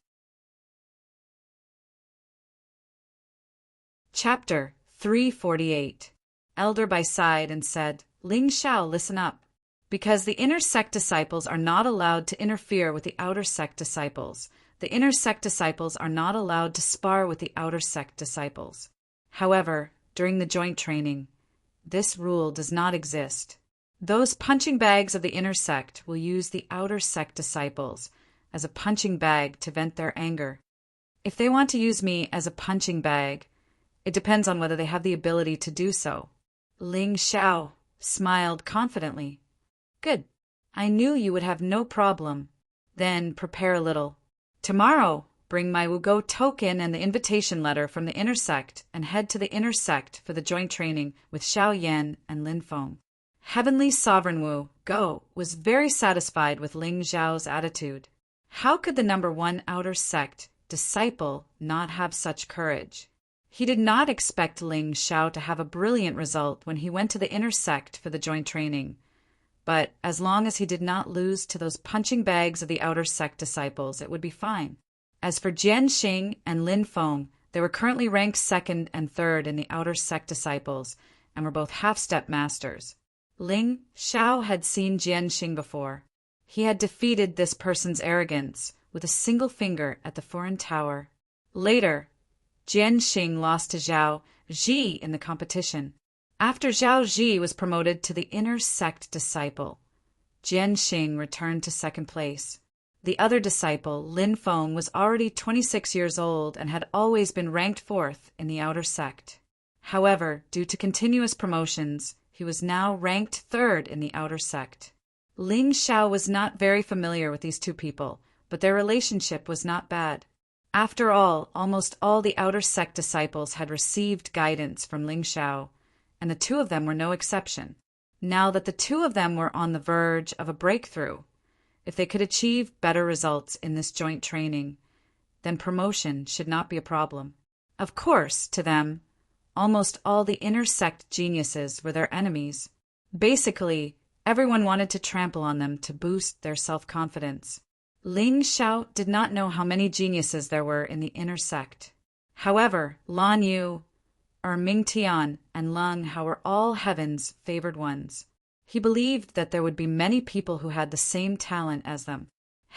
Chapter 348. Elder Bai sighed and said, Ling Xiao, listen up. Because the inner sect disciples are not allowed to interfere with the outer sect disciples, the inner sect disciples are not allowed to spar with the outer sect disciples. However, during the joint training, this rule does not exist. Those punching bags of the inner sect will use the outer sect disciples as a punching bag to vent their anger. If they want to use me as a punching bag, it depends on whether they have the ability to do so. Ling Xiao smiled confidently. Good. I knew you would have no problem. Then prepare a little. Tomorrow, bring my Wugo token and the invitation letter from the inner sect and head to the inner sect for the joint training with Xiao Yan and Lin Feng. Heavenly Sovereign Wu Go was very satisfied with Ling Xiao's attitude. How could the number 1 outer sect disciple not have such courage? He did not expect Ling Xiao to have a brilliant result when he went to the inner sect for the joint training. But as long as he did not lose to those punching bags of the outer sect disciples, it would be fine. As for Jian Xing and Lin Feng, they were currently ranked 2nd and 3rd in the outer sect disciples and were both half-step masters. Ling Xiao had seen Jian Xing before. He had defeated this person's arrogance with a single finger at the foreign tower. Later, Jian Xing lost to Zhao Ji in the competition. After Zhao Ji was promoted to the inner sect disciple, Jian Xing returned to 2nd place. The other disciple, Lin Feng, was already 26 years old and had always been ranked 4th in the outer sect. However, due to continuous promotions, he was now ranked 3rd in the outer sect. Ling Xiao was not very familiar with these 2 people, but their relationship was not bad. After all, almost all the outer sect disciples had received guidance from Ling Xiao, and the 2 of them were no exception. Now that the 2 of them were on the verge of a breakthrough, if they could achieve better results in this joint training, then promotion should not be a problem. Of course, to them, almost all the inner sect geniuses were their enemies. Basically, everyone wanted to trample on them to boost their self-confidence. Ling Xiao did not know how many geniuses there were in the inner sect. However, Lan Yu, Ming Tian, and Leng Hao were all heaven's favored ones. He believed that there would be many people who had the same talent as them.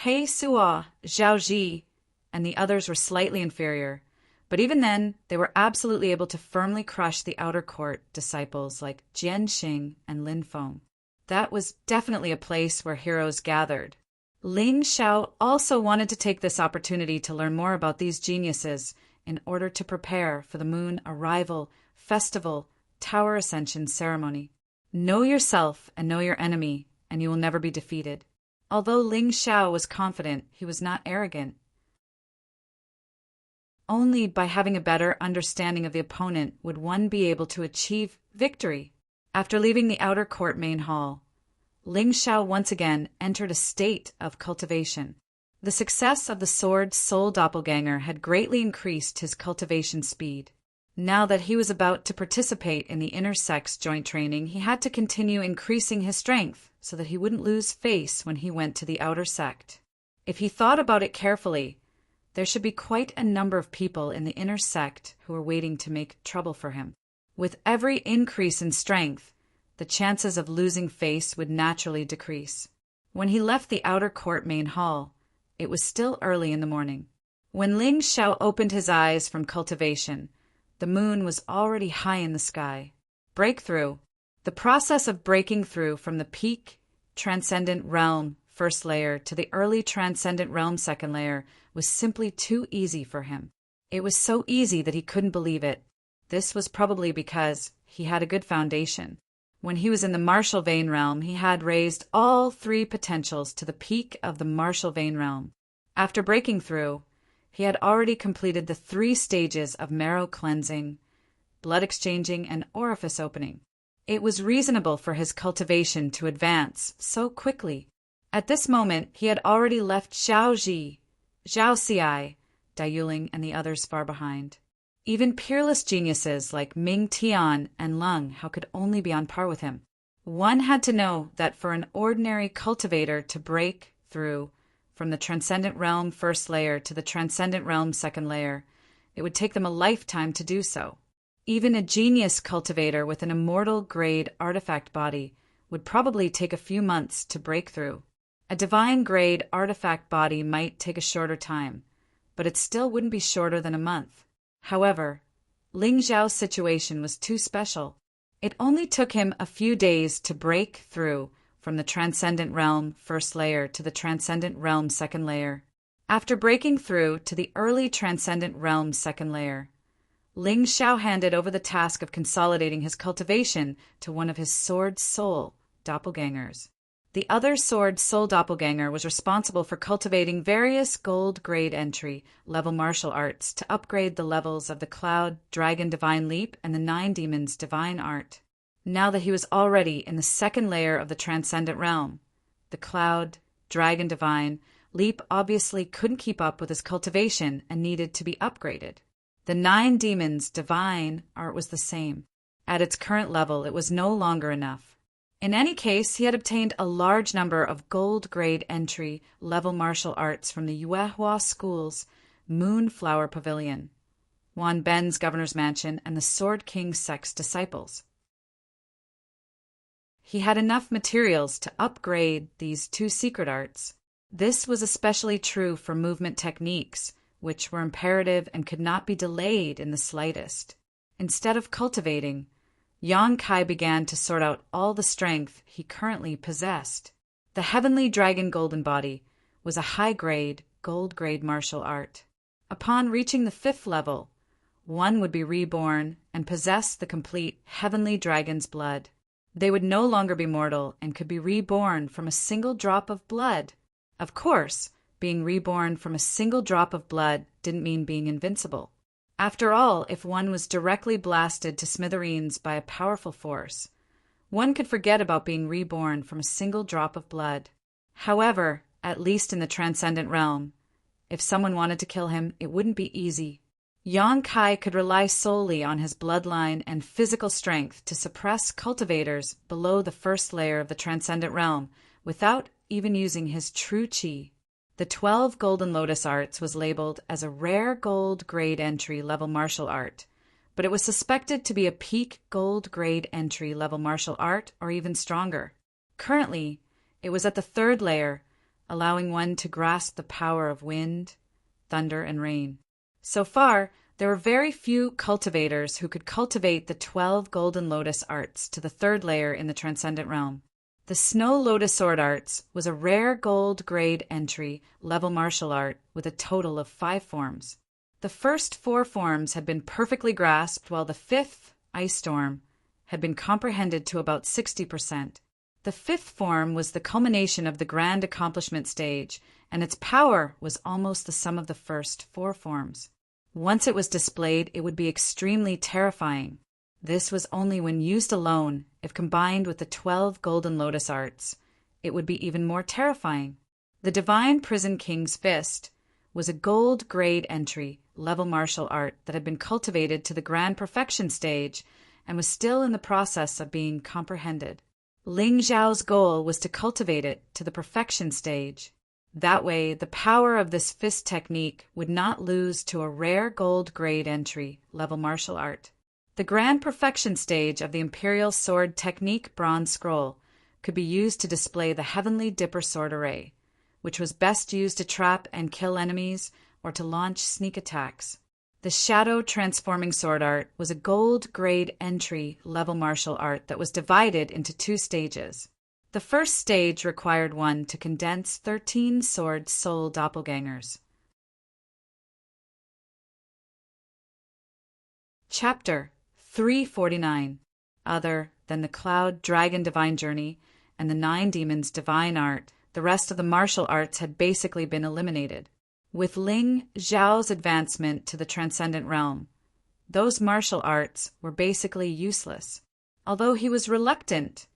He Suo, Zhao Ji, and the others were slightly inferior. But even then, they were absolutely able to firmly crush the outer court disciples like Jian Xing and Lin Feng. That was definitely a place where heroes gathered. Ling Xiao also wanted to take this opportunity to learn more about these geniuses in order to prepare for the moon arrival, festival, tower ascension ceremony. Know yourself and know your enemy, and you will never be defeated. Although Ling Xiao was confident, he was not arrogant. Only by having a better understanding of the opponent would one be able to achieve victory. After leaving the outer court main hall, Ling Xiao once again entered a state of cultivation. The success of the sword soul doppelganger had greatly increased his cultivation speed. Now that he was about to participate in the inner sex joint training, he had to continue increasing his strength so that he wouldn't lose face when he went to the outer sect. If he thought about it carefully, there should be quite a number of people in the inner sect who were waiting to make trouble for him. With every increase in strength, the chances of losing face would naturally decrease. When he left the outer court main hall, it was still early in the morning. When Ling Xiao opened his eyes from cultivation, the moon was already high in the sky. Breakthrough. The process of breaking through from the peak transcendent realm first layer to the early transcendent realm second layer was simply too easy for him. It was so easy that he couldn't believe it. This was probably because he had a good foundation. When he was in the martial vein realm, he had raised all 3 potentials to the peak of the martial vein realm. After breaking through, he had already completed the 3 stages of marrow cleansing, blood exchanging, and orifice opening. It was reasonable for his cultivation to advance so quickly. At this moment, he had already left Xiao Ji, Zhao Xi, Dai Yuling, and the others far behind. Even peerless geniuses like Ming Tian and Lung Hao could only be on par with him. One had to know that for an ordinary cultivator to break through from the transcendent realm first layer to the transcendent realm second layer, it would take them a lifetime to do so. Even a genius cultivator with an immortal grade artifact body would probably take a few months to break through. A divine grade artifact body might take a shorter time, but it still wouldn't be shorter than a month. However, Ling Xiao's situation was too special. It only took him a few days to break through from the transcendent realm first layer to the transcendent realm second layer. After breaking through to the early transcendent realm second layer, Ling Xiao handed over the task of consolidating his cultivation to one of his sword soul doppelgangers. The other sword soul doppelganger was responsible for cultivating various gold grade entry level martial arts to upgrade the levels of the Cloud Dragon Divine Leap and the 9 Demons Divine Art. Now that he was already in the second layer of the transcendent realm, the Cloud Dragon Divine Leap obviously couldn't keep up with his cultivation and needed to be upgraded. The 9 Demons Divine Art was the same. At its current level, it was no longer enough. In any case, he had obtained a large number of gold-grade entry-level martial arts from the Yuehua School's Moonflower Pavilion, Wan Ben's Governor's Mansion, and the Sword King sect's disciples. He had enough materials to upgrade these 2 secret arts. This was especially true for movement techniques, which were imperative and could not be delayed in the slightest. Instead of cultivating, Yang Kai began to sort out all the strength he currently possessed. The Heavenly Dragon Golden Body was a high-grade, gold-grade martial art. Upon reaching the 5th level, one would be reborn and possess the complete Heavenly Dragon's blood. They would no longer be mortal and could be reborn from a single drop of blood. Of course, being reborn from a single drop of blood didn't mean being invincible. After all, if one was directly blasted to smithereens by a powerful force, one could forget about being reborn from a single drop of blood. However, at least in the transcendent realm, if someone wanted to kill him, it wouldn't be easy. Yang Kai could rely solely on his bloodline and physical strength to suppress cultivators below the first layer of the transcendent realm without even using his true chi. The 12 Golden Lotus Arts was labeled as a rare gold grade entry level martial art, but it was suspected to be a peak gold grade entry level martial art or even stronger. Currently, it was at the 3rd layer, allowing one to grasp the power of wind, thunder, and rain. So far, there were very few cultivators who could cultivate the 12 golden lotus arts to the third layer in the transcendent realm. The Snow Lotus Sword Arts was a rare gold grade entry level martial art with a total of 5 forms. The first 4 forms had been perfectly grasped, while the 5th, Ice Storm, had been comprehended to about 60%. The 5th form was the culmination of the grand accomplishment stage, and its power was almost the sum of the first 4 forms. Once it was displayed, it would be extremely terrifying. This was only when used alone. If combined with the 12 Golden Lotus Arts, it would be even more terrifying. The Divine Prison King's Fist was a gold grade entry level martial art that had been cultivated to the grand perfection stage and was still in the process of being comprehended. Ling Zhao's goal was to cultivate it to the perfection stage. That way, the power of this fist technique would not lose to a rare gold grade entry level martial art. The grand perfection stage of the Imperial Sword Technique Bronze Scroll could be used to display the Heavenly Dipper Sword Array, which was best used to trap and kill enemies or to launch sneak attacks. The Shadow Transforming Sword Art was a gold grade entry level martial art that was divided into 2 stages. The first stage required one to condense 13 sword soul doppelgangers. Chapter 349. Other than the Cloud Dragon Divine Journey and the 9 Demons Divine Art, the rest of the martial arts had basically been eliminated. With Ling Zhao's advancement to the Transcendent Realm, those martial arts were basically useless. Although he was reluctant,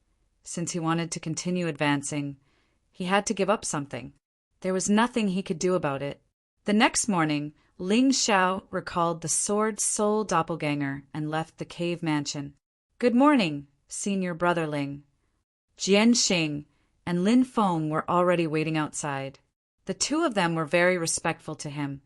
since he wanted to continue advancing, he had to give up something. There was nothing he could do about it. The next morning, Ling Zhao recalled the sword soul doppelganger and left the cave mansion. "Good morning, senior brother Ling." Jian Xing and Lin Feng were already waiting outside. The 2 of them were very respectful to him,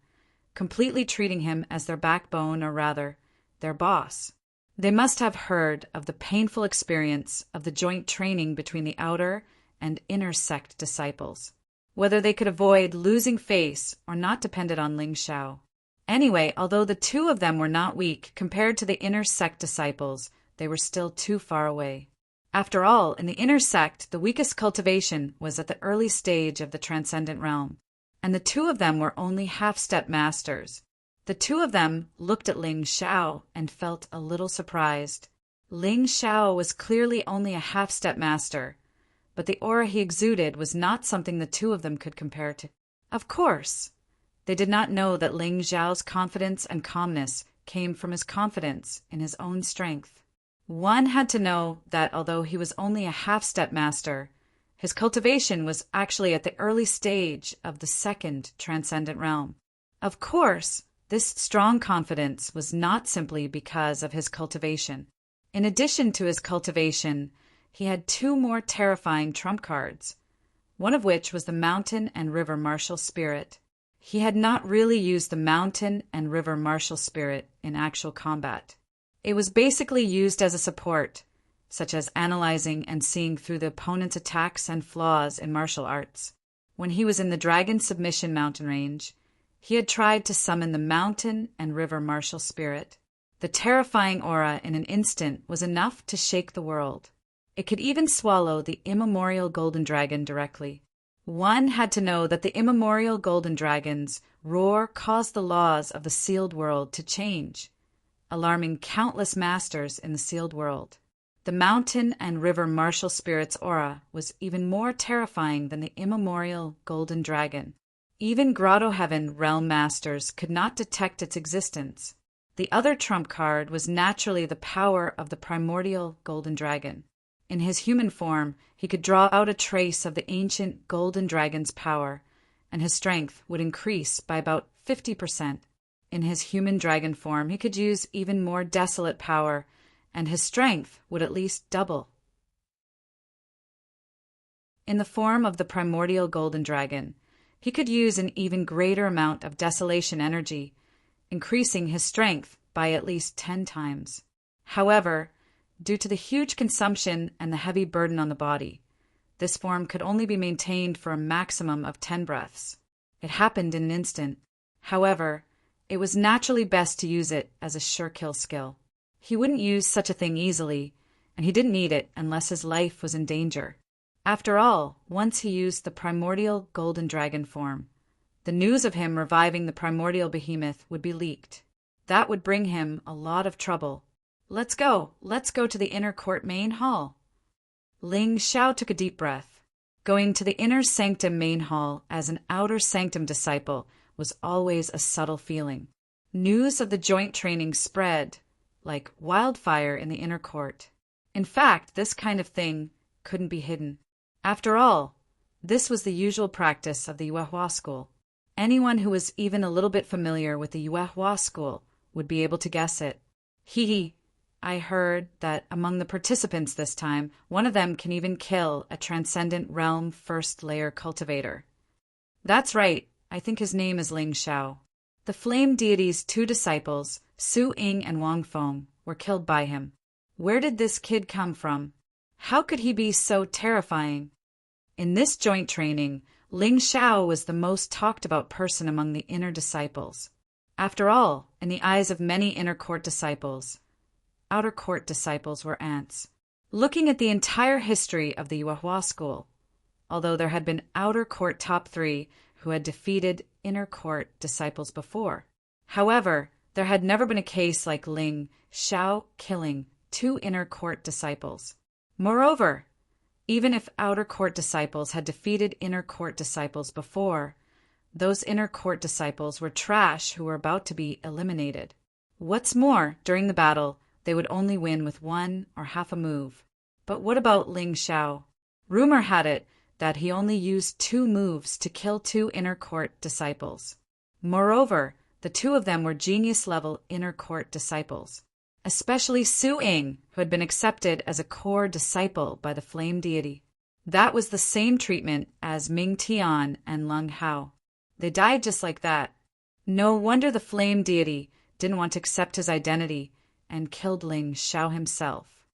completely treating him as their backbone, or rather, their boss. They must have heard of the painful experience of the joint training between the outer and inner sect disciples. Whether they could avoid losing face or not depended on Ling Zhao. Anyway, although the 2 of them were not weak compared to the inner sect disciples, they were still too far away. After all, in the inner sect, the weakest cultivation was at the early stage of the transcendent realm, and the 2 of them were only half-step masters. The 2 of them looked at Ling Zhao and felt a little surprised. Ling Zhao was clearly only a half-step master, but the aura he exuded was not something the 2 of them could compare to. Of course, they did not know that Ling Zhao's confidence and calmness came from his confidence in his own strength. One had to know that although he was only a half-step master, his cultivation was actually at the early stage of the 2nd transcendent realm. Of course, this strong confidence was not simply because of his cultivation. In addition to his cultivation, he had 2 more terrifying trump cards, one of which was the Mountain and River Martial Spirit. He had not really used the Mountain and River Martial Spirit in actual combat. It was basically used as a support, such as analyzing and seeing through the opponent's attacks and flaws in martial arts. When he was in the Dragon Submission mountain range, he had tried to summon the Mountain and River Martial Spirit. The terrifying aura in an instant was enough to shake the world. It could even swallow the immemorial Golden Dragon directly. One had to know that the immemorial Golden Dragon's roar caused the laws of the sealed world to change, alarming countless masters in the sealed world. The Mountain and River Martial Spirit's aura was even more terrifying than the immemorial Golden Dragon. Even Grotto Heaven realm masters could not detect its existence. The other trump card was naturally the power of the primordial Golden Dragon. In his human form, he could draw out a trace of the ancient Golden Dragon's power, and his strength would increase by about 50%. In his human dragon form, he could use even more desolate power, and his strength would at least double. In the form of the primordial Golden Dragon, he could use an even greater amount of desolation energy, increasing his strength by at least 10 times. However, due to the huge consumption and the heavy burden on the body, this form could only be maintained for a maximum of 10 breaths. It happened in an instant. However, it was naturally best to use it as a sure-kill skill. He wouldn't use such a thing easily, and he didn't need it unless his life was in danger. After all, once he used the primordial golden dragon form, the news of him reviving the primordial behemoth would be leaked. That would bring him a lot of trouble. Let's go to the inner court main hall. Ling Xiao took a deep breath. Going to the inner sanctum main hall as an outer sanctum disciple was always a subtle feeling. News of the joint training spread like wildfire in the inner court. In fact, this kind of thing couldn't be hidden. After all, this was the usual practice of the Yuehua school. Anyone who was even a little bit familiar with the Yuehua school would be able to guess it. I heard that among the participants this time, one of them can even kill a transcendent realm first-layer cultivator. That's right, I think his name is Ling Xiao. The flame deity's 2 disciples, Su Ying and Wang Feng, were killed by him. Where did this kid come from? How could he be so terrifying? In this joint training, Ling Xiao was the most talked-about person among the inner disciples. After all, in the eyes of many inner court disciples, outer court disciples were ants. Looking at the entire history of the Yuehua school, although there had been outer court top 3 who had defeated inner court disciples before. However, there had never been a case like Ling Xiao killing 2 inner court disciples. Moreover, even if outer court disciples had defeated inner court disciples before, those inner court disciples were trash who were about to be eliminated. What's more, during the battle, they would only win with 1 or half a move. But what about Ling Xiao? Rumor had it that he only used 2 moves to kill 2 inner court disciples. Moreover, the 2 of them were genius-level inner court disciples, especially Su Ying, who had been accepted as a core disciple by the flame deity. That was the same treatment as Ming Tian and Lung Hao. They died just like that. No wonder the flame deity didn't want to accept his identity and killed Ling Xiao himself.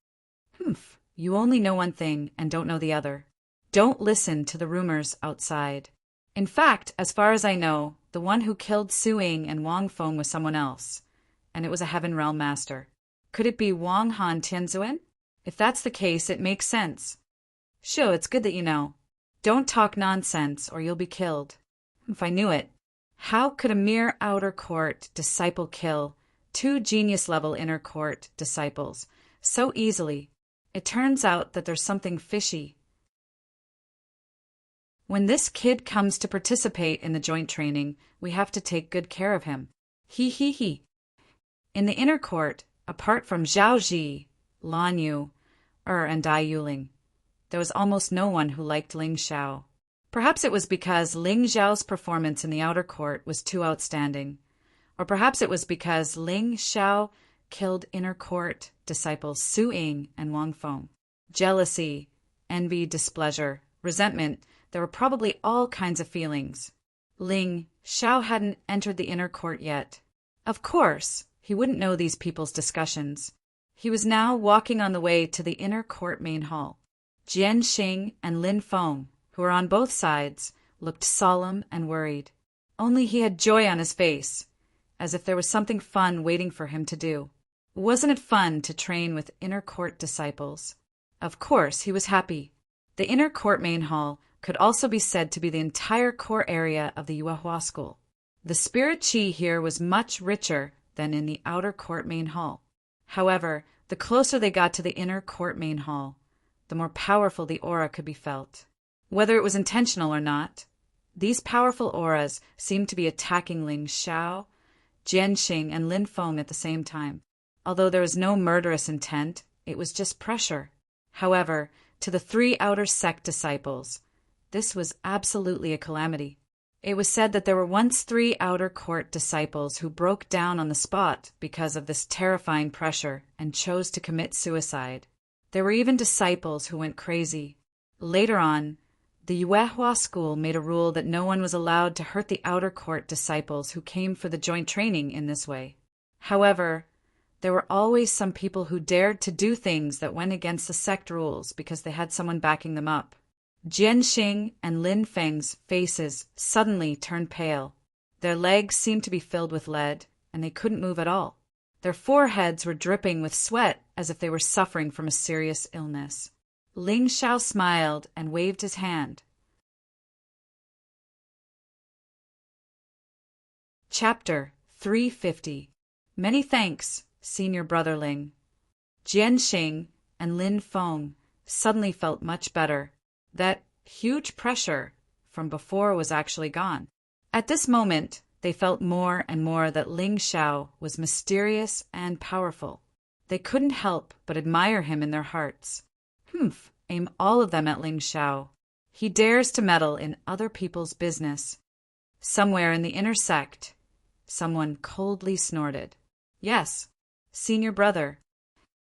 You only know one thing and don't know the other. Don't listen to the rumors outside. In fact, as far as I know, the one who killed Su Ying and Wang Feng was someone else, and it was a Heaven Realm Master. Could it be Wang Han Tianzuan? If that's the case, it makes sense. Sure, it's good that you know. Don't talk nonsense or you'll be killed. If I knew it. How could a mere outer court disciple kill 2 genius-level inner court disciples so easily? It turns out that there's something fishy. When this kid comes to participate in the joint training, we have to take good care of him. In the inner court, apart from Zhao Ji, Lan Yu, and Dai Yuling, there was almost no one who liked Ling Xiao. Perhaps it was because Ling Xiao's performance in the outer court was too outstanding. Or perhaps it was because Ling Xiao killed inner court disciples Su Ying and Wang Feng. Jealousy, envy, displeasure, resentment, there were probably all kinds of feelings. Ling Xiao hadn't entered the inner court yet. Of course, he wouldn't know these people's discussions. He was now walking on the way to the inner court main hall. Jian Xing and Lin Feng, who were on both sides, looked solemn and worried. Only he had joy on his face, as if there was something fun waiting for him to do. Wasn't it fun to train with inner court disciples? Of course, he was happy. The inner court main hall could also be said to be the entire core area of the Yuehua school. The spirit qi here was much richer than in the outer court main hall. However, the closer they got to the inner court main hall, the more powerful the aura could be felt. Whether it was intentional or not, these powerful auras seemed to be attacking Ling Xiao, Jian Xing, and Lin Feng at the same time. Although there was no murderous intent, it was just pressure. However, to the 3 outer sect disciples, this was absolutely a calamity. It was said that there were once 3 outer court disciples who broke down on the spot because of this terrifying pressure and chose to commit suicide. There were even disciples who went crazy. Later on, the Yuehua school made a rule that no one was allowed to hurt the outer court disciples who came for the joint training in this way. However, there were always some people who dared to do things that went against the sect rules because they had someone backing them up. Jian Xing and Lin Feng's faces suddenly turned pale. Their legs seemed to be filled with lead, and they couldn't move at all. Their foreheads were dripping with sweat as if they were suffering from a serious illness. Ling Xiao smiled and waved his hand. Chapter 350. Many thanks, Senior Brother Ling. Jian Xing and Lin Feng suddenly felt much better. That huge pressure from before was actually gone. At this moment, they felt more and more that Ling Xiao was mysterious and powerful. They couldn't help but admire him in their hearts. Aim all of them at Ling Xiao. He dares to meddle in other people's business. Somewhere in the inner sect, someone coldly snorted. Yes, Senior Brother.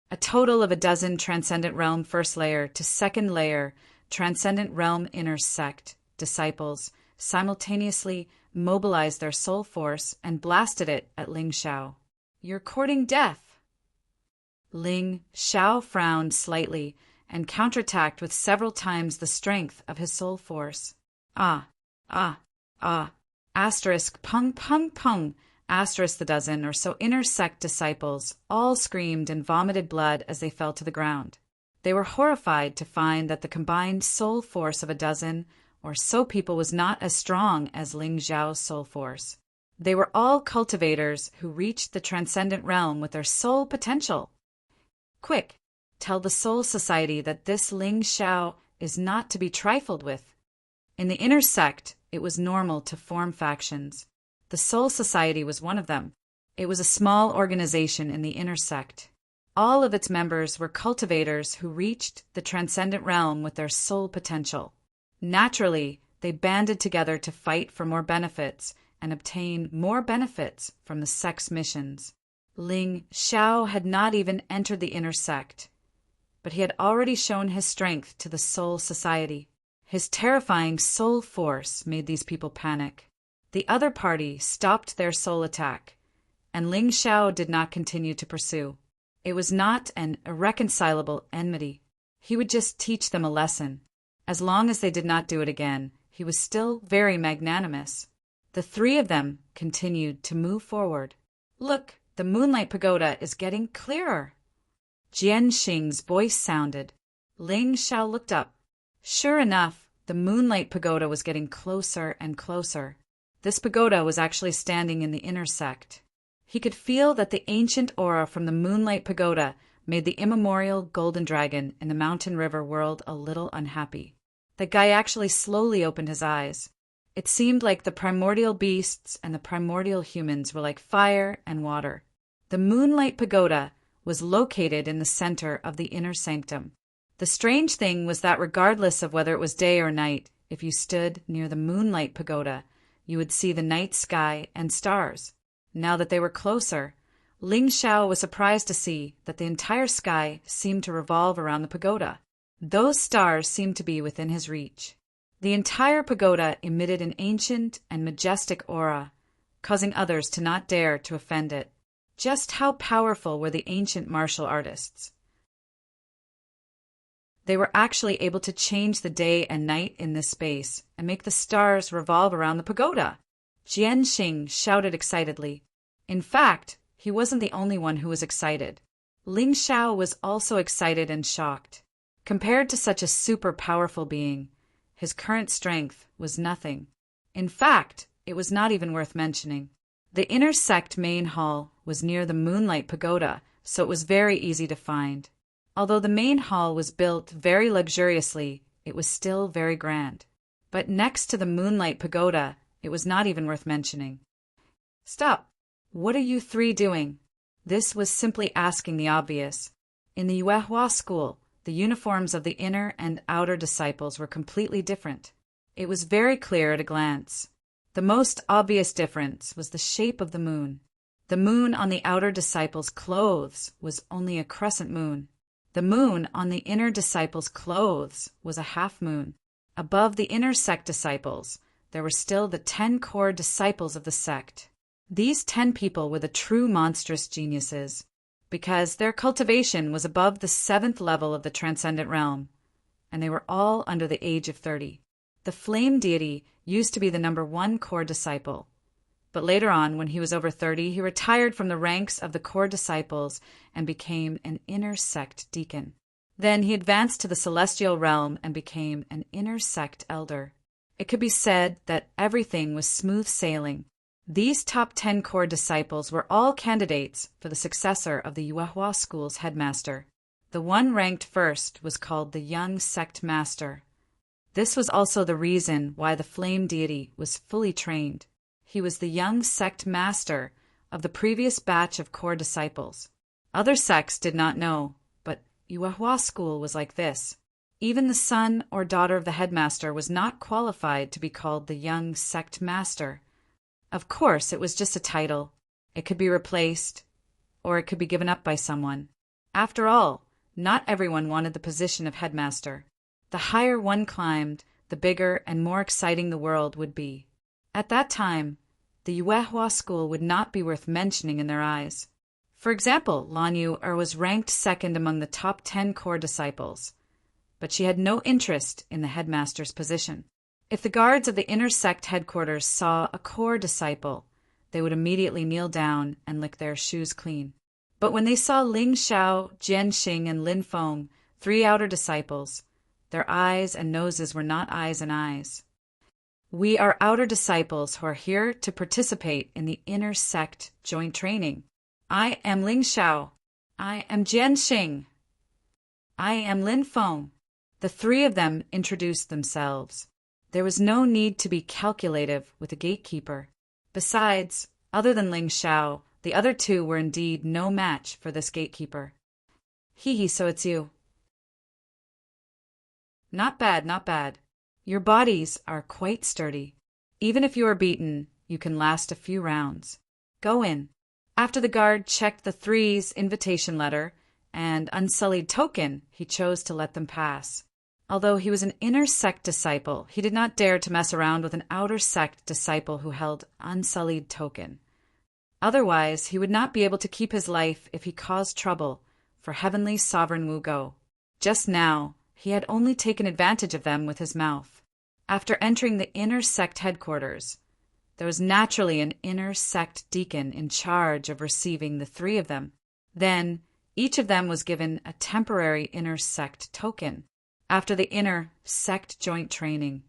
A total of 12 Transcendent Realm First Layer to Second Layer Transcendent Realm Inner Sect disciples simultaneously mobilized their soul force and blasted it at Ling Xiao. You're courting death. Ling Xiao frowned slightly and counterattacked with several times the strength of his soul force. Asterisk pung pung pung. Asterisk the dozen or so inner sect disciples all screamed and vomited blood as they fell to the ground. They were horrified to find that the combined soul force of 12 or so people was not as strong as Ling Xiao's soul force. They were all cultivators who reached the transcendent realm with their soul potential. Quick, tell the Soul Society that this Ling Xiao is not to be trifled with. In the inner sect, it was normal to form factions. The Soul Society was one of them. It was a small organization in the inner sect. All of its members were cultivators who reached the transcendent realm with their soul potential. Naturally, they banded together to fight for more benefits and obtain more benefits from the sect's missions. Ling Xiao had not even entered the inner sect, but he had already shown his strength to the Soul Society. His terrifying soul force made these people panic. The other party stopped their soul attack, and Ling Xiao did not continue to pursue. It was not an irreconcilable enmity. He would just teach them a lesson. As long as they did not do it again, he was still very magnanimous. The three of them continued to move forward. Look, the Moonlight Pagoda is getting clearer. Jian Xing's voice sounded. Ling Xiao looked up. Sure enough, the Moonlight Pagoda was getting closer and closer. This pagoda was actually standing in the inner sect. He could feel that the ancient aura from the Moonlight Pagoda made the immemorial golden dragon in the mountain river world a little unhappy. The guy actually slowly opened his eyes. It seemed like the primordial beasts and the primordial humans were like fire and water. The Moonlight Pagoda was located in the center of the inner sanctum. The strange thing was that regardless of whether it was day or night, if you stood near the Moonlight Pagoda, you would see the night sky and stars. Now that they were closer, Ling Xiao was surprised to see that the entire sky seemed to revolve around the pagoda. Those stars seemed to be within his reach. The entire pagoda emitted an ancient and majestic aura, causing others to not dare to offend it. Just how powerful were the ancient martial artists? They were actually able to change the day and night in this space and make the stars revolve around the pagoda. Jian Xing shouted excitedly. In fact, he wasn't the only one who was excited. Ling Xiao was also excited and shocked. Compared to such a super powerful being, his current strength was nothing. In fact, it was not even worth mentioning. The inner sect main hall was near the Moonlight Pagoda, so it was very easy to find. Although the main hall was built very luxuriously, it was still very grand. But next to the Moonlight Pagoda, it was not even worth mentioning. Stop! What are you three doing? This was simply asking the obvious. In the Yuehua school, the uniforms of the inner and outer disciples were completely different. It was very clear at a glance. The most obvious difference was the shape of the moon. The moon on the outer disciples' clothes was only a crescent moon. The moon on the inner disciples' clothes was a half moon. Above the inner sect disciples, there were still the 10 core disciples of the sect. These 10 people were the true monstrous geniuses, because their cultivation was above the 7th level of the transcendent realm, and they were all under the age of 30. The flame deity used to be the number 1 core disciple. But later on, when he was over 30, he retired from the ranks of the core disciples and became an inner sect deacon. Then he advanced to the celestial realm and became an inner sect elder. It could be said that everything was smooth sailing. These top 10 core disciples were all candidates for the successor of the Yuehua school's headmaster. The one ranked first was called the young sect master. This was also the reason why the flame deity was fully trained. He was the young sect master of the previous batch of core disciples. Other sects did not know, but Yuehua school was like this. Even the son or daughter of the headmaster was not qualified to be called the young sect master. Of course, it was just a title. It could be replaced, or it could be given up by someone. After all, not everyone wanted the position of headmaster. The higher one climbed, the bigger and more exciting the world would be. At that time, the Yuehua school would not be worth mentioning in their eyes. For example, Lan Yu was ranked second among the top 10 core disciples, but she had no interest in the headmaster's position. If the guards of the inner sect headquarters saw a core disciple, they would immediately kneel down and lick their shoes clean. But when they saw Ling Xiao, Jian Xing, and Lin Feng, 3 outer disciples, their eyes and noses were not eyes and eyes. We are outer disciples who are here to participate in the inner sect joint training. I am Ling Xiao. I am Jian Xing. I am Lin Feng. The 3 of them introduced themselves. There was no need to be calculative with a gatekeeper. Besides, other than Ling Xiao, the other 2 were indeed no match for this gatekeeper. Hee, so it's you. Not bad, not bad. Your bodies are quite sturdy. Even if you are beaten, you can last a few rounds. Go in. After the guard checked the 3's invitation letter and unsullied token, he chose to let them pass. Although he was an inner sect disciple, he did not dare to mess around with an outer sect disciple who held unsullied token. Otherwise, he would not be able to keep his life if he caused trouble for Heavenly Sovereign Wu Go. Just now, he had only taken advantage of them with his mouth. After entering the inner sect headquarters, there was naturally an inner sect deacon in charge of receiving the 3 of them. Then, each of them was given a temporary inner sect token. After the inner sect joint training,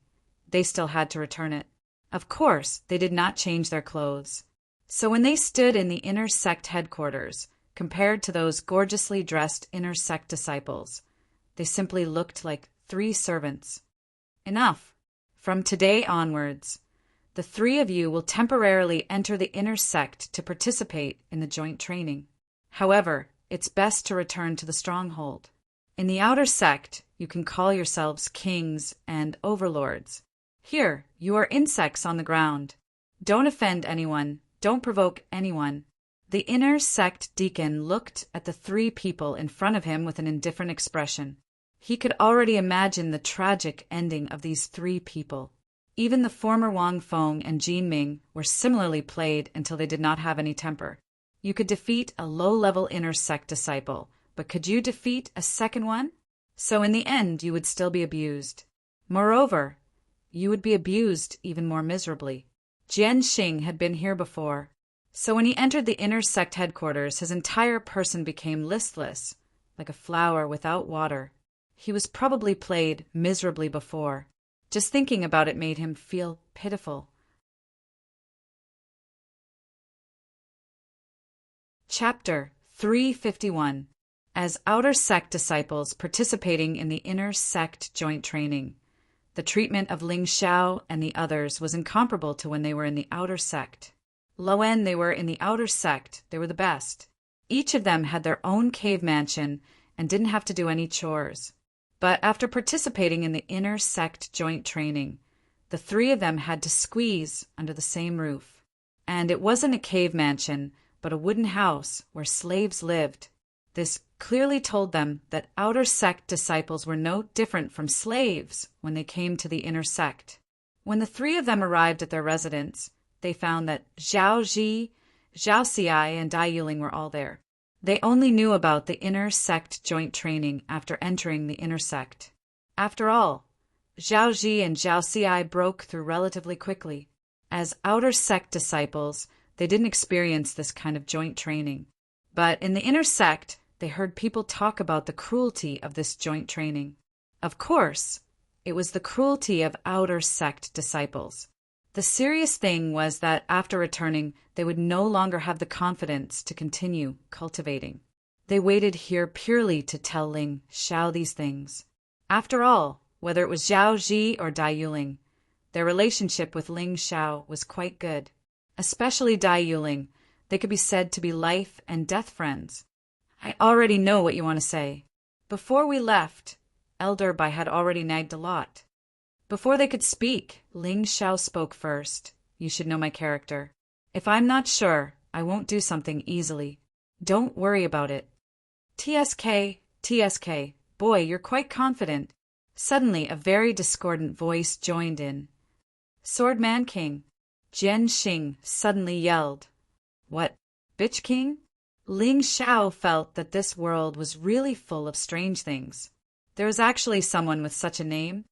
they still had to return it. Of course, they did not change their clothes. So when they stood in the inner sect headquarters, compared to those gorgeously dressed inner sect disciples, they simply looked like 3 servants. Enough. From today onwards, the 3 of you will temporarily enter the inner sect to participate in the joint training. However, it's best to return to the stronghold. In the outer sect, you can call yourselves kings and overlords. Here, you are insects on the ground. Don't offend anyone. Don't provoke anyone. The inner sect deacon looked at the 3 people in front of him with an indifferent expression. He could already imagine the tragic ending of these 3 people. Even the former Wang Feng and Jin Ming were similarly played until they did not have any temper. You could defeat a low-level inner sect disciple, but could you defeat a second one? So in the end, you would still be abused. Moreover, you would be abused even more miserably. Jian Xing had been here before, so when he entered the inner sect headquarters, his entire person became listless, like a flower without water. He was probably played miserably before. Just thinking about it made him feel pitiful. Chapter 351. As outer sect disciples participating in the inner sect joint training, the treatment of Ling Xiao and the others was incomparable to when they were in the outer sect. When they were in the outer sect, they were the best. Each of them had their own cave mansion and didn't have to do any chores. But after participating in the inner sect joint training, the 3 of them had to squeeze under the same roof. And it wasn't a cave mansion, but a wooden house where slaves lived. This clearly told them that outer sect disciples were no different from slaves when they came to the inner sect. When the 3 of them arrived at their residence, they found that Zhao Ji, Zhao Xiai, and Dai Yuling were all there. They only knew about the inner sect joint training after entering the inner sect. After all, Zhao Ji and Zhao Xiai broke through relatively quickly. As outer sect disciples, they didn't experience this kind of joint training. But in the inner sect, they heard people talk about the cruelty of this joint training. Of course, it was the cruelty of outer sect disciples. The serious thing was that after returning, they would no longer have the confidence to continue cultivating. They waited here purely to tell Ling Xiao these things. After all, whether it was Zhao Ji or Dai Yuling, their relationship with Ling Xiao was quite good. Especially Dai Yuling, they could be said to be life and death friends. I already know what you want to say. Before we left, Elder Bai had already nagged a lot. Before they could speak, Ling Xiao spoke first. You should know my character. If I'm not sure, I won't do something easily. Don't worry about it. TSK, boy, you're quite confident. Suddenly, a very discordant voice joined in. Swordman King. Jian Xing suddenly yelled. What, bitch king? Ling Xiao felt that this world was really full of strange things. There was actually someone with such a name.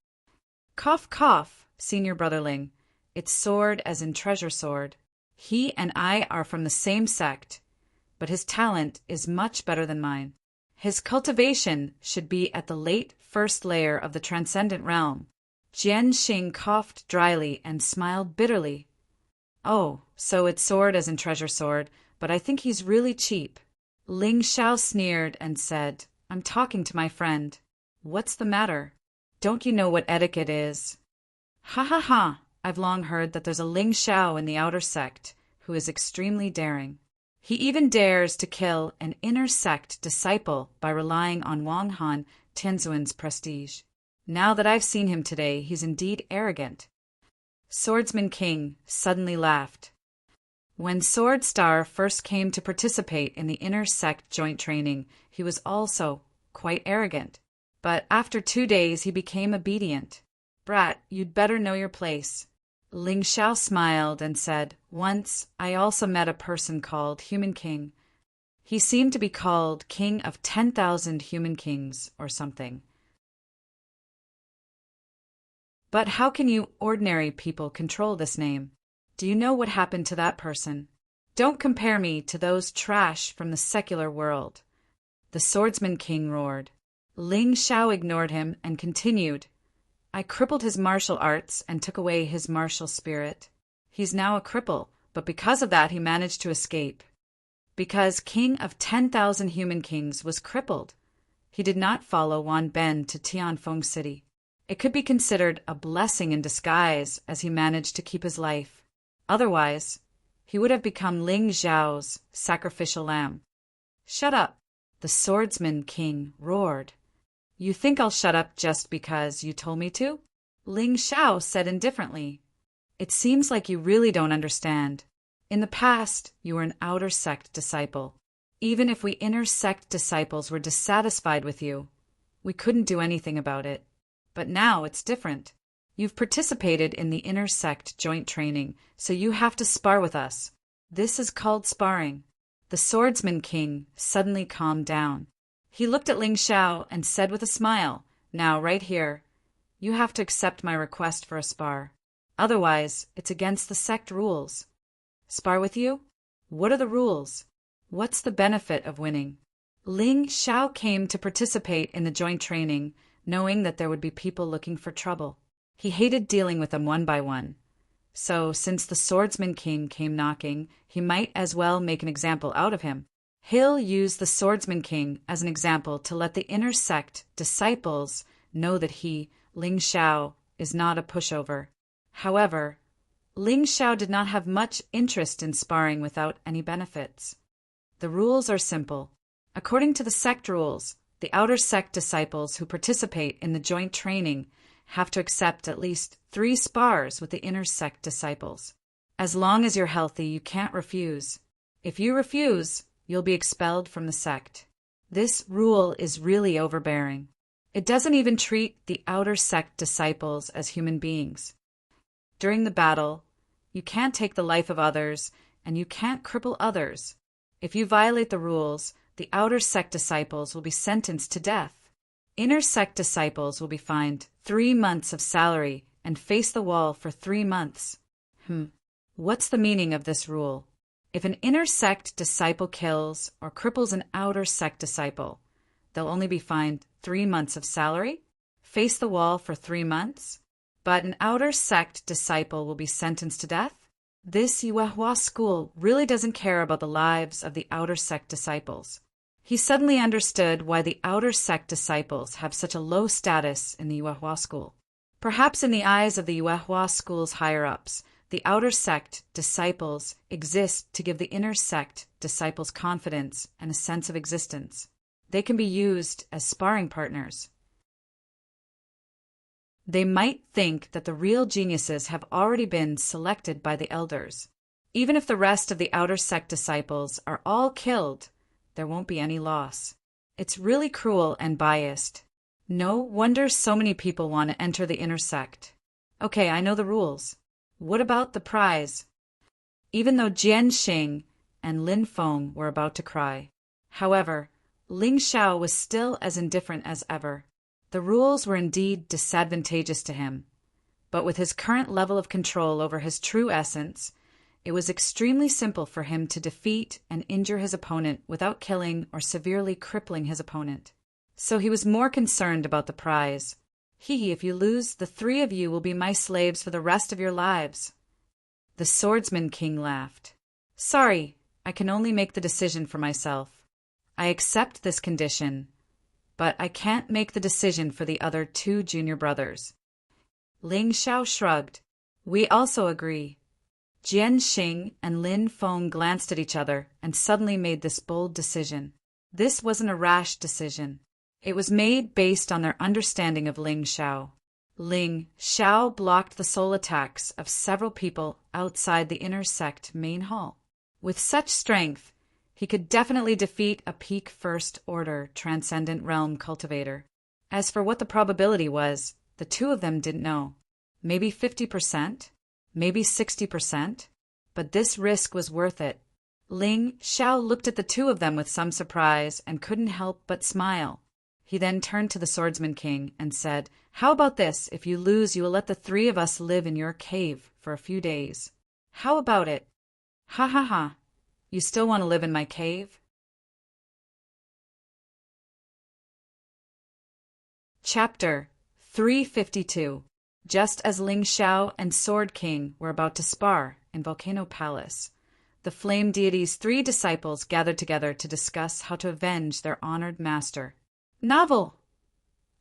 Cough, cough, senior brother Ling. It's sword as in treasure sword. He and I are from the same sect, but his talent is much better than mine. His cultivation should be at the late first layer of the transcendent realm. Jian Xing coughed dryly and smiled bitterly. Oh, so it's sword as in treasure sword, but I think he's really cheap. Ling Xiao sneered and said, I'm talking to my friend. What's the matter? Don't you know what etiquette is? Ha ha ha, I've long heard that there's a Ling Xiao in the outer sect who is extremely daring. He even dares to kill an inner sect disciple by relying on Wang Han Tianzuan's prestige. Now that I've seen him today, he's indeed arrogant. Swordsman King suddenly laughed. When Sword Star first came to participate in the inner sect joint training, he was also quite arrogant. But after 2 days he became obedient. Brat, you'd better know your place. Ling Xiao smiled and said, Once I also met a person called Human King. He seemed to be called King of 10,000 Human Kings or something. But how can you ordinary people control this name? Do you know what happened to that person? Don't compare me to those trash from the secular world. The Swordsman King roared. Ling Xiao ignored him and continued. I crippled his martial arts and took away his martial spirit. He's now a cripple, but because of that he managed to escape. Because King of 10,000 Human Kings was crippled, he did not follow Wan Ben to Tianfeng City. It could be considered a blessing in disguise as he managed to keep his life. Otherwise, he would have become Ling Xiao's sacrificial lamb. Shut up, the Swordsman King roared. You think I'll shut up just because you told me to? Ling Xiao said indifferently. It seems like you really don't understand. In the past, you were an outer sect disciple. Even if we inner sect disciples were dissatisfied with you, we couldn't do anything about it. But now it's different. You've participated in the inner sect joint training, so you have to spar with us. This is called sparring. The Swordsman King suddenly calmed down. He looked at Ling Xiao and said with a smile, Now, right here, you have to accept my request for a spar. Otherwise, it's against the sect rules. Spar with you? What are the rules? What's the benefit of winning? Ling Xiao came to participate in the joint training, knowing that there would be people looking for trouble. He hated dealing with them one by one. So, since the Swordsman King came knocking, he might as well make an example out of him. He'll use the Swordsman King as an example to let the inner sect disciples know that he, Ling Xiao, is not a pushover. However, Ling Xiao did not have much interest in sparring without any benefits. The rules are simple. According to the sect rules, the outer sect disciples who participate in the joint training have to accept at least 3 spars with the inner sect disciples. As long as you're healthy, you can't refuse. If you refuse, you'll be expelled from the sect. This rule is really overbearing. It doesn't even treat the outer sect disciples as human beings. During the battle, you can't take the life of others, and you can't cripple others. If you violate the rules, the outer sect disciples will be sentenced to death. Inner sect disciples will be fined 3 months of salary and face the wall for 3 months. What's the meaning of this rule? If an inner sect disciple kills or cripples an outer sect disciple, they'll only be fined 3 months of salary, face the wall for 3 months, but an outer sect disciple will be sentenced to death. This Yuehua school really doesn't care about the lives of the outer sect disciples. He suddenly understood why the outer sect disciples have such a low status in the Yuehua school. Perhaps in the eyes of the Yuehua school's higher-ups, the outer sect disciples exist to give the inner sect disciples confidence and a sense of existence. They can be used as sparring partners. They might think that the real geniuses have already been selected by the elders. Even if the rest of the outer sect disciples are all killed, there won't be any loss. It's really cruel and biased. No wonder so many people want to enter the inner sect. Okay, I know the rules. What about the prize? Even though Jian Xing and Lin Feng were about to cry. However, Ling Xiao was still as indifferent as ever. The rules were indeed disadvantageous to him, but with his current level of control over his true essence, it was extremely simple for him to defeat and injure his opponent without killing or severely crippling his opponent. So he was more concerned about the prize. If you lose, the 3 of you will be my slaves for the rest of your lives. The Swordsman King laughed. Sorry, I can only make the decision for myself. I accept this condition, but I can't make the decision for the other 2 junior brothers. Ling Xiao shrugged. We also agree. Jian Xing and Lin Feng glanced at each other and suddenly made this bold decision. This wasn't a rash decision. It was made based on their understanding of Ling Xiao. Ling Xiao blocked the soul attacks of several people outside the inner sect main hall. With such strength, he could definitely defeat a peak First Order Transcendent Realm cultivator. As for what the probability was, the 2 of them didn't know. Maybe 50%, maybe 60%, but this risk was worth it. Ling Xiao looked at the 2 of them with some surprise and couldn't help but smile. He then turned to the Swordsman King and said, How about this? If you lose, you will let the 3 of us live in your cave for a few days. How about it? Ha ha ha. You still want to live in my cave? Chapter 352. Just as Ling Xiao and Sword King were about to spar in Volcano Palace, the Flame Deity's 3 disciples gathered together to discuss how to avenge their honored master. Novel!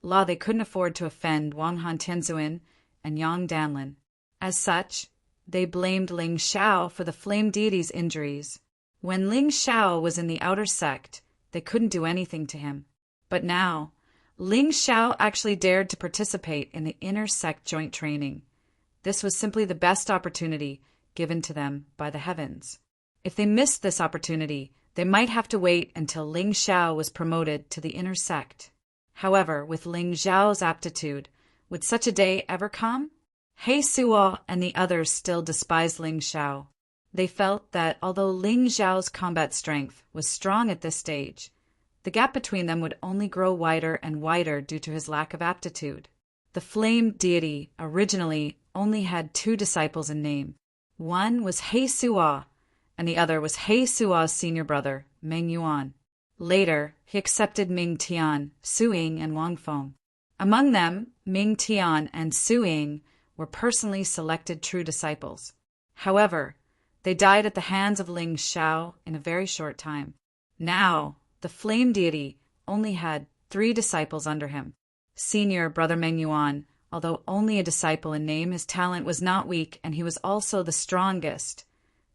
Law they couldn't afford to offend Wang Han Tianzuan and Yang Danlin. As such, they blamed Ling Xiao for the Flame Deity's injuries. When Ling Xiao was in the outer sect, they couldn't do anything to him. But now, Ling Xiao actually dared to participate in the inner sect joint training. This was simply the best opportunity given to them by the heavens. If they missed this opportunity, they might have to wait until Ling Xiao was promoted to the inner sect. However, with Ling Xiao's aptitude, would such a day ever come? He Suo and the others still despised Ling Xiao. They felt that although Ling Xiao's combat strength was strong at this stage, the gap between them would only grow wider and wider due to his lack of aptitude. The Flame Deity originally only had 2 disciples in name. One was He Suo, and the other was He Suo's senior brother, Meng Yuan. Later, he accepted Ming Tian, Su Ying, and Wang Feng. Among them, Ming Tian and Su Ying were personally selected true disciples. However, they died at the hands of Ling Xiao in a very short time. Now, the Flame Deity only had 3 disciples under him. Senior brother Meng Yuan, although only a disciple in name, his talent was not weak, and he was also the strongest.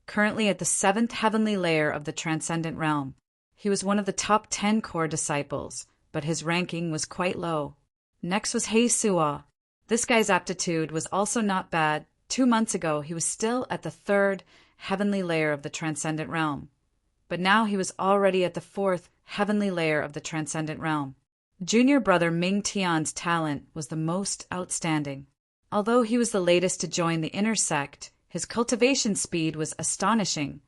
Currently at the 7th heavenly layer of the Transcendent Realm, he was one of the top 10 core disciples, but his ranking was quite low. Next was He Suo. This guy's aptitude was also not bad. 2 months ago, he was still at the 3rd heavenly layer of the Transcendent Realm, but now he was already at the 4th heavenly layer of the Transcendent Realm. Junior brother Ming Tian's talent was the most outstanding. Although he was the latest to join the inner sect, his cultivation speed was astonishing,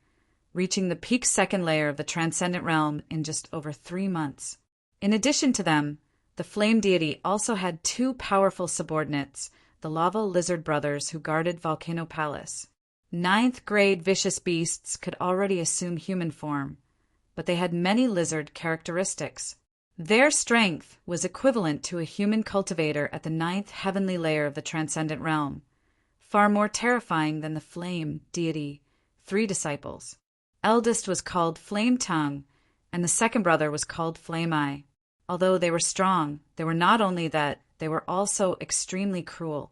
reaching the peak 2nd layer of the Transcendent Realm in just over 3 months. In addition to them, the Flame Deity also had 2 powerful subordinates, the Lava Lizard brothers who guarded Volcano Palace. Ninth-grade vicious beasts could already assume human form, but they had many lizard characteristics. Their strength was equivalent to a human cultivator at the ninth heavenly layer of the transcendent realm, far more terrifying than the flame deity, 3 disciples. Eldest was called Flame Tongue, and the second brother was called Flame Eye. Although they were strong, they were not only that, they were also extremely cruel.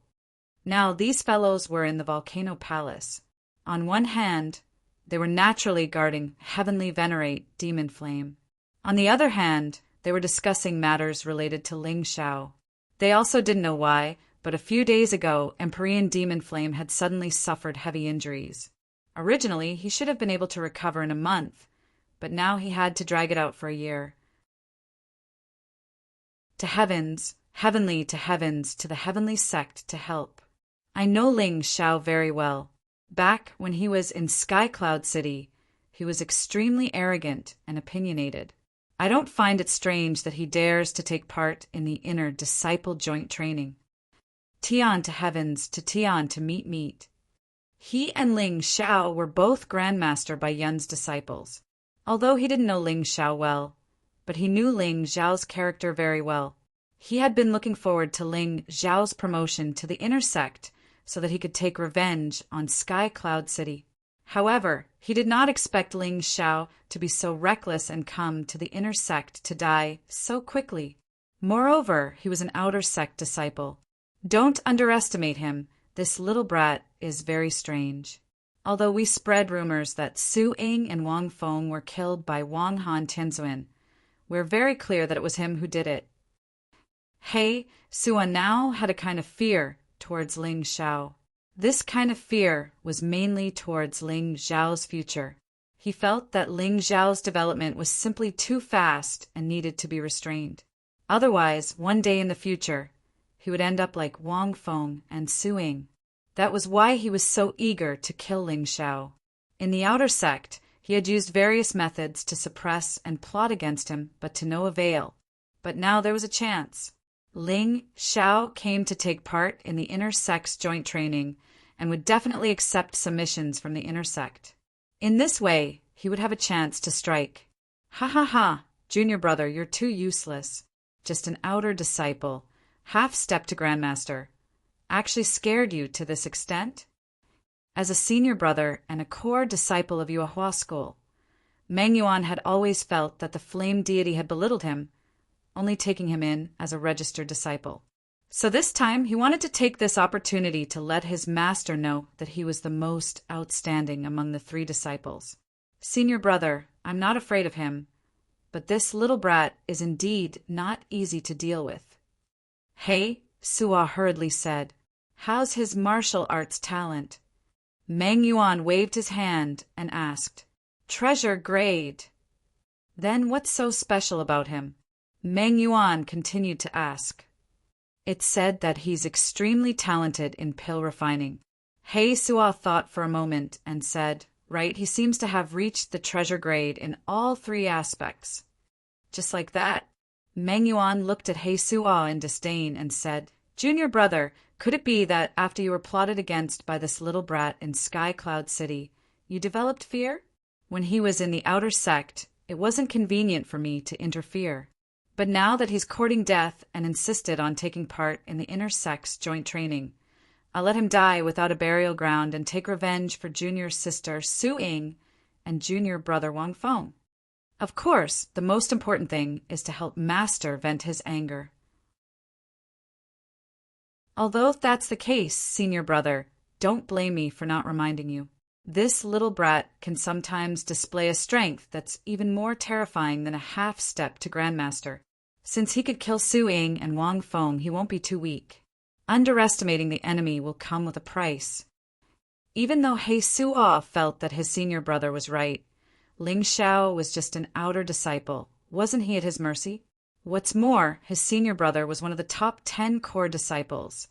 Now these fellows were in the volcano palace. On one hand, they were naturally guarding heavenly venerate demon flame. On the other hand, they were discussing matters related to Ling Xiao. They also didn't know why, but a few days ago, Empyrean demon flame had suddenly suffered heavy injuries. Originally, he should have been able to recover in a month, but now he had to drag it out for a year. To heavens, heavenly to heavens, to the heavenly sect to help. I know Ling Xiao very well. Back when he was in Sky Cloud City, he was extremely arrogant and opinionated. I don't find it strange that he dares to take part in the inner disciple joint training. Tian to heavens, to Tian to meet. He and Ling Xiao were both Grandmaster by Yun's disciples. Although he didn't know Ling Xiao well, but he knew Ling Xiao's character very well. He had been looking forward to Ling Xiao's promotion to the inner sect so that he could take revenge on Sky Cloud City. However, he did not expect Ling Xiao to be so reckless and come to the inner sect to die so quickly. Moreover, he was an outer sect disciple. Don't underestimate him. This little brat is very strange. Although we spread rumors that Su Ying and Wang Feng were killed by Wang Han Tianzuan, we're very clear that it was him who did it. He, Suan now had a kind of fear towards Ling Xiao. This kind of fear was mainly towards Ling Xiao's future. He felt that Ling Xiao's development was simply too fast and needed to be restrained. Otherwise, one day in the future, he would end up like Wang Feng and Su Ying. That was why he was so eager to kill Ling Xiao. In the outer sect, he had used various methods to suppress and plot against him, but to no avail. But now there was a chance. Ling Xiao came to take part in the inner sect's joint training and would definitely accept submissions from the inner sect. In this way, he would have a chance to strike. Ha ha ha, junior brother, you're too useless. Just an outer disciple, half-step to Grandmaster. Actually scared you to this extent? As a senior brother and a core disciple of Yuehua School, Meng Yuan had always felt that the flame deity had belittled him, only taking him in as a registered disciple. So this time he wanted to take this opportunity to let his master know that he was the most outstanding among the 3 disciples. Senior brother, I'm not afraid of him, but this little brat is indeed not easy to deal with. Hey, Su'a hurriedly said, how's his martial arts talent? Meng Yuan waved his hand and asked, treasure grade. Then what's so special about him? Meng Yuan continued to ask. It's said that he's extremely talented in pill refining. He Su'a thought for a moment and said, right, he seems to have reached the treasure grade in all 3 aspects. Just like that. Meng Yuan looked at He Su'a in disdain and said, junior brother, could it be that after you were plotted against by this little brat in Sky Cloud City, you developed fear? When he was in the outer sect, it wasn't convenient for me to interfere. But now that he's courting death and insisted on taking part in the inner sect's joint training, I'll let him die without a burial ground and take revenge for junior sister Su Ying and junior brother Wang Feng. Of course, the most important thing is to help Master vent his anger. Although if that's the case, senior brother, don't blame me for not reminding you. This little brat can sometimes display a strength that's even more terrifying than a half-step to Grandmaster. Since he could kill Su Ying and Wang Feng, he won't be too weak. Underestimating the enemy will come with a price. Even though He Su'a felt that his senior brother was right, Ling Xiao was just an outer disciple. Wasn't he at his mercy? What's more, his senior brother was one of the top 10 core disciples,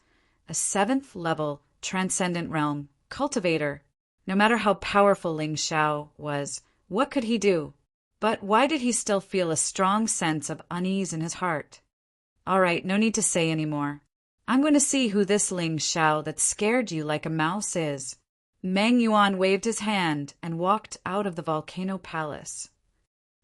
a 7th-level transcendent realm cultivator. No matter how powerful Ling Xiao was, what could he do? But why did he still feel a strong sense of unease in his heart? All right, no need to say any more. I'm going to see who this Ling Xiao that scared you like a mouse is. Meng Yuan waved his hand and walked out of the volcano palace.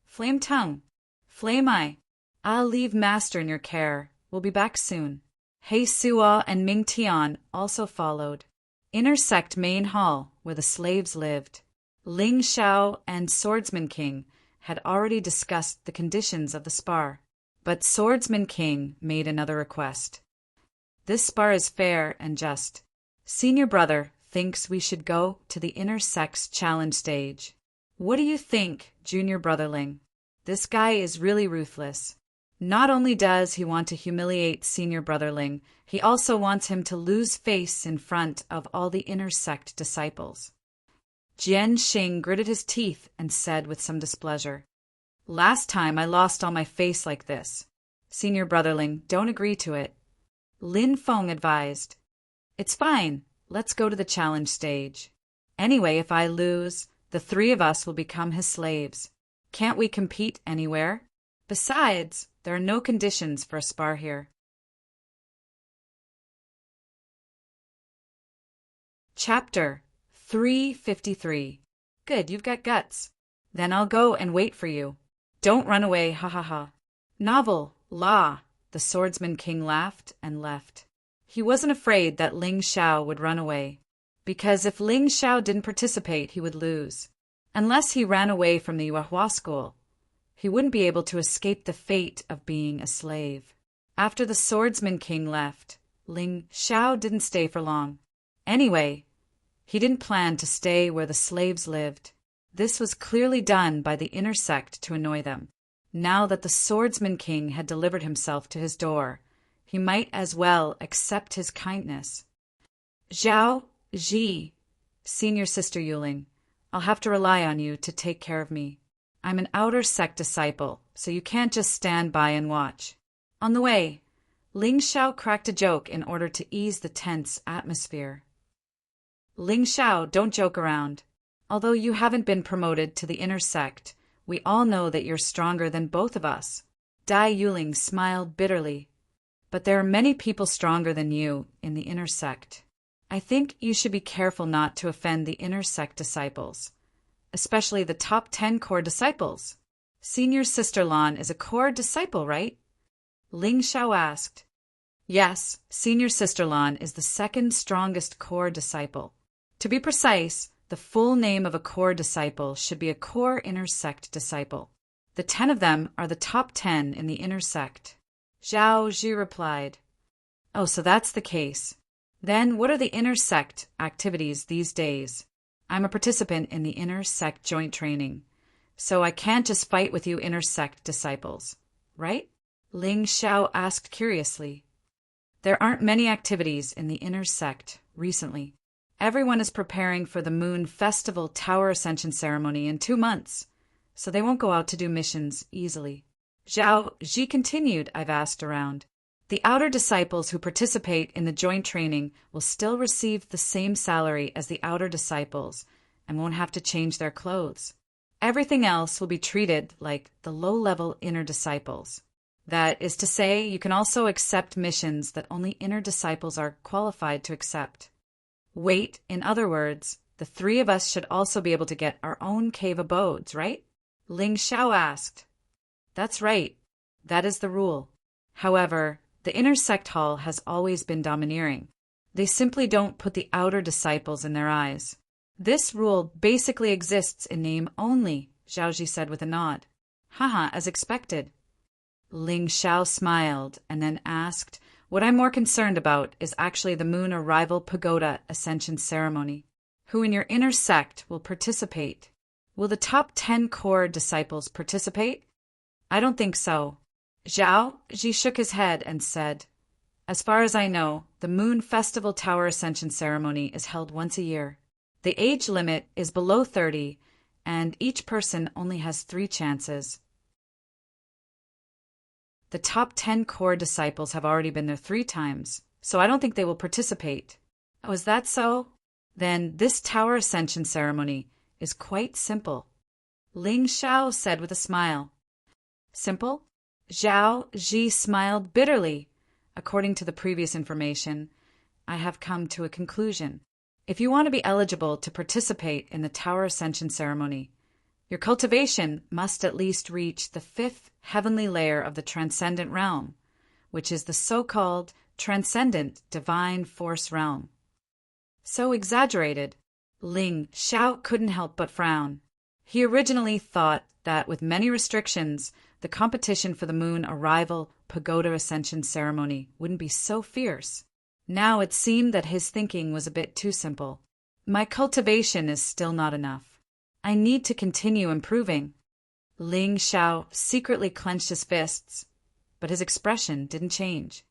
Flame Tongue, Flame Eye, I'll leave Master in your care. We'll be back soon. He Suo and Ming Tian also followed. Inner Sect Main Hall, where the slaves lived. Ling Xiao and Swordsman King had already discussed the conditions of the spar, but Swordsman King made another request. This spar is fair and just. Senior brother thinks we should go to the Inner Sect's challenge stage. What do you think, junior brotherling? This guy is really ruthless. Not only does he want to humiliate senior brotherling, he also wants him to lose face in front of all the Inner Sect disciples. Jian Xing gritted his teeth and said with some displeasure, Last time I lost all my face like this. Senior brotherling, don't agree to it. Lin Feng advised, It's fine. Let's go to the challenge stage. Anyway, if I lose, the three of us will become his slaves. Can't we compete anywhere? Besides, there are no conditions for a spar here. Chapter 353. Good, you've got guts. Then I'll go and wait for you. Don't run away, ha ha ha. Novel, la, the Swordsman King laughed and left. He wasn't afraid that Ling Xiao would run away, because if Ling Xiao didn't participate, he would lose. Unless he ran away from the Yuehua school, he wouldn't be able to escape the fate of being a slave. After the Swordsman King left, Ling Xiao didn't stay for long. Anyway, he didn't plan to stay where the slaves lived. This was clearly done by the Inner Sect to annoy them. Now that the Swordsman King had delivered himself to his door, he might as well accept his kindness. Zhao Ji, Senior Sister Yuling, I'll have to rely on you to take care of me. I'm an Outer Sect disciple, so you can't just stand by and watch. On the way, Ling Xiao cracked a joke in order to ease the tense atmosphere. Ling Xiao, don't joke around. Although you haven't been promoted to the Inner Sect, we all know that you're stronger than both of us. Dai Yuling smiled bitterly. But there are many people stronger than you in the Inner Sect. I think you should be careful not to offend the Inner Sect disciples, especially the top 10 core disciples. Senior Sister Lan is a core disciple, right? Ling Xiao asked. Yes, Senior Sister Lan is the second strongest core disciple. To be precise, the full name of a core disciple should be a core Inner Sect disciple. The 10 of them are the top 10 in the Inner Sect. Zhao Ji replied. Oh, so that's the case. Then what are the Inner Sect activities these days? I'm a participant in the Inner Sect joint training, so I can't just fight with you Inner Sect disciples, right? Ling Xiao asked curiously. There aren't many activities in the Inner Sect recently. Everyone is preparing for the Moon Festival Tower Ascension ceremony in 2 months, so they won't go out to do missions easily. Zhao Ji continued, I've asked around. The outer disciples who participate in the joint training will still receive the same salary as the outer disciples and won't have to change their clothes. Everything else will be treated like the low-level inner disciples. That is to say, you can also accept missions that only inner disciples are qualified to accept. Wait, in other words, the 3 of us should also be able to get our own cave abodes, right? Ling Xiao asked. That's right. That is the rule. However, the Inner Sect Hall has always been domineering. They simply don't put the outer disciples in their eyes. This rule basically exists in name only, Zhaoji said with a nod. Haha, as expected. Ling Xiao smiled and then asked, what I'm more concerned about is actually the Moon Arrival Pagoda Ascension Ceremony. Who in your Inner Sect will participate? Will the top 10 core disciples participate? I don't think so. Zhao Ji shook his head and said, As far as I know, the Moon Festival Tower Ascension Ceremony is held once a year. The age limit is below 30, and each person only has 3 chances. The top 10 core disciples have already been there 3 times, so I don't think they will participate. Oh, is that so? Then this Tower Ascension ceremony is quite simple. Ling Xiao said with a smile. Simple? Zhao Ji smiled bitterly. According to the previous information, I have come to a conclusion. If you want to be eligible to participate in the Tower Ascension ceremony, your cultivation must at least reach the 5th heavenly layer of the Transcendent Realm, which is the so-called Transcendent Divine Force Realm. So exaggerated, Ling Xiao couldn't help but frown. He originally thought that with many restrictions, the competition for the Moon Arrival Pagoda Ascension ceremony wouldn't be so fierce. Now it seemed that his thinking was a bit too simple. My cultivation is still not enough. I need to continue improving. Ling Xiao secretly clenched his fists, but his expression didn't change.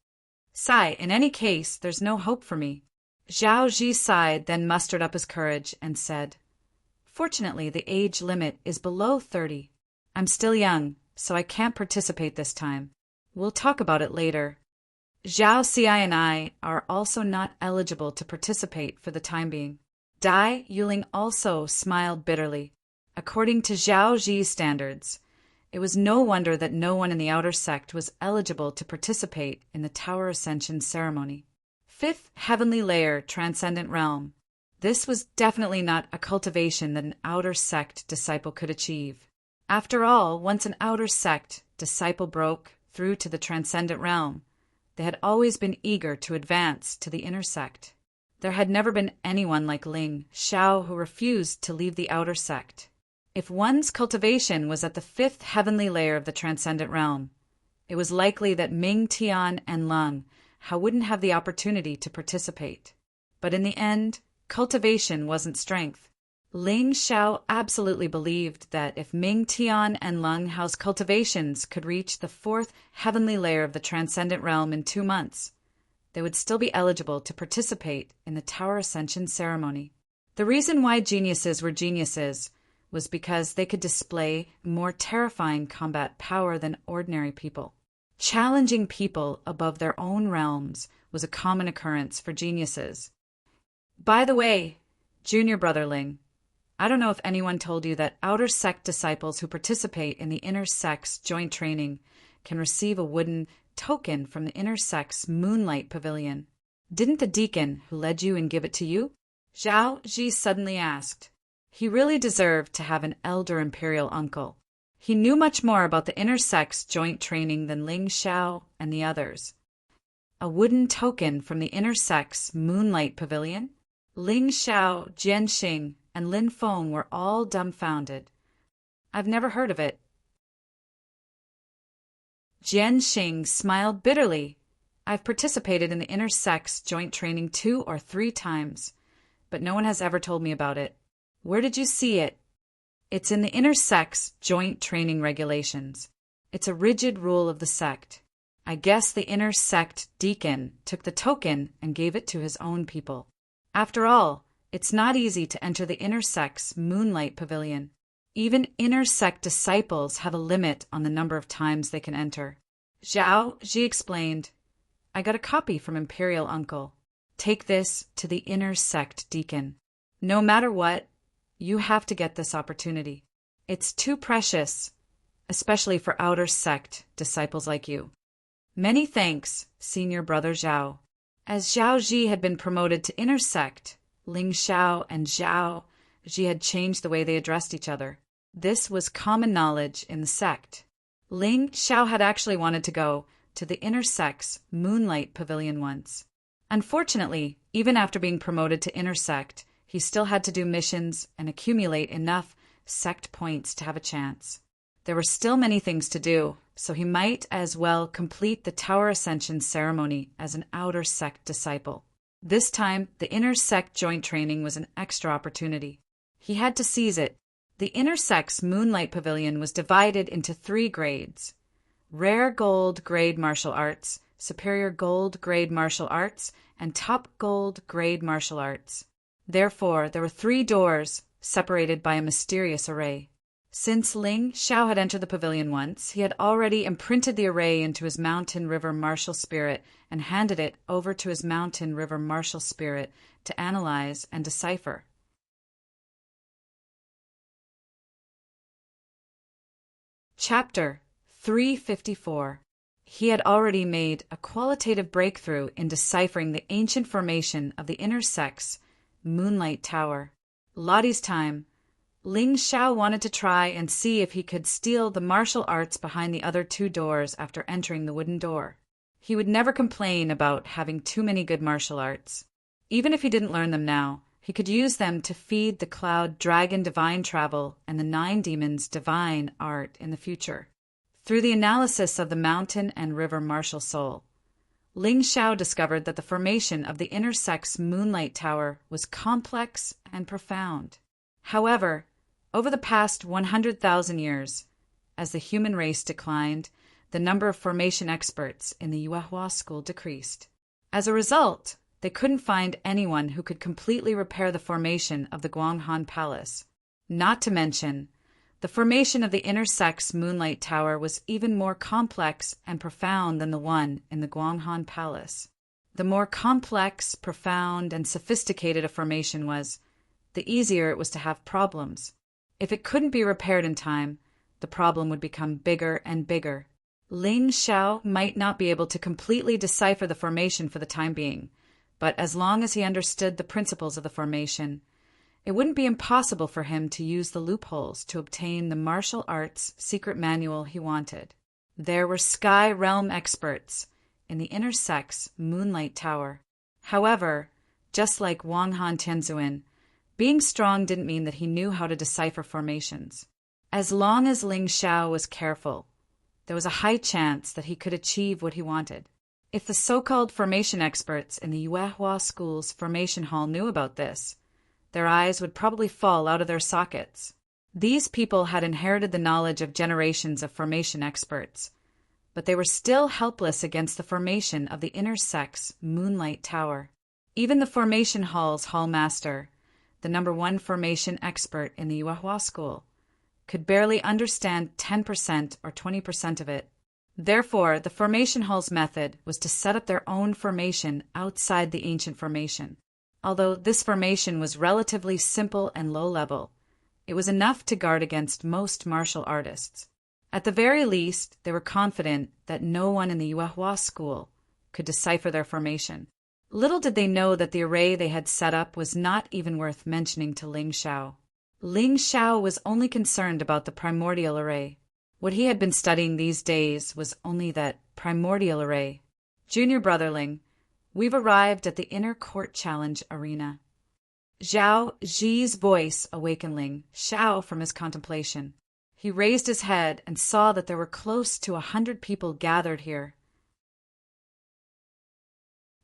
Sigh, in any case, there's no hope for me. Zhao Ji sighed, then mustered up his courage and said, Fortunately, the age limit is below 30. I'm still young, so I can't participate this time. We'll talk about it later. Zhao Ci and I are also not eligible to participate for the time being. Dai Yuling also smiled bitterly. According to Zhao Ji's standards, it was no wonder that no one in the outer sect was eligible to participate in the Tower Ascension ceremony. 5th heavenly layer, Transcendent Realm. This was definitely not a cultivation that an outer sect disciple could achieve. After all, once an outer sect disciple broke through to the Transcendent Realm, they had always been eager to advance to the inner sect. There had never been anyone like Ling Xiao who refused to leave the outer sect. If one's cultivation was at the 5th heavenly layer of the Transcendent Realm, it was likely that Ming Tian and Lung Hao wouldn't have the opportunity to participate. But in the end, cultivation wasn't strength. Ling Xiao absolutely believed that if Ming Tian and Lung Hao's cultivations could reach the 4th heavenly layer of the Transcendent Realm in 2 months, they would still be eligible to participate in the Tower Ascension ceremony. The reason why geniuses were geniuses was because they could display more terrifying combat power than ordinary people. Challenging people above their own realms was a common occurrence for geniuses. By the way, Junior Brother Ling, I don't know if anyone told you that outer sect disciples who participate in the inner sect's joint training can receive a wooden token from the inner sect's Moonlight Pavilion. Didn't the deacon who led you and give it to you? Zhao Ji suddenly asked. He really deserved to have an elder imperial uncle. He knew much more about the inner sect's joint training than Ling Xiao and the others. A wooden token from the inner sect's Moonlight Pavilion? Ling Xiao, Jian Xing, and Lin Feng were all dumbfounded. I've never heard of it. Jian Xing smiled bitterly. I've participated in the inner sect's joint training 2 or 3 times, but no one has ever told me about it. Where did you see it? It's in the inner sect's joint training regulations. It's a rigid rule of the sect. I guess the inner sect deacon took the token and gave it to his own people. After all, it's not easy to enter the inner sect's Moonlight Pavilion. Even inner sect disciples have a limit on the number of times they can enter. Zhao Ji explained, I got a copy from Imperial Uncle. Take this to the inner sect deacon. No matter what, you have to get this opportunity. It's too precious, especially for outer sect disciples like you. Many thanks, Senior Brother Zhao. As Zhao Ji had been promoted to inner sect, Ling Xiao and Zhao Ji had changed the way they addressed each other. This was common knowledge in the sect. Ling Xiao had actually wanted to go to the inner sect's Moonlight Pavilion once. Unfortunately, even after being promoted to inner sect, he still had to do missions and accumulate enough sect points to have a chance. There were still many things to do, so he might as well complete the Tower Ascension ceremony as an outer sect disciple. This time, the inner sect joint training was an extra opportunity. He had to seize it. The inner sect's Moonlight Pavilion was divided into 3 grades: Rare Gold Grade Martial Arts, Superior Gold Grade Martial Arts, and Top Gold Grade Martial Arts. Therefore, there were 3 doors, separated by a mysterious array. Since Ling Xiao had entered the pavilion once, he had already imprinted the array into his Mountain River martial spirit and handed it over to his Mountain River martial spirit to analyze and decipher. Chapter 354. He had already made a qualitative breakthrough in deciphering the ancient formation of the inner sect's Moonlight Tower. Lottie's time. Ling Xiao wanted to try and see if he could steal the martial arts behind the other two doors after entering the wooden door. He would never complain about having too many good martial arts. Even if he didn't learn them now, he could use them to feed the cloud dragon divine travel and the nine demons divine art in the future. Through the analysis of the mountain and river martial soul, Ling Xiao discovered that the formation of the inner sex Moonlight Tower was complex and profound. However, over the past 100,000 years, as the human race declined, the number of formation experts in the Yuehua school decreased. As a result, they couldn't find anyone who could completely repair the formation of the Guanghan Palace. Not to mention, the formation of the inner sex Moonlight Tower was even more complex and profound than the one in the Guanghan Palace. The more complex, profound, and sophisticated a formation was, the easier it was to have problems. If it couldn't be repaired in time, the problem would become bigger and bigger. Ling Xiao might not be able to completely decipher the formation for the time being, but as long as he understood the principles of the formation, it wouldn't be impossible for him to use the loopholes to obtain the martial arts secret manual he wanted. There were Sky Realm experts in the inner sex Moonlight Tower. However, just like Wang Han Tianzuan, being strong didn't mean that he knew how to decipher formations. As long as Ling Xiao was careful, there was a high chance that he could achieve what he wanted. If the so-called formation experts in the Yuehua School's formation hall knew about this, their eyes would probably fall out of their sockets. These people had inherited the knowledge of generations of formation experts, but they were still helpless against the formation of the inner sex Moonlight Tower. Even the formation hall's hallmaster, the #1 formation expert in the Yuehua School, could barely understand 10% or 20% of it. Therefore, the formation hall's method was to set up their own formation outside the ancient formation. Although this formation was relatively simple and low-level, it was enough to guard against most martial artists. At the very least, they were confident that no one in the Yuehua School could decipher their formation. Little did they know that the array they had set up was not even worth mentioning to Ling Xiao. Ling Xiao was only concerned about the primordial array. What he had been studying these days was only that primordial array. Junior Brotherling, we've arrived at the Inner Court Challenge Arena. Zhao Zi's voice awakened Ling Xiao from his contemplation. He raised his head and saw that there were close to 100 people gathered here,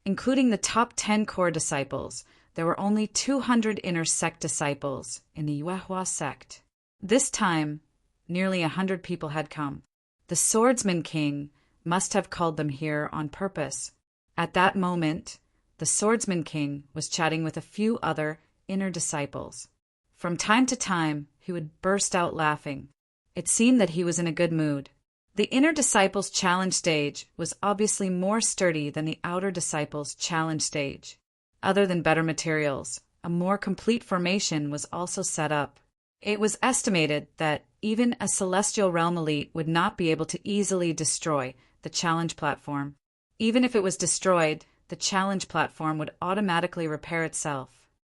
including the top 10 core disciples. There were only 200 inner sect disciples in the Yuehua sect. This time, nearly 100 people had come. The Swordsman King must have called them here on purpose. At that moment, the Swordsman King was chatting with a few other inner disciples. From time to time, he would burst out laughing. It seemed that he was in a good mood. The inner disciples' challenge stage was obviously more sturdy than the outer disciples' challenge stage. Other than better materials, a more complete formation was also set up. It was estimated that even a celestial realm elite would not be able to easily destroy the challenge platform. Even if it was destroyed, the challenge platform would automatically repair itself.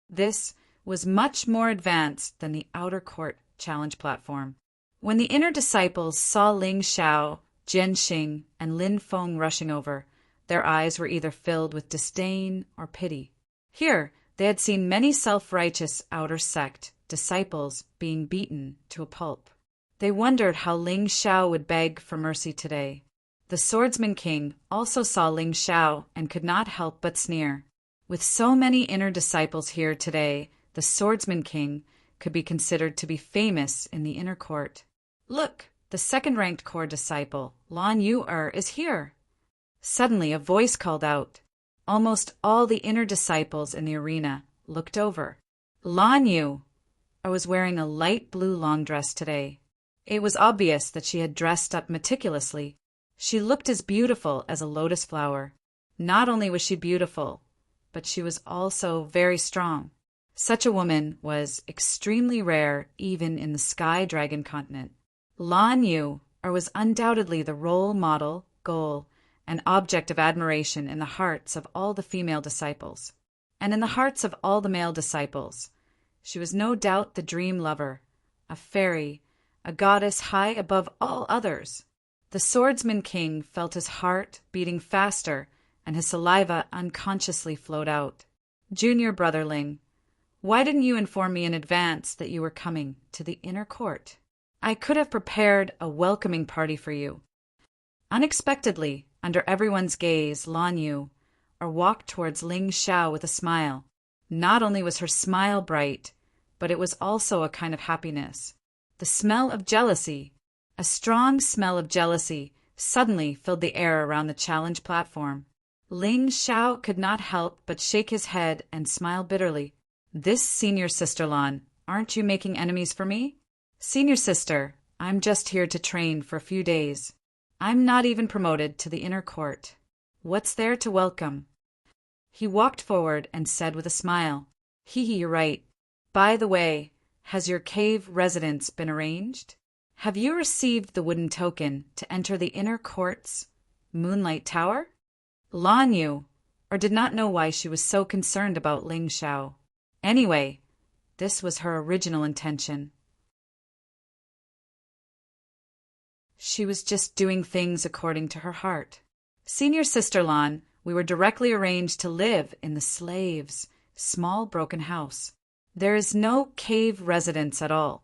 This was much more advanced than the outer court challenge platform. When the inner disciples saw Ling Xiao, Jian Xing, and Lin Feng rushing over, their eyes were either filled with disdain or pity. Here, they had seen many self-righteous outer sect disciples being beaten to a pulp. They wondered how Ling Xiao would beg for mercy today. The Swordsman King also saw Ling Xiao and could not help but sneer. With so many inner disciples here today, the Swordsman King could be considered to be famous in the inner court. Look, the second-ranked core disciple, Lan Yu is here. Suddenly, a voice called out. Almost all the inner disciples in the arena looked over. Lan Yu was wearing a light blue long dress today. It was obvious that she had dressed up meticulously. She looked as beautiful as a lotus flower. Not only was she beautiful, but she was also very strong. Such a woman was extremely rare even in the Sky Dragon continent. Lan Yu was undoubtedly the role model, goal, and object of admiration in the hearts of all the female disciples. and in the hearts of all the male disciples. She was no doubt the dream lover, a fairy, a goddess high above all others. The swordsman king felt his heart beating faster, and his saliva unconsciously flowed out. Junior brotherling, why didn't you inform me in advance that you were coming to the inner court? I could have prepared a welcoming party for you. Unexpectedly, under everyone's gaze, Lan Yu walked towards Ling Xiao with a smile. Not only was her smile bright, but it was also a kind of happiness. The smell of jealousy, a strong smell of jealousy, suddenly filled the air around the challenge platform. Ling Xiao could not help but shake his head and smile bitterly. This senior sister Lan, aren't you making enemies for me? Senior sister, I'm just here to train for a few days. I'm not even promoted to the inner court. What's there to welcome? He walked forward and said with a smile, you're right. By the way, has your cave residence been arranged? Have you received the wooden token to enter the inner court's Moonlight Tower? Lan Yu did not know why she was so concerned about Ling Xiao. Anyway, this was her original intention. She was just doing things according to her heart. Senior sister Lan, we were directly arranged to live in the slave's small broken house. There is no cave residence at all.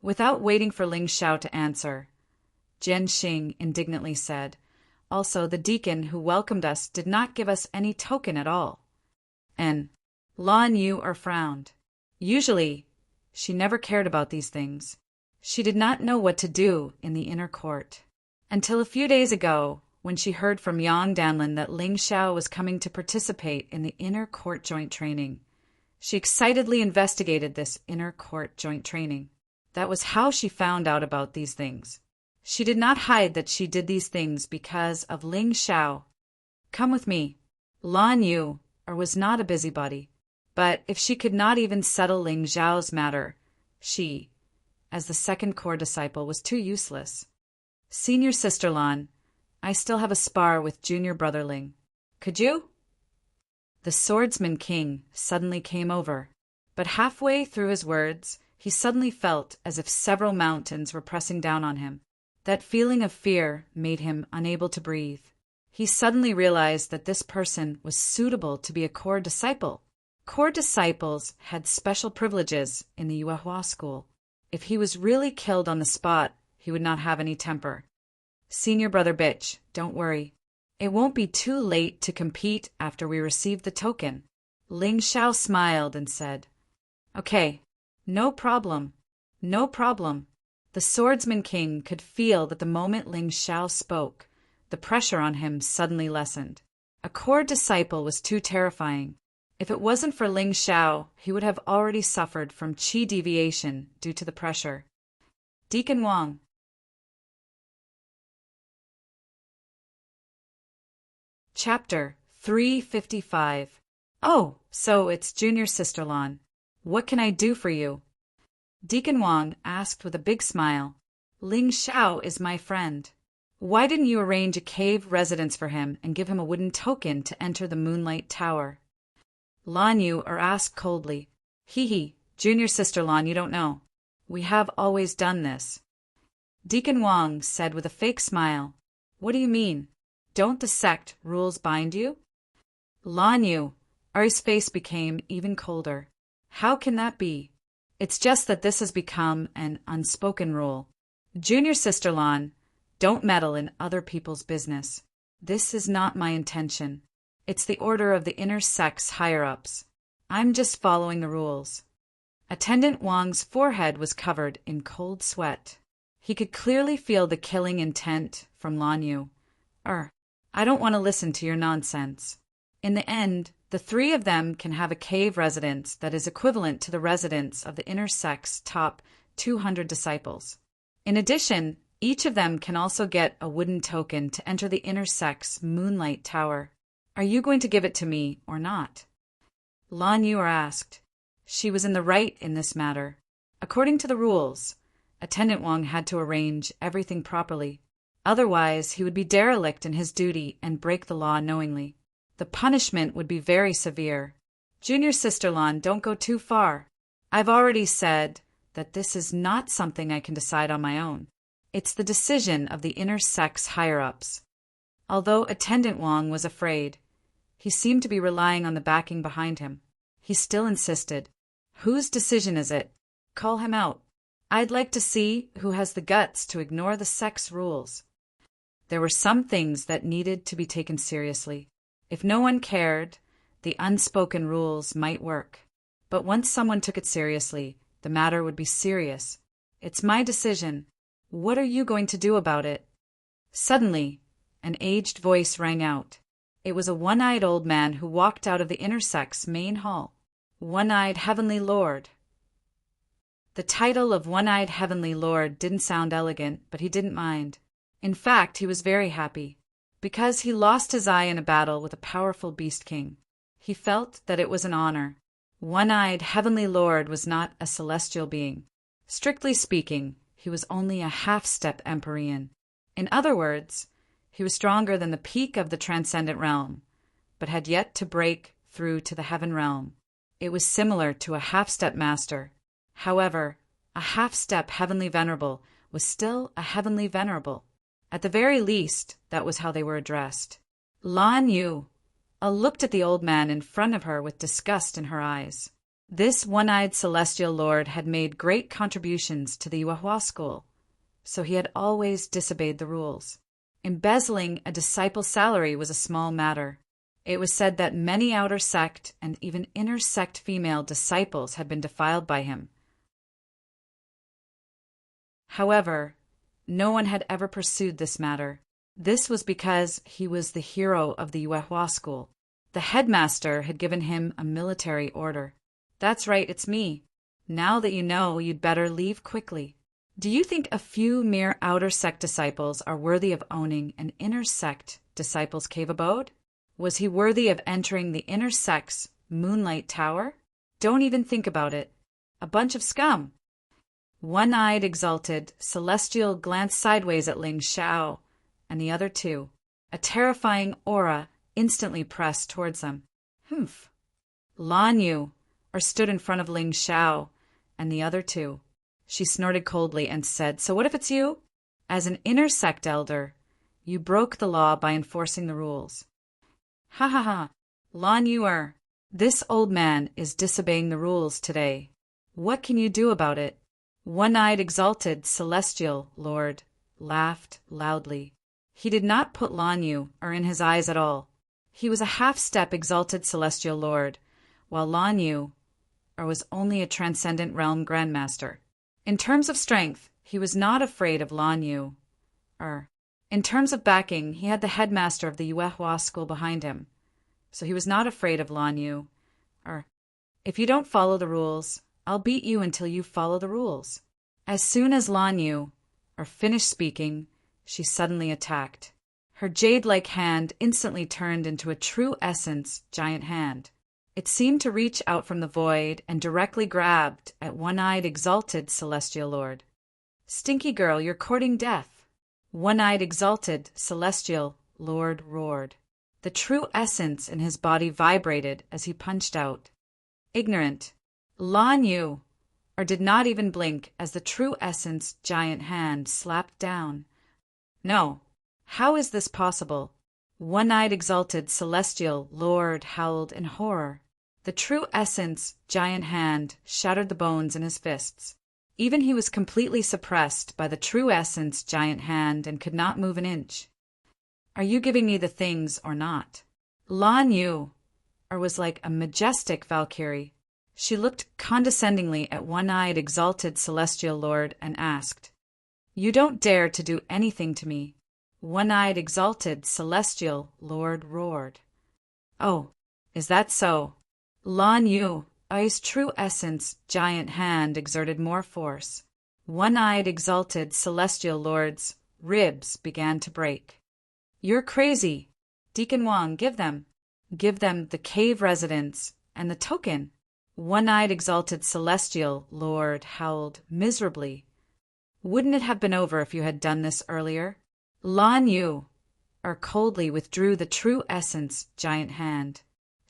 Without waiting for Ling Xiao to answer, Jian Xing indignantly said, also, the deacon who welcomed us did not give us any token at all. And Lan Yu frowned. Usually, she never cared about these things. She did not know what to do in the inner court. Until a few days ago, when she heard from Yang Danlin that Ling Xiao was coming to participate in the inner court joint training. She excitedly investigated this inner court joint training. That was how she found out about these things. She did not hide that she did these things because of Ling Xiao. Come with me. Lan Yu was not a busybody, but if she could not even settle Ling Xiao's matter, she, as the second core disciple, was too useless. Senior sister Lan, I still have a spar with junior brother Ling. Could you? The swordsman king suddenly came over, but halfway through his words, he suddenly felt as if several mountains were pressing down on him. That feeling of fear made him unable to breathe. He suddenly realized that this person was suitable to be a core disciple. Core disciples had special privileges in the Yuehua school. If he was really killed on the spot, he would not have any temper. Senior brother bitch, don't worry. It won't be too late to compete after we receive the token. Ling Xiao smiled and said, Okay, no problem, no problem. The swordsman king could feel that the moment Ling Xiao spoke, the pressure on him suddenly lessened. A core disciple was too terrifying. If it wasn't for Ling Xiao, he would have already suffered from qi deviation due to the pressure. Deacon Wang. Chapter 355. Oh, so it's junior sister Lan. What can I do for you? Deacon Wang asked with a big smile. Ling Xiao is my friend. Why didn't you arrange a cave residence for him and give him a wooden token to enter the Moonlight Tower? Lan Yu asked coldly. Junior sister Lan, you don't know. We have always done this. Deacon Wang said with a fake smile. What do you mean? Don't the sect rules bind you? Lan Yu, Ari's face became even colder. How can that be? It's just that this has become an unspoken rule. Junior sister Lan, don't meddle in other people's business. This is not my intention. It's the order of the inner sect's higher-ups. I'm just following the rules. Attendant Wang's forehead was covered in cold sweat. He could clearly feel the killing intent from Lan Yu. I don't want to listen to your nonsense. In the end, the three of them can have a cave residence that is equivalent to the residence of the inner sect's top 200 disciples. In addition, each of them can also get a wooden token to enter the inner sect's Moonlight Tower. Are you going to give it to me or not? Lan Yu asked. She was in the right in this matter. According to the rules, Attendant Wang had to arrange everything properly. Otherwise, he would be derelict in his duty and break the law knowingly. The punishment would be very severe. Junior Sister Lan, don't go too far. I've already said that this is not something I can decide on my own. It's the decision of the inner sex higher-ups. Although Attendant Wang was afraid, he seemed to be relying on the backing behind him. He still insisted. Whose decision is it? Call him out. I'd like to see who has the guts to ignore the sex rules. There were some things that needed to be taken seriously. If no one cared, the unspoken rules might work. But once someone took it seriously, the matter would be serious. It's my decision. What are you going to do about it? Suddenly, an aged voice rang out. It was a one-eyed old man who walked out of the inner sex main hall. One-eyed Heavenly Lord. The title of One-eyed Heavenly Lord didn't sound elegant, but he didn't mind. In fact, he was very happy, because he lost his eye in a battle with a powerful beast king. He felt that it was an honor. One-eyed Heavenly Lord was not a celestial being. Strictly speaking, he was only a half-step Empyrean. In other words, he was stronger than the peak of the transcendent realm, but had yet to break through to the heaven realm. It was similar to a half-step master. However, a half-step heavenly venerable was still a heavenly venerable. At the very least, that was how they were addressed. Lan Yu looked at the old man in front of her with disgust in her eyes. This one-eyed celestial lord had made great contributions to the Yuehua school, so he had always disobeyed the rules. Embezzling a disciple's salary was a small matter. It was said that many outer sect and even inner sect female disciples had been defiled by him. However, no one had ever pursued this matter. This was because he was the hero of the Yuehua school. The headmaster had given him a military order. That's right, it's me. Now that you know, you'd better leave quickly. Do you think a few mere outer sect disciples are worthy of owning an inner sect disciple's cave abode? Was he worthy of entering the inner sect's moonlight tower? Don't even think about it. A bunch of scum. One-eyed exalted celestial glanced sideways at Ling Xiao and the other two. A terrifying aura instantly pressed towards them. Humph. Lan Yu stood in front of Ling Xiao and the other two. She snorted coldly and said, "So what if it's you? As an inner sect elder, you broke the law by enforcing the rules." Ha ha ha. Lan Yu, this old man is disobeying the rules today. What can you do about it? One-eyed exalted celestial lord laughed loudly. He did not put Lan Yu in his eyes at all. He was a half-step exalted celestial lord, while Lan Yu was only a transcendent realm grandmaster. In terms of strength, he was not afraid of Lan Yu. In terms of backing, he had the headmaster of the Yuehua school behind him, so he was not afraid of Lan Yu. If you don't follow the rules, I'll beat you until you follow the rules. As soon as Lan Yu finished speaking, she suddenly attacked. Her jade-like hand instantly turned into a true essence giant hand. It seemed to reach out from the void and directly grabbed at one-eyed exalted celestial lord. "Stinky girl, you're courting death." One-eyed exalted celestial lord roared. The true essence in his body vibrated as he punched out. Ignorant, Lan Yu did not even blink as the true essence giant hand slapped down. No, how is this possible? One-eyed exalted celestial lord howled in horror. The true essence giant hand shattered the bones in his fists. Even he was completely suppressed by the true essence giant hand and could not move an inch. Are you giving me the things or not? Lan Yu was like a majestic Valkyrie. She looked condescendingly at one-eyed exalted celestial lord and asked, "You don't dare to do anything to me." One-eyed exalted celestial lord roared. "Oh, is that so?" Lan Yu's true essence giant hand exerted more force. One-eyed exalted celestial lord's ribs began to break. "You're crazy. Deacon Wang, give them the cave residence and the token." One-eyed exalted celestial lord howled miserably. "Wouldn't it have been over if you had done this earlier?" Lan Yu coldly withdrew the true essence giant hand.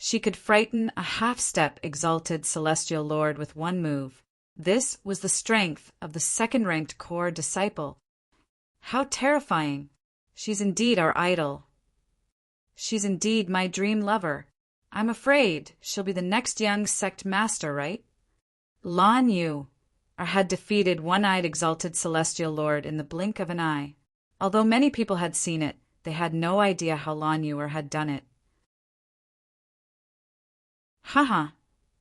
She could frighten a half-step exalted celestial lord with one move. This was the strength of the second-ranked core disciple. How terrifying! She's indeed our idol. She's indeed my dream lover. I'm afraid she'll be the next young sect master, right? Lan Yu had defeated one-eyed exalted celestial lord in the blink of an eye. Although many people had seen it, they had no idea how Lan Yu had done it. Haha,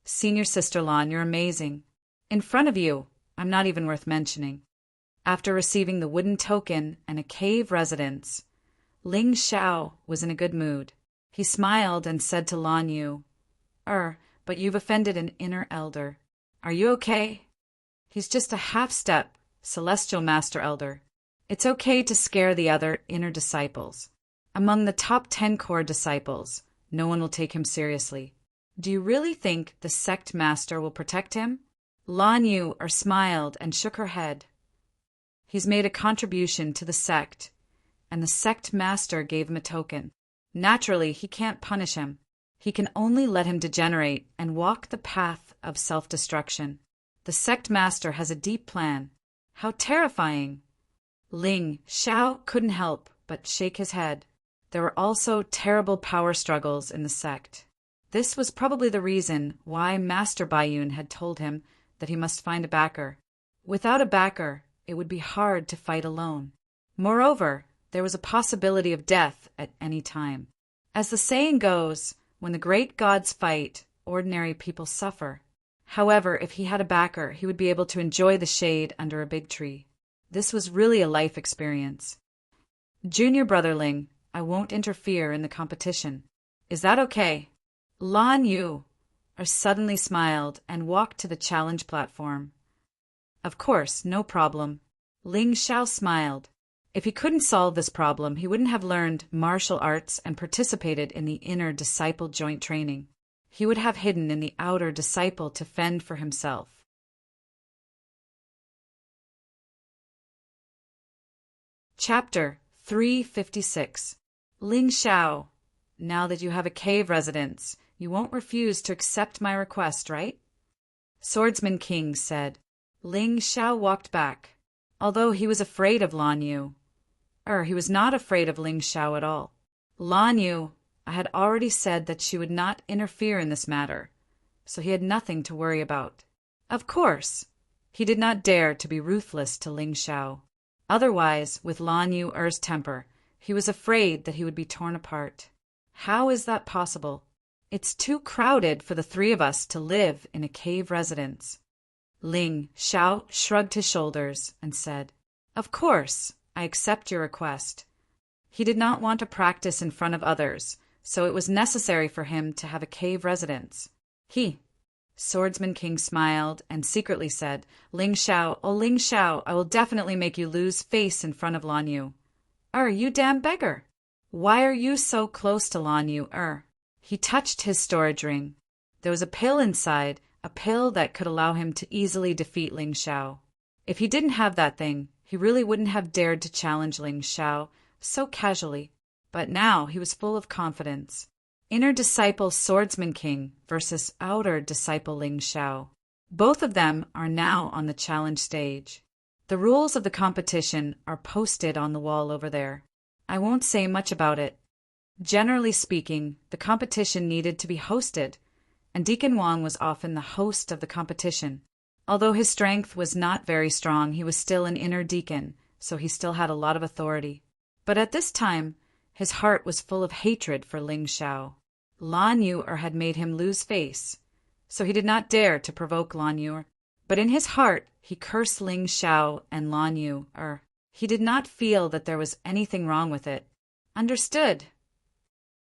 senior sister Lan, you're amazing. In front of you, I'm not even worth mentioning. After receiving the wooden token and a cave residence, Ling Xiao was in a good mood. He smiled and said to Lan Yu, but you've offended an inner elder. Are you okay? He's just a half-step, celestial master elder. It's okay to scare the other inner disciples. Among the top 10 core disciples, no one will take him seriously. Do you really think the sect master will protect him? Lan Yu smiled and shook her head. He's made a contribution to the sect, and the sect master gave him a token. Naturally, he can't punish him. He can only let him degenerate and walk the path of self-destruction. The sect master has a deep plan. How terrifying! Ling Xiao couldn't help but shake his head. There were also terrible power struggles in the sect. This was probably the reason why Master Baiyun had told him that he must find a backer. Without a backer, it would be hard to fight alone. Moreover, there was a possibility of death at any time. As the saying goes, when the great gods fight, ordinary people suffer. However, if he had a backer, he would be able to enjoy the shade under a big tree. This was really a life experience. Junior brother Ling, I won't interfere in the competition. Is that okay? Lan Yu suddenly smiled and walked to the challenge platform. Of course, no problem. Ling Xiao smiled. If he couldn't solve this problem, he wouldn't have learned martial arts and participated in the inner disciple joint training. He would have hidden in the outer disciple to fend for himself. Chapter 356. Ling Xiao, now that you have a cave residence, you won't refuse to accept my request, right? Swordsman King said. Ling Xiao walked back. Although he was afraid of Lan Yu, he was not afraid of Ling Xiao at all. Lan Yu had already said that she would not interfere in this matter, so he had nothing to worry about. Of course, he did not dare to be ruthless to Ling Xiao. Otherwise, with Lan Yu's temper, he was afraid that he would be torn apart. How is that possible? It's too crowded for the three of us to live in a cave residence. Ling Xiao shrugged his shoulders and said, Of course, I accept your request. He did not want to practice in front of others, so it was necessary for him to have a cave residence. Swordsman King smiled and secretly said, Ling Xiao, oh Ling Xiao, I will definitely make you lose face in front of Lan Yu. You damn beggar! Why are you so close to Lan Yu? He touched his storage ring. There was a pill inside, a pill that could allow him to easily defeat Ling Xiao. If he didn't have that thing, he really wouldn't have dared to challenge Ling Xiao so casually. But now he was full of confidence. Inner disciple Swordsman King versus outer disciple Ling Xiao. Both of them are now on the challenge stage. The rules of the competition are posted on the wall over there. I won't say much about it. Generally speaking, the competition needed to be hosted, and Deacon Wang was often the host of the competition. Although his strength was not very strong, he was still an inner deacon, so he still had a lot of authority. But at this time, his heart was full of hatred for Ling Xiao. Lan Yu had made him lose face, so he did not dare to provoke Lan Yu. But in his heart, he cursed Ling Xiao and Lan Yu. He did not feel that there was anything wrong with it. Understood.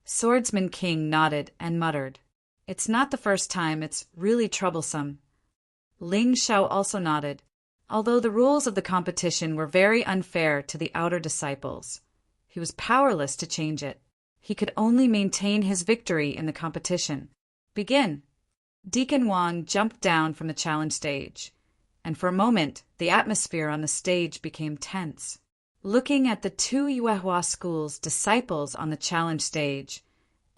Swordsman King nodded and muttered, It's not the first time, it's really troublesome. Ling Xiao also nodded. Although the rules of the competition were very unfair to the outer disciples, he was powerless to change it. He could only maintain his victory in the competition. Begin. Deacon Wang jumped down from the challenge stage, and for a moment the atmosphere on the stage became tense. Looking at the two Yuehua schools' disciples on the challenge stage,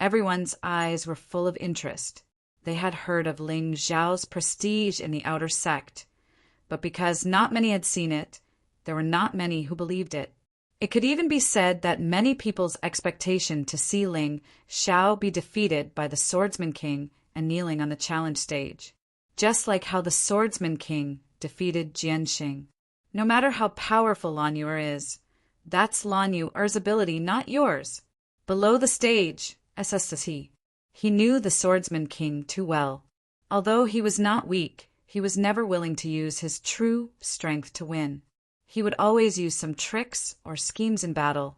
Everyone's eyes were full of interest. They had heard of Ling Xiao's prestige in the outer sect, but because not many had seen it, there were not many who believed it. It could even be said that many people's expectation to see Ling Xiao be defeated by the Swordsman King and kneeling on the challenge stage, just like how the Swordsman King defeated Jianxing. No matter how powerful Lan Yu'er is, that's Lan Yu'er's ability, not yours. Below the stage, SSC, he knew the Swordsman King too well. Although he was not weak, he was never willing to use his true strength to win. He would always use some tricks or schemes in battle.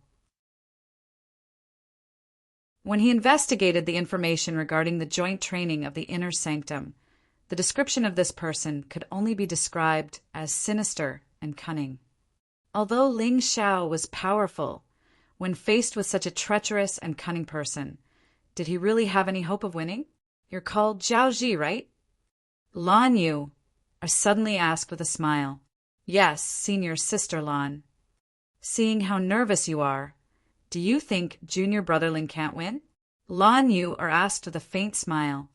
When he investigated the information regarding the joint training of the inner sanctum, the description of this person could only be described as sinister and cunning. Although Ling Xiao was powerful, when faced with such a treacherous and cunning person, did he really have any hope of winning? You're called Zhao Ji, right? Lan Yu suddenly asked with a smile. Yes, senior sister Lan. Seeing how nervous you are, do you think junior brother Ling can't win? Lan Yu asked with a faint smile.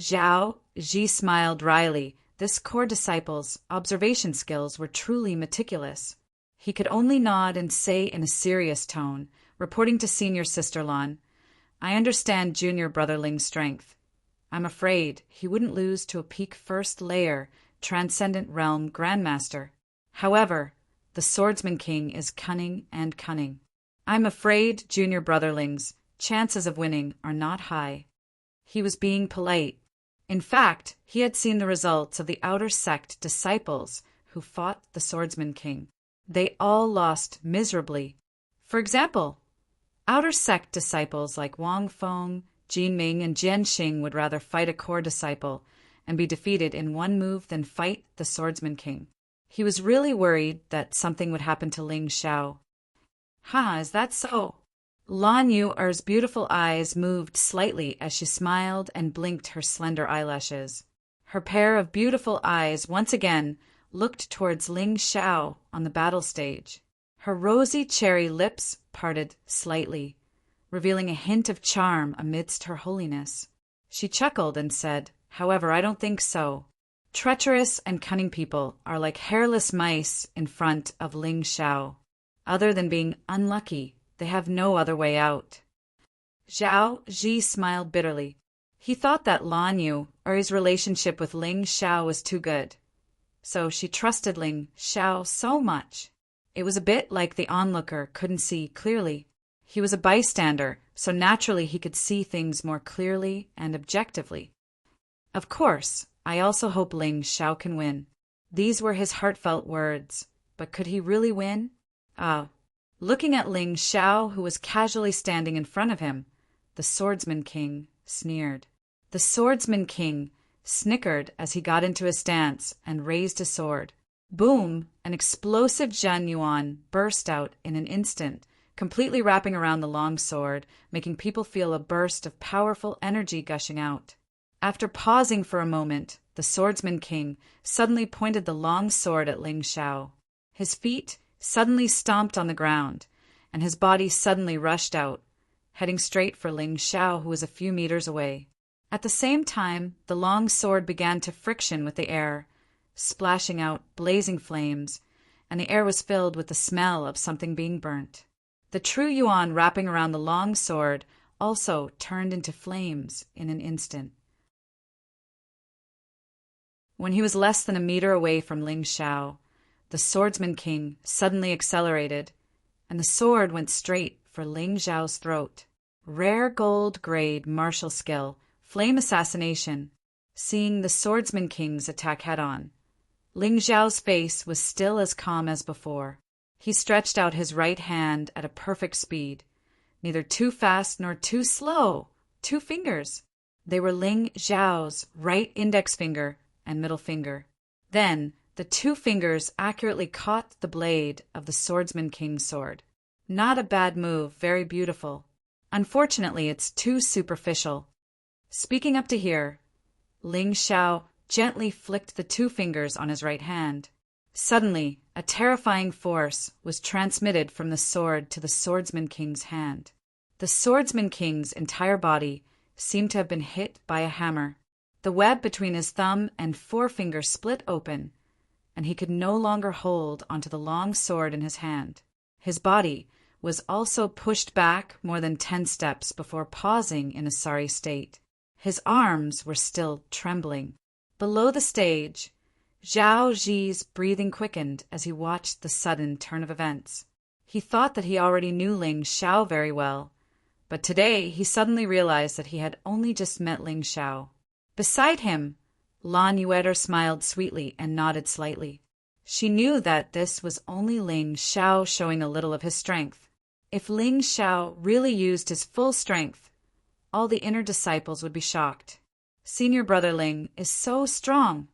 Zhao Ji smiled wryly. This core disciple's observation skills were truly meticulous. He could only nod and say in a serious tone, reporting to senior sister Lan, I understand junior brother Ling's strength. I'm afraid he wouldn't lose to a peak first layer, transcendent realm grandmaster. However, the Swordsman King is cunning and cunning. I'm afraid junior brother Ling's chances of winning are not high. He was being polite. In fact, he had seen the results of the outer sect disciples who fought the Swordsman King. They all lost miserably. For example, outer sect disciples like Wang Feng, Jin Ming, and Jianxing would rather fight a core disciple and be defeated in one move than fight the Swordsman King. He was really worried that something would happen to Ling Xiao. Is that so? Lan Yu'er's beautiful eyes moved slightly as she smiled and blinked her slender eyelashes. Her pair of beautiful eyes once again looked towards Ling Xiao on the battle stage. Her rosy cherry lips parted slightly, revealing a hint of charm amidst her holiness. She chuckled and said, However, I don't think so. Treacherous and cunning people are like hairless mice in front of Ling Xiao. Other than being unlucky, they have no other way out. Zhao Ji smiled bitterly. He thought that Lan Yu, or his relationship with Ling Xiao, was too good. So she trusted Ling Xiao so much. It was a bit like the onlooker couldn't see clearly. He was a bystander, so naturally he could see things more clearly and objectively. Of course, I also hope Ling Xiao can win. These were his heartfelt words, but could he really win? Looking at Ling Xiao, who was casually standing in front of him, the Swordsman King sneered. The Swordsman King snickered as he got into his stance and raised his sword. Boom! An explosive Zhen Yuan burst out in an instant, completely wrapping around the long sword, making people feel a burst of powerful energy gushing out. After pausing for a moment, the Swordsman King suddenly pointed the long sword at Ling Xiao. His feet suddenly stomped on the ground, and his body suddenly rushed out, heading straight for Ling Xiao, who was a few meters away. At the same time, the long sword began to friction with the air, splashing out blazing flames, and the air was filled with the smell of something being burnt. The true Yuan wrapping around the long sword also turned into flames in an instant. When he was less than a meter away from Ling Xiao, the Swordsman King suddenly accelerated, and the sword went straight for Ling Xiao's throat. Rare gold-grade martial skill, flame assassination. Seeing the Swordsman King's attack head-on, Ling Xiao's face was still as calm as before. He stretched out his right hand at a perfect speed, neither too fast nor too slow. 2 fingers. They were Ling Xiao's right index finger and middle finger. Then, the 2 fingers accurately caught the blade of the Swordsman King's sword. Not a bad move, very beautiful. Unfortunately, it's too superficial. Speaking up to here, Ling Xiao gently flicked the 2 fingers on his right hand. Suddenly, a terrifying force was transmitted from the sword to the Swordsman King's hand. The Swordsman King's entire body seemed to have been hit by a hammer. The web between his thumb and forefinger split open, and he could no longer hold onto the long sword in his hand. His body was also pushed back more than 10 steps before pausing in a sorry state. His arms were still trembling. Below the stage, Zhao Zi's breathing quickened as he watched the sudden turn of events. He thought that he already knew Ling Xiao very well, but today he suddenly realized that he had only just met Ling Xiao. Beside him, Lan Yuer smiled sweetly and nodded slightly. She knew that this was only Ling Xiao showing a little of his strength. If Ling Xiao really used his full strength, all the inner disciples would be shocked. Senior brother Ling is so strong.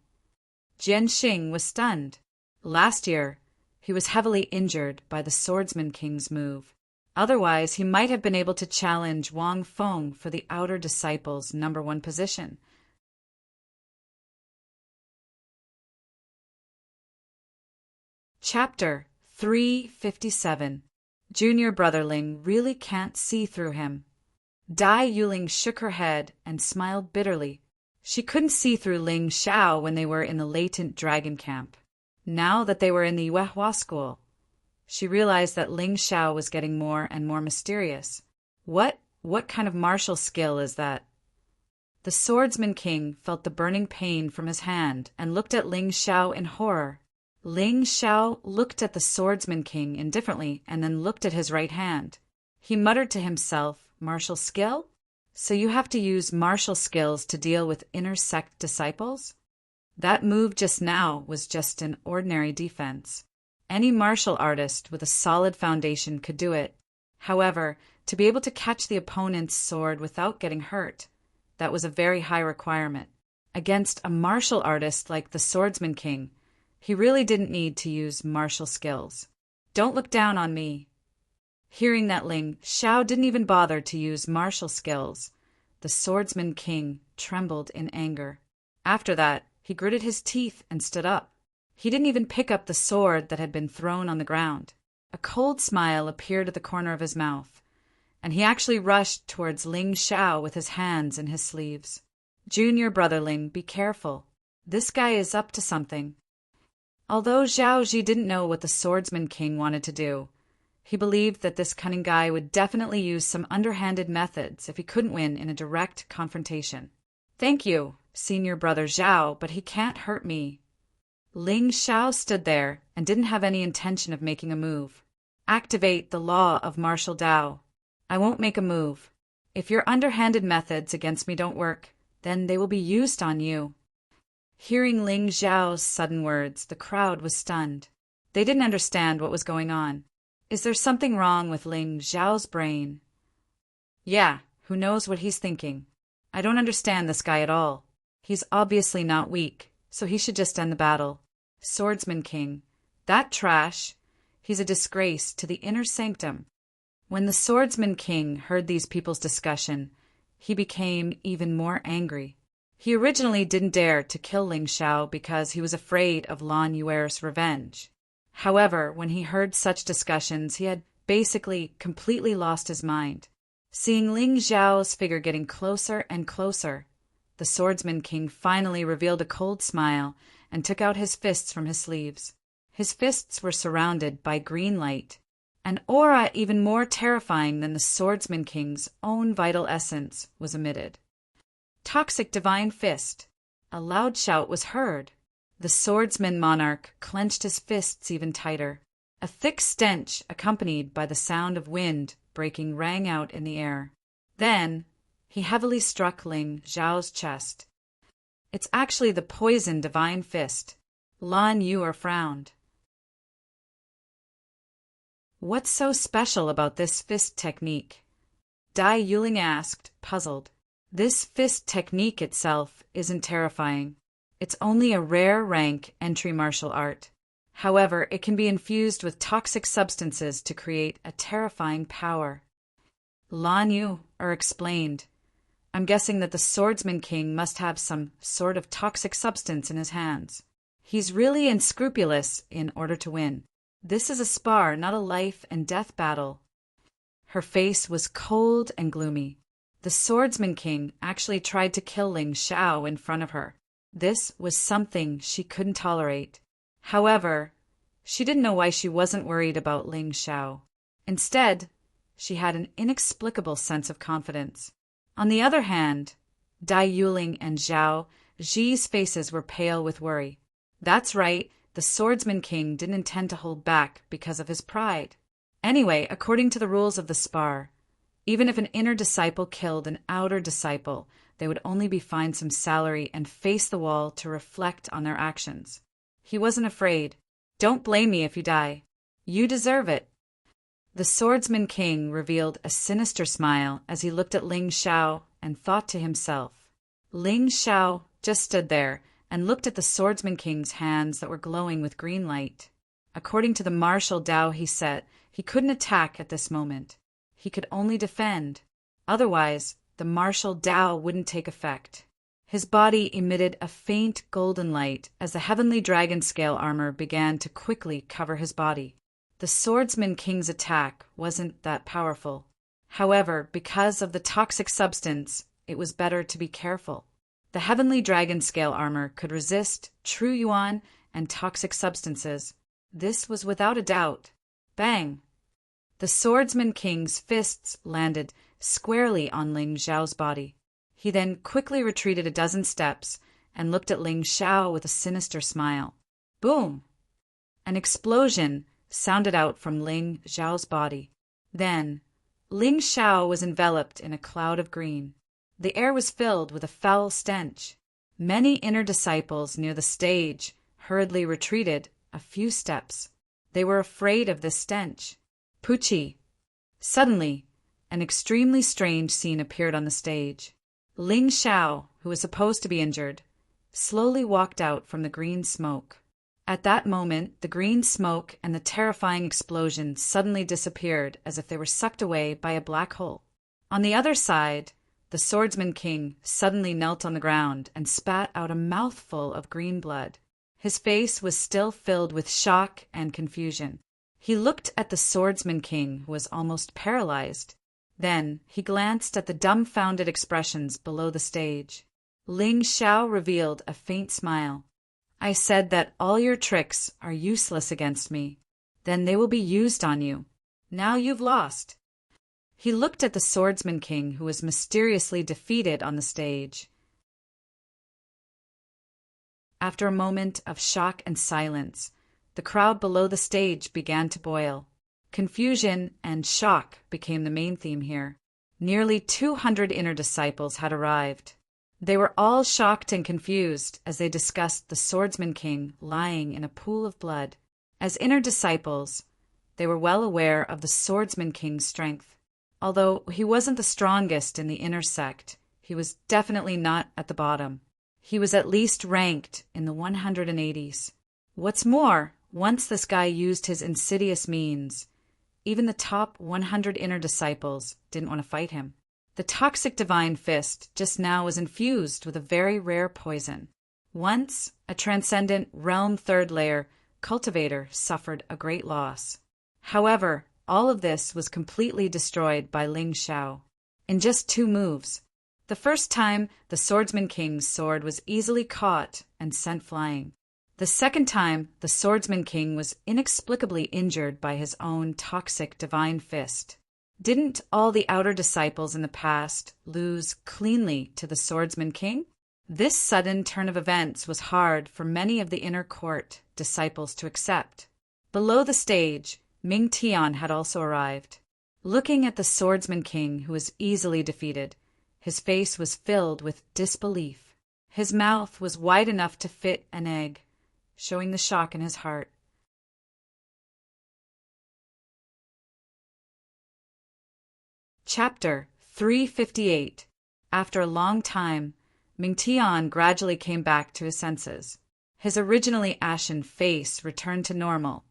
Jian Xing was stunned. Last year, he was heavily injured by the Swordsman King's move. Otherwise, he might have been able to challenge Wang Feng for the outer disciples' #1 position. Chapter 357. Junior brother Ling really can't see through him. Dai Yuling shook her head and smiled bitterly. She couldn't see through Ling Xiao when they were in the latent dragon camp. Now that they were in the Yuehua school, she realized that Ling Xiao was getting more and more mysterious. What kind of martial skill is that? The Swordsman King felt the burning pain from his hand and looked at Ling Xiao in horror. Ling Xiao looked at the Swordsman King indifferently and then looked at his right hand. He muttered to himself, "Martial skill? So you have to use martial skills to deal with inner sect disciples?" That move just now was just an ordinary defense. Any martial artist with a solid foundation could do it. However, to be able to catch the opponent's sword without getting hurt, that was a very high requirement. Against a martial artist like the Swordsman King, he really didn't need to use martial skills. "Don't look down on me." Hearing that Ling Xiao didn't even bother to use martial skills, the Swordsman King trembled in anger. After that, he gritted his teeth and stood up. He didn't even pick up the sword that had been thrown on the ground. A cold smile appeared at the corner of his mouth, and he actually rushed towards Ling Xiao with his hands in his sleeves. "Junior brother Ling, be careful. This guy is up to something." Although Zhao Ji didn't know what the Swordsman King wanted to do, he believed that this cunning guy would definitely use some underhanded methods if he couldn't win in a direct confrontation. "Thank you, senior brother Zhao, but he can't hurt me." Ling Xiao stood there and didn't have any intention of making a move. "Activate the law of martial Dao. I won't make a move. If your underhanded methods against me don't work, then they will be used on you." Hearing Ling Xiao's sudden words, the crowd was stunned. They didn't understand what was going on. Is there something wrong with Ling Xiao's brain? Yeah, who knows what he's thinking? I don't understand this guy at all. He's obviously not weak, so he should just end the battle. Swordsman King. That trash. He's a disgrace to the inner sanctum. When the Swordsman King heard these people's discussion, he became even more angry. He originally didn't dare to kill Ling Xiao because he was afraid of Lan Yuer's revenge. However, when he heard such discussions, he had basically completely lost his mind. Seeing Ling Xiao's figure getting closer and closer, the Swordsman King finally revealed a cold smile and took out his fists from his sleeves. His fists were surrounded by green light, an aura even more terrifying than the Swordsman King's own vital essence was emitted. Toxic Divine Fist. A loud shout was heard. The Swordsman Monarch clenched his fists even tighter. A thick stench, accompanied by the sound of wind breaking, rang out in the air. Then, he heavily struck Ling Xiao's chest. "It's actually the poison Divine Fist." Lan Yuer frowned. "What's so special about this fist technique?" Dai Yuling asked, puzzled. "This fist technique itself isn't terrifying. It's only a rare rank entry martial art. However, it can be infused with toxic substances to create a terrifying power." Lan Yuer explained. "I'm guessing that the Swordsman King must have some sort of toxic substance in his hands. He's really unscrupulous in order to win. This is a spar, not a life and death battle." Her face was cold and gloomy. The Swordsman King actually tried to kill Ling Xiao in front of her. This was something she couldn't tolerate. However, she didn't know why she wasn't worried about Ling Xiao. Instead, she had an inexplicable sense of confidence. On the other hand, Dai Yuling and Zhao Zi's faces were pale with worry. That's right, the Swordsman King didn't intend to hold back because of his pride. Anyway, according to the rules of the spar, even if an inner disciple killed an outer disciple, they would only be fined some salary and face the wall to reflect on their actions. He wasn't afraid. Don't blame me if you die. You deserve it. The Swordsman King revealed a sinister smile as he looked at Ling Xiao and thought to himself. Ling Xiao just stood there and looked at the Swordsman King's hands that were glowing with green light. According to the martial Dao he set, he couldn't attack at this moment. He could only defend. Otherwise, the martial Dao wouldn't take effect. His body emitted a faint golden light as the heavenly dragon scale armor began to quickly cover his body. The Swordsman King's attack wasn't that powerful. However, because of the toxic substance, it was better to be careful. The heavenly dragon scale armor could resist true yuan and toxic substances. This was without a doubt. Bang! The Swordsman King's fists landed squarely on Ling Xiao's body. He then quickly retreated a dozen steps and looked at Ling Xiao with a sinister smile. Boom! An explosion sounded out from Ling Xiao's body. Then, Ling Xiao was enveloped in a cloud of green. The air was filled with a foul stench. Many inner disciples near the stage hurriedly retreated a few steps. They were afraid of this stench. Pucci. Suddenly, an extremely strange scene appeared on the stage. Ling Xiao, who was supposed to be injured, slowly walked out from the green smoke. At that moment, the green smoke and the terrifying explosion suddenly disappeared as if they were sucked away by a black hole. On the other side, the Swordsman King suddenly knelt on the ground and spat out a mouthful of green blood. His face was still filled with shock and confusion. He looked at the Swordsman King, who was almost paralyzed. Then he glanced at the dumbfounded expressions below the stage. Ling Xiao revealed a faint smile. I said that all your tricks are useless against me. Then they will be used on you. Now you've lost. He looked at the Swordsman King, who was mysteriously defeated on the stage. After a moment of shock and silence, the crowd below the stage began to boil. Confusion and shock became the main theme here. Nearly 200 inner disciples had arrived. They were all shocked and confused as they discussed the Swordsman King lying in a pool of blood. As inner disciples, they were well aware of the Swordsman King's strength. Although he wasn't the strongest in the inner sect, he was definitely not at the bottom. He was at least ranked in the 180s. What's more, once this guy used his insidious means, even the top 100 inner disciples didn't want to fight him. The toxic divine fist just now was infused with a very rare poison. Once, a transcendent realm third layer cultivator suffered a great loss. However, all of this was completely destroyed by Ling Xiao in just 2 moves. The first time, the Swordsman King's sword was easily caught and sent flying. The second time, the Swordsman King was inexplicably injured by his own toxic divine fist. Didn't all the outer disciples in the past lose cleanly to the Swordsman King? This sudden turn of events was hard for many of the inner court disciples to accept. Below the stage, Ming Tian had also arrived. Looking at the Swordsman King, who was easily defeated, his face was filled with disbelief. His mouth was wide enough to fit an egg, showing the shock in his heart. Chapter 358. After a long time, Ming Tian gradually came back to his senses. His originally ashen face returned to normal,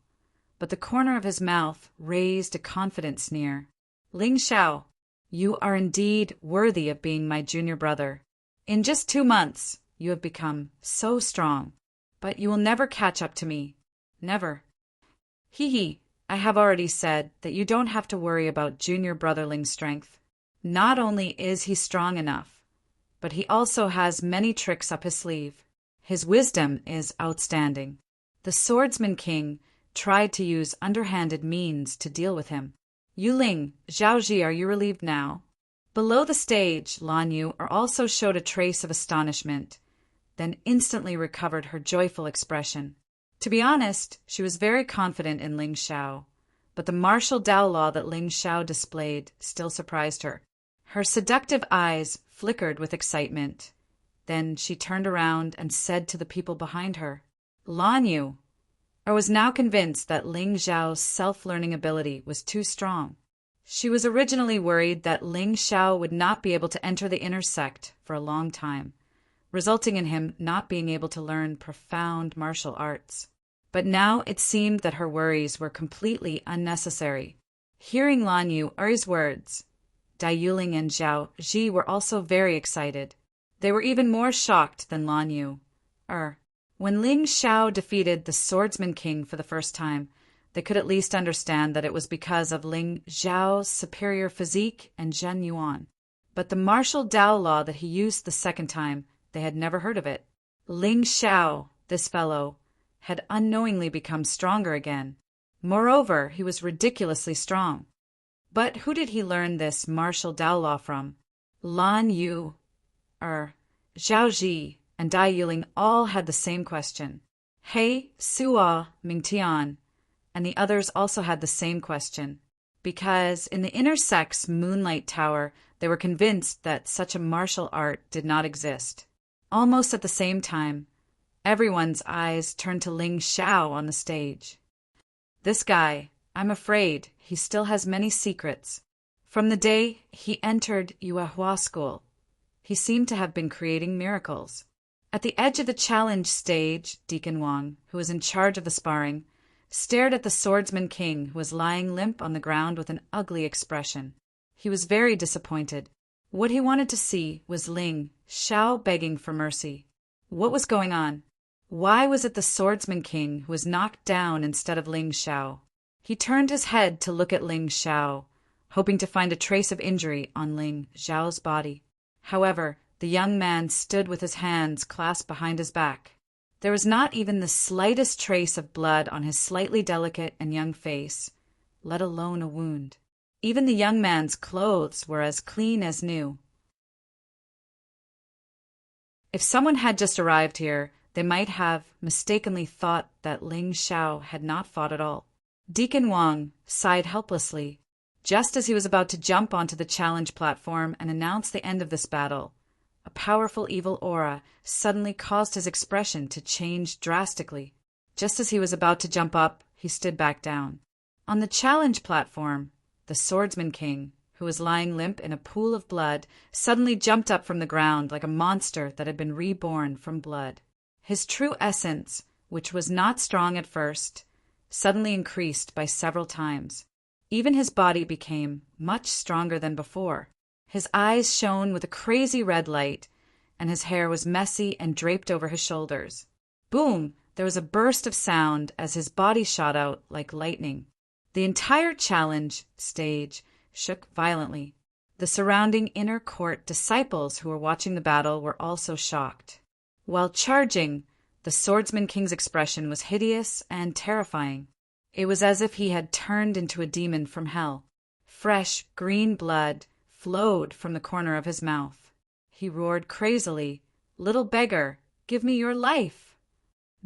but the corner of his mouth raised a confident sneer. Ling Xiao, you are indeed worthy of being my junior brother. In just 2 months, you have become so strong, but you will never catch up to me. Never. Hee hee, I have already said that you don't have to worry about junior brother Ling's strength. Not only is he strong enough, but he also has many tricks up his sleeve. His wisdom is outstanding. The Swordsman King tried to use underhanded means to deal with him. Yu Ling, Zhao Ji, are you relieved now? Below the stage, Lan Yu also showed a trace of astonishment, then instantly recovered her joyful expression. To be honest, she was very confident in Ling Xiao, but the martial Dao law that Ling Xiao displayed still surprised her. Her seductive eyes flickered with excitement. Then she turned around and said to the people behind her, Lan Yu. I was now convinced that Ling Xiao's self-learning ability was too strong. She was originally worried that Ling Xiao would not be able to enter the inner sect for a long time, resulting in him not being able to learn profound martial arts. But now it seemed that her worries were completely unnecessary. Hearing Lan Yu's words, Dai Yuling and Zhao Ji were also very excited. They were even more shocked than Lan Yu. When Ling Xiao defeated the Swordsman King for the first time, they could at least understand that it was because of Ling Xiao's superior physique and Zhen Yuan. But the martial Dao law that he used the second time, they had never heard of it. Ling Xiao, this fellow, had unknowingly become stronger again. Moreover, he was ridiculously strong. But who did he learn this martial Dao law from? Lan Yu, Zhao Ji, and Dai Yuling all had the same question. He, Suo, Mingtian, and the others also had the same question. Because in the inner sect's Moonlight Tower, they were convinced that such a martial art did not exist. Almost at the same time, everyone's eyes turned to Ling Xiao on the stage. This guy, I'm afraid, he still has many secrets. From the day he entered Yuehua School, he seemed to have been creating miracles. At the edge of the challenge stage, Deacon Wang, who was in charge of the sparring, stared at the Swordsman King, who was lying limp on the ground with an ugly expression. He was very disappointed. What he wanted to see was Ling Xiao begging for mercy. What was going on? Why was it the Swordsman King who was knocked down instead of Ling Xiao? He turned his head to look at Ling Xiao, hoping to find a trace of injury on Ling Xiao's body. However, the young man stood with his hands clasped behind his back. There was not even the slightest trace of blood on his slightly delicate and young face, let alone a wound. Even the young man's clothes were as clean as new. If someone had just arrived here, they might have mistakenly thought that Ling Xiao had not fought at all. Deacon Wang sighed helplessly. Just as he was about to jump onto the challenge platform and announce the end of this battle, a powerful evil aura suddenly caused his expression to change drastically. Just as he was about to jump up, he stood back down. On the challenge platform, the Swordsman King, who was lying limp in a pool of blood, suddenly jumped up from the ground like a monster that had been reborn from blood. His true essence, which was not strong at first, suddenly increased by several times. Even his body became much stronger than before. His eyes shone with a crazy red light, and his hair was messy and draped over his shoulders. Boom! There was a burst of sound as his body shot out like lightning. The entire challenge stage shook violently. The surrounding inner court disciples who were watching the battle were also shocked. While charging, the Swordsman King's expression was hideous and terrifying. It was as if he had turned into a demon from hell. Fresh, green blood flowed from the corner of his mouth. He roared crazily, "Little beggar, give me your life!"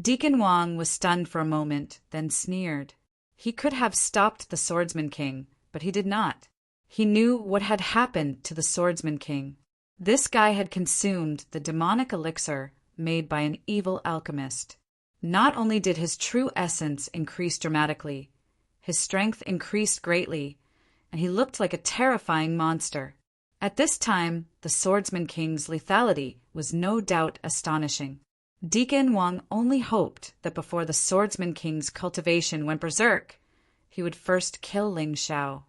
Deacon Wang was stunned for a moment, then sneered. He could have stopped the Swordsman King, but he did not. He knew what had happened to the Swordsman King. This guy had consumed the demonic elixir made by an evil alchemist. Not only did his true essence increase dramatically, his strength increased greatly, and he looked like a terrifying monster. At this time, the Swordsman King's lethality was no doubt astonishing. Deacon Wang only hoped that before the Swordsman King's cultivation went berserk, he would first kill Ling Xiao.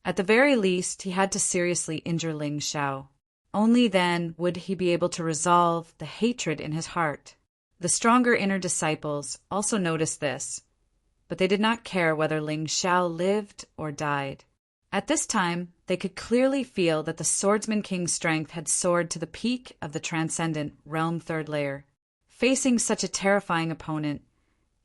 At the very least, he had to seriously injure Ling Xiao. Only then would he be able to resolve the hatred in his heart. The stronger inner disciples also noticed this. but they did not care whether Ling Xiao lived or died. At this time, they could clearly feel that the Swordsman King's strength had soared to the peak of the transcendent realm third layer. Facing such a terrifying opponent,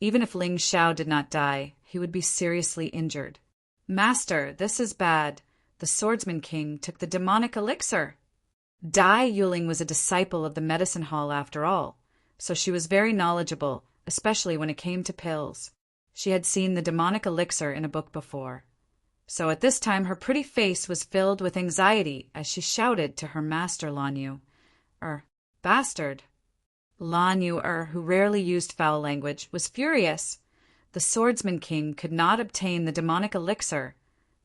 even if Ling Xiao did not die, he would be seriously injured. "Master, this is bad. The Swordsman King took the demonic elixir." Dai Yuling was a disciple of the medicine hall after all, so she was very knowledgeable, especially when it came to pills. She had seen the demonic elixir in a book before. So at this time her pretty face was filled with anxiety as she shouted to her master Lan Yu, "Bastard." Lan Yu, who rarely used foul language, was furious. The Swordsman King could not obtain the demonic elixir.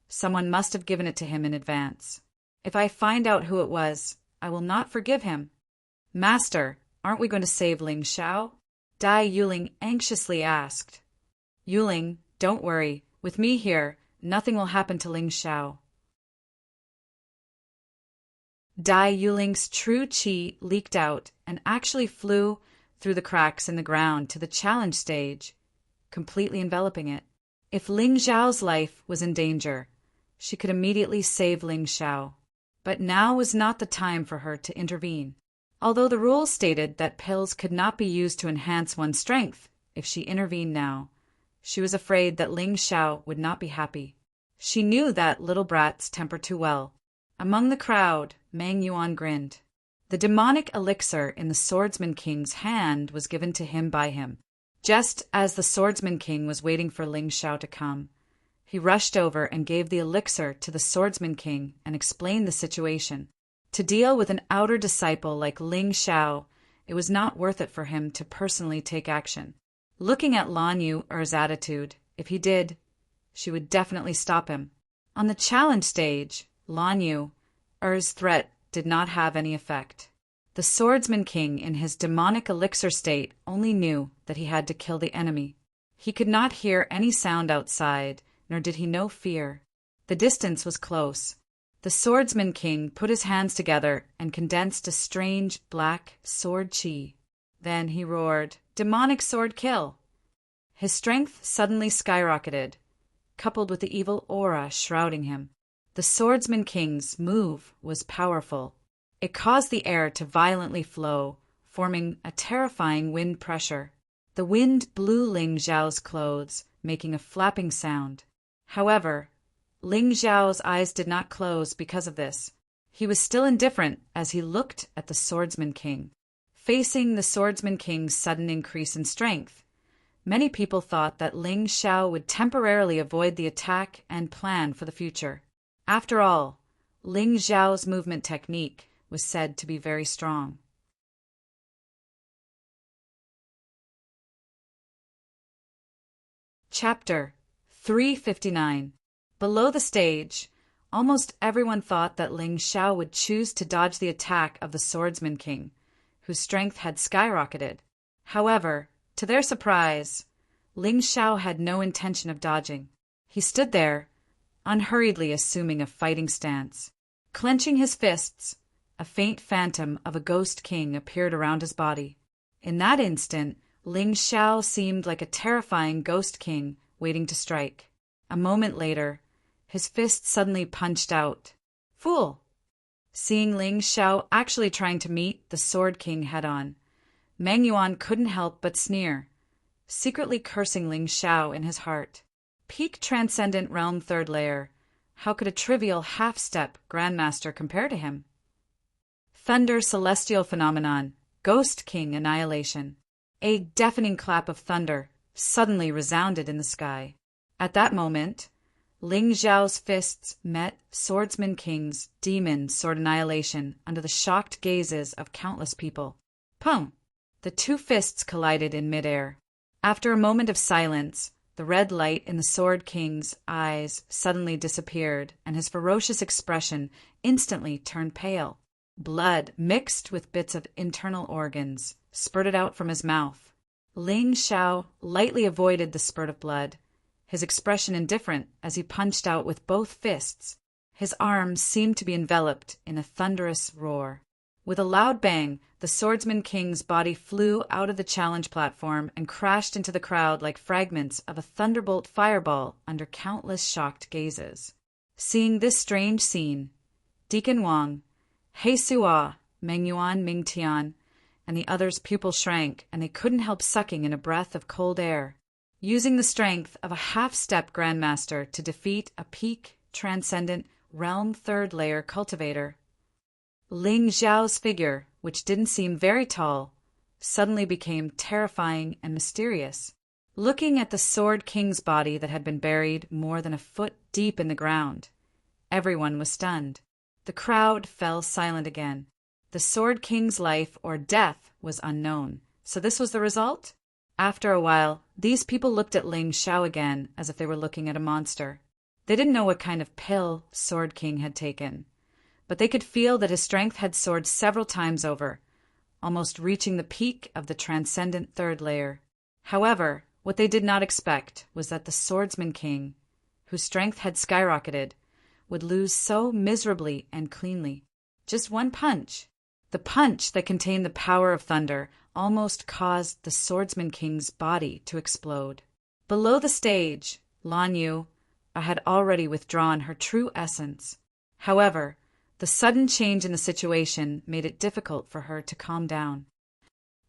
Someone must have given it to him in advance. If I find out who it was, I will not forgive him. "Master, aren't we going to save Ling Xiao?" Dai Yuling anxiously asked. "Yuling, don't worry. With me here, nothing will happen to Ling Xiao." Dai Yuling's true qi leaked out and actually flew through the cracks in the ground to the challenge stage, completely enveloping it. If Ling Xiao's life was in danger, she could immediately save Ling Xiao. But now was not the time for her to intervene. Although the rules stated that pills could not be used to enhance one's strength, if she intervened now, she was afraid that Ling Xiao would not be happy. She knew that little brat's temper too well. Among the crowd, Mang Yuan grinned. The demonic elixir in the Swordsman King's hand was given to him by him. Just as the Swordsman King was waiting for Ling Xiao to come, he rushed over and gave the elixir to the Swordsman King and explained the situation. To deal with an outer disciple like Ling Xiao, it was not worth it for him to personally take action. Looking at Lan Yu's attitude, if he did, she would definitely stop him. On the challenge stage, Lan Yu's threat did not have any effect. The Swordsman King in his demonic elixir state only knew that he had to kill the enemy. He could not hear any sound outside, nor did he know fear. The distance was close. The Swordsman King put his hands together and condensed a strange black sword chi. Then he roared, "Demonic sword kill!" His strength suddenly skyrocketed, coupled with the evil aura shrouding him. The Swordsman King's move was powerful. It caused the air to violently flow, forming a terrifying wind pressure. The wind blew Ling Xiao's clothes, making a flapping sound. However, Ling Xiao's eyes did not close because of this. He was still indifferent as he looked at the Swordsman King. Facing the Swordsman King's sudden increase in strength, many people thought that Ling Xiao would temporarily avoid the attack and plan for the future. After all, Ling Xiao's movement technique was said to be very strong. Chapter 359. Below the stage, almost everyone thought that Ling Xiao would choose to dodge the attack of the Swordsman King, whose strength had skyrocketed. However, to their surprise, Ling Xiao had no intention of dodging. He stood there, unhurriedly assuming a fighting stance. Clenching his fists, a faint phantom of a ghost king appeared around his body. In that instant, Ling Xiao seemed like a terrifying ghost king waiting to strike. A moment later, his fist suddenly punched out. "Fool!" Seeing Ling Xiao actually trying to meet the Sword King head-on, Mang Yuan couldn't help but sneer, secretly cursing Ling Xiao in his heart. Peak Transcendent Realm Third Layer, how could a trivial half-step Grandmaster compare to him? Thunder Celestial Phenomenon, Ghost King Annihilation. A deafening clap of thunder suddenly resounded in the sky. At that moment, Ling Xiao's fists met Swordsman King's demon sword annihilation under the shocked gazes of countless people. Pum! The two fists collided in midair. After a moment of silence, the red light in the Sword King's eyes suddenly disappeared, and his ferocious expression instantly turned pale. Blood, mixed with bits of internal organs, spurted out from his mouth. Ling Xiao lightly avoided the spurt of blood, his expression indifferent as he punched out with both fists. His arms seemed to be enveloped in a thunderous roar. With a loud bang, the Swordsman King's body flew out of the challenge platform and crashed into the crowd like fragments of a thunderbolt fireball under countless shocked gazes. Seeing this strange scene, Deacon Wang, He Sua, Mengyuan Mingtian, and the others' pupils shrank, and they couldn't help sucking in a breath of cold air. Using the strength of a half-step grandmaster to defeat a peak, transcendent, realm third-layer cultivator, Ling Xiao's figure, which didn't seem very tall, suddenly became terrifying and mysterious. Looking at the Sword King's body that had been buried more than a foot deep in the ground, everyone was stunned. The crowd fell silent again. The Sword King's life or death was unknown. So this was the result? After a while, these people looked at Ling Xiao again as if they were looking at a monster. They didn't know what kind of pill Sword King had taken, but they could feel that his strength had soared several times over, almost reaching the peak of the transcendent third layer. However, what they did not expect was that the Swordsman King, whose strength had skyrocketed, would lose so miserably and cleanly. Just one punch. The punch that contained the power of thunder almost caused the Swordsman King's body to explode. Below the stage, Lan Yu had already withdrawn her true essence. However, the sudden change in the situation made it difficult for her to calm down.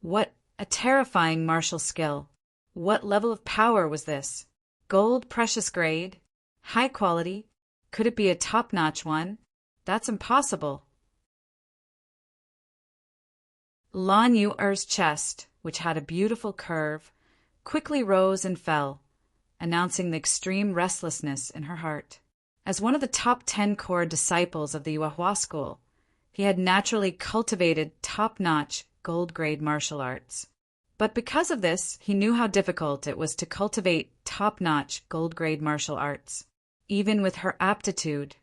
What a terrifying martial skill! What level of power was this? Gold precious grade? High quality? Could it be a top-notch one? That's impossible. Lan Yu's chest, which had a beautiful curve, quickly rose and fell, announcing the extreme restlessness in her heart. As one of the top 10 core disciples of the Yuehua school, he had naturally cultivated top-notch gold-grade martial arts. But because of this, he knew how difficult it was to cultivate top-notch gold-grade martial arts. Even with her aptitude,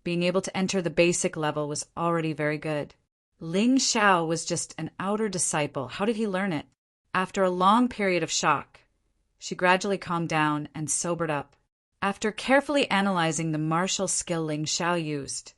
being able to enter the basic level was already very good. Ling Xiao was just an outer disciple. How did he learn it? After a long period of shock, she gradually calmed down and sobered up. After carefully analyzing the martial skill Ling Xiao used,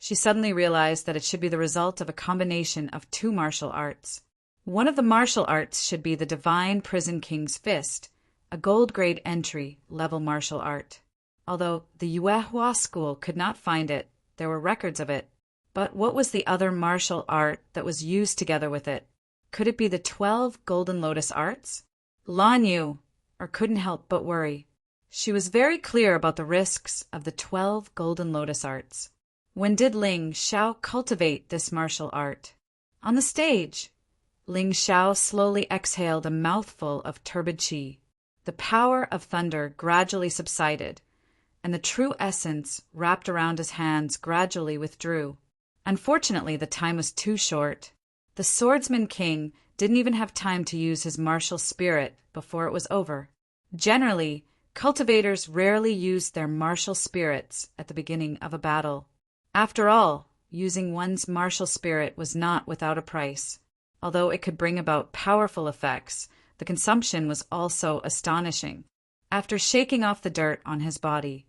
she suddenly realized that it should be the result of a combination of two martial arts. One of the martial arts should be the Divine Prison King's Fist, a gold-grade entry-level martial art. Although the Yuehua school could not find it, there were records of it. But what was the other martial art that was used together with it? Could it be the 12 Golden Lotus Arts? Lan Yu couldn't help but worry. She was very clear about the risks of the 12 Golden Lotus Arts. When did Ling Xiao cultivate this martial art? On the stage. Ling Xiao slowly exhaled a mouthful of turbid qi. The power of thunder gradually subsided, and the true essence wrapped around his hands gradually withdrew. Unfortunately, the time was too short. The Swordsman King didn't even have time to use his martial spirit before it was over. Generally, cultivators rarely used their martial spirits at the beginning of a battle. After all, using one's martial spirit was not without a price. Although it could bring about powerful effects, the consumption was also astonishing. After shaking off the dirt on his body,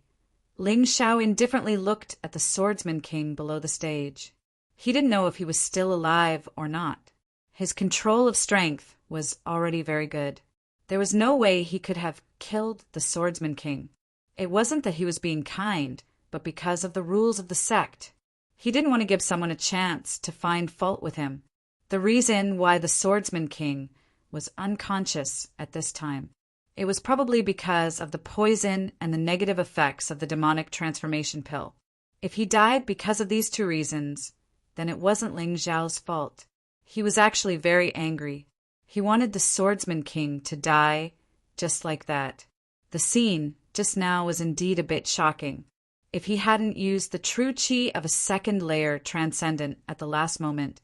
Ling Xiao indifferently looked at the Swordsman King below the stage. He didn't know if he was still alive or not. His control of strength was already very good. There was no way he could have killed the Swordsman King. It wasn't that he was being kind, but because of the rules of the sect. He didn't want to give someone a chance to find fault with him. The reason why the Swordsman King was unconscious at this time. It was probably because of the poison and the negative effects of the demonic transformation pill. If he died because of these two reasons, then it wasn't Ling Xiao's fault. He was actually very angry. He wanted the Swordsman King to die just like that. The scene just now was indeed a bit shocking. If he hadn't used the true qi of a second layer transcendent at the last moment,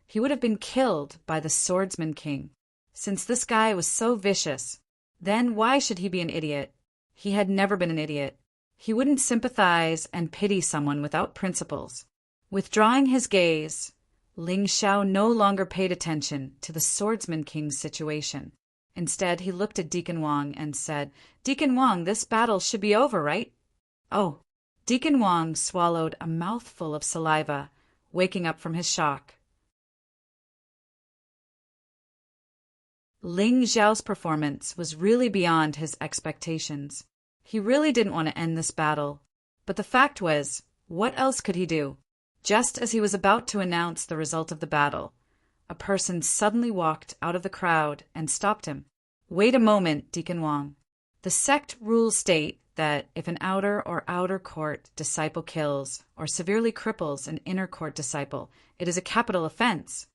he would have been killed by the Swordsman King. Since this guy was so vicious, then why should he be an idiot? He had never been an idiot. He wouldn't sympathize and pity someone without principles. Withdrawing his gaze, Ling Xiao no longer paid attention to the Swordsman King's situation. Instead, he looked at Deacon Wang and said, "Deacon Wang, this battle should be over, right?" "Oh." Deacon Wang swallowed a mouthful of saliva, waking up from his shock. Ling Xiao's performance was really beyond his expectations. He really didn't want to end this battle. But the fact was, what else could he do? Just as he was about to announce the result of the battle, a person suddenly walked out of the crowd and stopped him. Wait a moment, Deacon Wang. The sect rules state that if an outer court disciple kills or severely cripples an inner court disciple, it is a capital offense.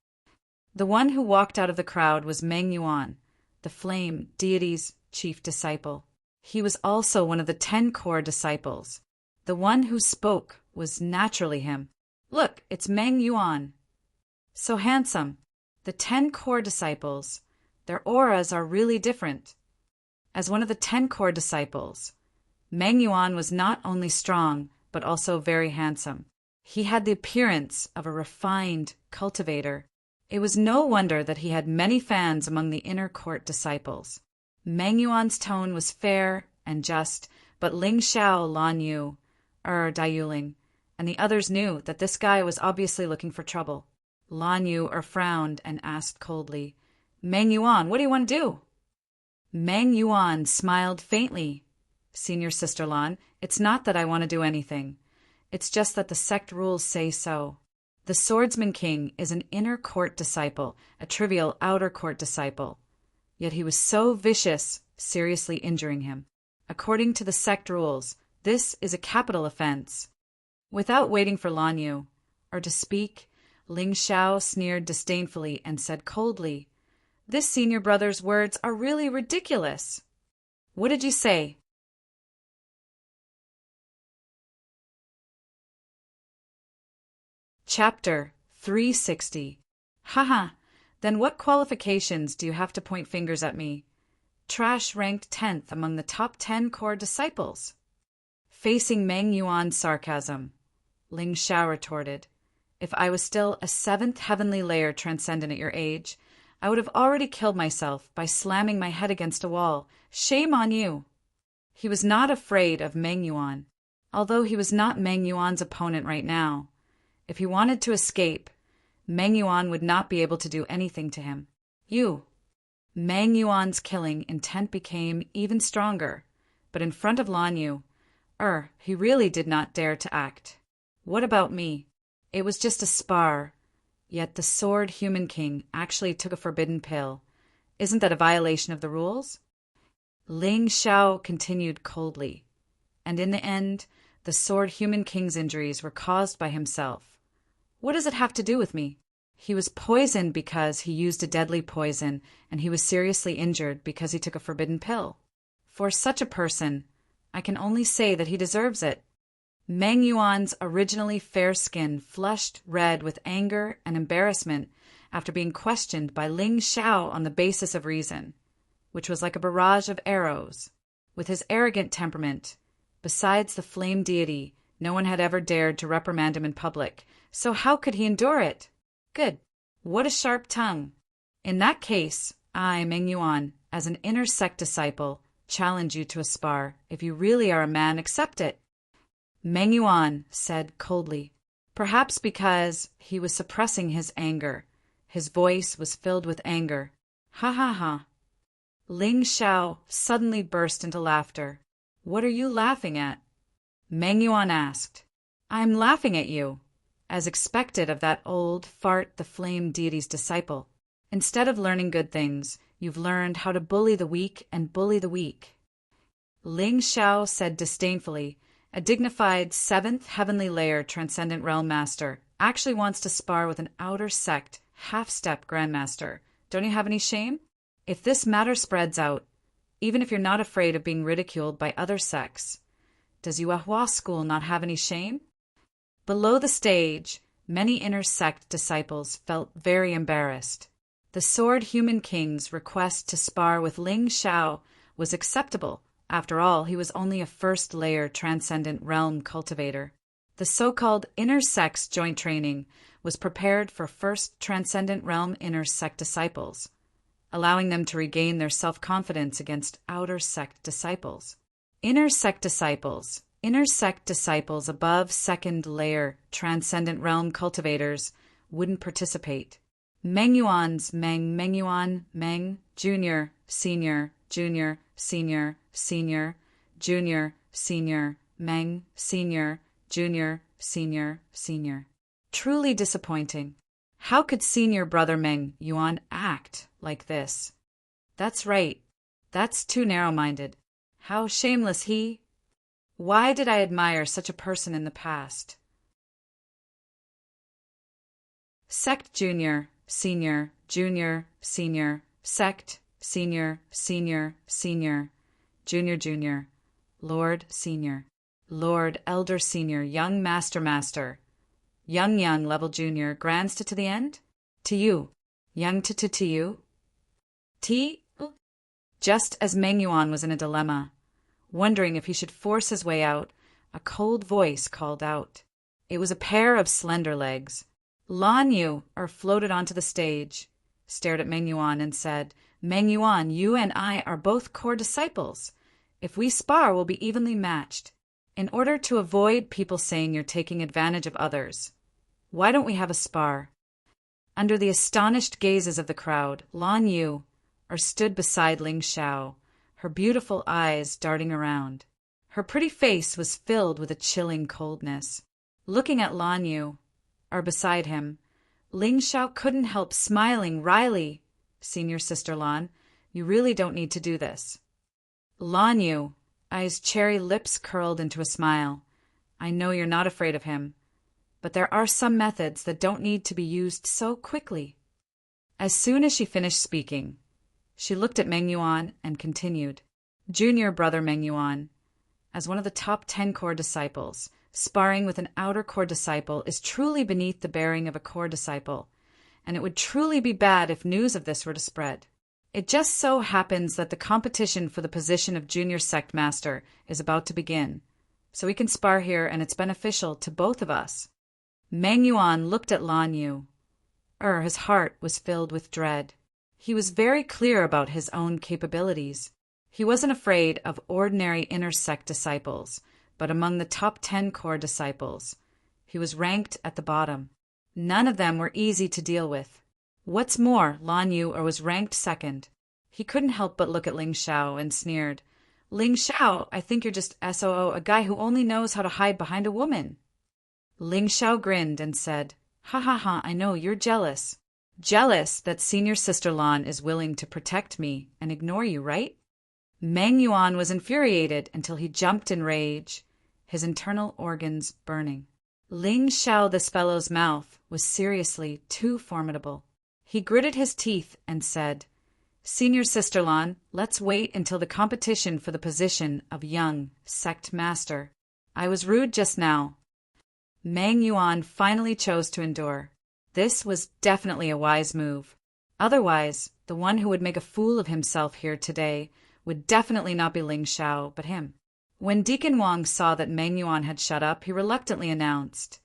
The one who walked out of the crowd was Meng Yuan, the flame deity's chief disciple. He was also one of the 10 core disciples. The one who spoke was naturally him. Look, it's Meng Yuan. So handsome. The 10 core disciples, their auras are really different. As one of the 10 core disciples, Meng Yuan was not only strong, but also very handsome. He had the appearance of a refined cultivator. It was no wonder that he had many fans among the inner court disciples. Meng Yuan's tone was fair and just, but Ling Xiao, Lan Yu, Dai and the others knew that this guy was obviously looking for trouble. Lan Yu frowned and asked coldly, Meng Yuan, what do you want to do? Meng Yuan smiled faintly. Senior Sister Lan, it's not that I want to do anything. It's just that the sect rules say so. The Swordsman King is an inner court disciple, a trivial outer court disciple. Yet he was so vicious, seriously injuring him. According to the sect rules, this is a capital offense. Without waiting for Lan Yu to speak, Ling Xiao sneered disdainfully and said coldly, This senior brother's words are really ridiculous. What did you say? Chapter 360. Haha, then what qualifications do you have to point fingers at me? Trash ranked 10th among the top 10 core disciples. Facing Meng Yuan's sarcasm, Ling Xiao retorted, If I was still a 7th heavenly layer transcendent at your age, I would have already killed myself by slamming my head against a wall. Shame on you. He was not afraid of Meng Yuan, although he was not Meng Yuan's opponent right now. If he wanted to escape, Meng Yuan would not be able to do anything to him. Meng Yuan's killing intent became even stronger, but in front of Lan Yu, he really did not dare to act. What about me? It was just a spar, yet the Sword Human King actually took a forbidden pill. Isn't that a violation of the rules? Ling Xiao continued coldly, and in the end, the Sword Human King's injuries were caused by himself. What does it have to do with me? He was poisoned because he used a deadly poison, and he was seriously injured because he took a forbidden pill. For such a person, I can only say that he deserves it. Meng Yuan's originally fair skin flushed red with anger and embarrassment after being questioned by Ling Xiao on the basis of reason, which was like a barrage of arrows. With his arrogant temperament, besides the flame deity, no one had ever dared to reprimand him in public, so how could he endure it? Good. What a sharp tongue. In that case, I, Meng Yuan, as an inner sect disciple, challenge you to a spar. If you really are a man, accept it. Meng Yuan said coldly, perhaps because he was suppressing his anger. His voice was filled with anger. Ha ha ha. Ling Xiao suddenly burst into laughter. What are you laughing at? Meng Yuan asked. I'm laughing at you. As expected of that old fart the flame deity's disciple. Instead of learning good things, you've learned how to bully the weak and bully the weak. Ling Xiao said disdainfully, a dignified 7th heavenly layer transcendent realm master actually wants to spar with an outer sect half-step grandmaster. Don't you have any shame? If this matter spreads out, even if you're not afraid of being ridiculed by other sects, does Yuehua school not have any shame? Below the stage, many inner sect disciples felt very embarrassed. The Sword Human King's request to spar with Ling Xiao was acceptable. After all, he was only a first-layer transcendent realm cultivator. The so-called inner sect's joint training was prepared for first transcendent realm inner sect disciples, allowing them to regain their self-confidence against outer sect disciples. Inner sect disciples above second-layer transcendent realm cultivators wouldn't participate. Meng Yuan's Meng Yuan, Meng, Junior, Senior, Junior, Senior, Senior, Junior, Senior, Meng, Senior, Junior, Senior, Senior. Truly disappointing. How could senior brother Meng Yuan act like this? That's right. That's too narrow-minded. How shameless he! Why did I admire such a person in the past? Sect Junior, Senior, Junior, Senior, Sect, Senior, Senior, Senior, Junior, Junior, Lord, Senior, Lord, Elder, Senior, Young, Master, Master, Young, Young, Level, Junior, Grandsta to the end? To you. Young to you? T? Just as Meng Yuan was in a dilemma, wondering if he should force his way out, a cold voice called out. It was a pair of slender legs. Lan Yu floated onto the stage, stared at Meng Yuan and said, Meng Yuan, you and I are both core disciples. If we spar, we'll be evenly matched. In order to avoid people saying you're taking advantage of others, why don't we have a spar? Under the astonished gazes of the crowd, Lan Yu stood beside Ling Xiao, her beautiful eyes darting around. Her pretty face was filled with a chilling coldness. Looking at Lan Yu, beside him, Ling Xiao couldn't help smiling wryly. Senior Sister Lan, you really don't need to do this. Lan Yu, his cherry lips curled into a smile. I know you're not afraid of him, but there are some methods that don't need to be used so quickly. As soon as she finished speaking, she looked at Meng Yuan and continued, Junior brother Meng Yuan, as one of the top 10 core disciples, sparring with an outer core disciple is truly beneath the bearing of a core disciple, and it would truly be bad if news of this were to spread. It just so happens that the competition for the position of junior sect master is about to begin, so we can spar here and it's beneficial to both of us. Meng Yuan looked at Lan Yu. His heart was filled with dread. He was very clear about his own capabilities. He wasn't afraid of ordinary inner sect disciples, but among the top 10 core disciples, he was ranked at the bottom. None of them were easy to deal with. What's more, Lan Yu was ranked second. He couldn't help but look at Ling Xiao and sneered, Ling Xiao, I think you're just SOO, a guy who only knows how to hide behind a woman. Ling Xiao grinned and said, Ha ha ha, I know you're jealous. Jealous that Senior Sister Lan is willing to protect me and ignore you, right? Meng Yuan was infuriated until he jumped in rage, his internal organs burning. Ling Xiao, this fellow's mouth, was seriously too formidable. He gritted his teeth and said, Senior Sister Lan, let's wait until the competition for the position of young sect master. I was rude just now. Meng Yuan finally chose to endure. This was definitely a wise move. Otherwise, the one who would make a fool of himself here today would definitely not be Ling Xiao, but him. When Deacon Wang saw that Meng Yuan had shut up, he reluctantly announced,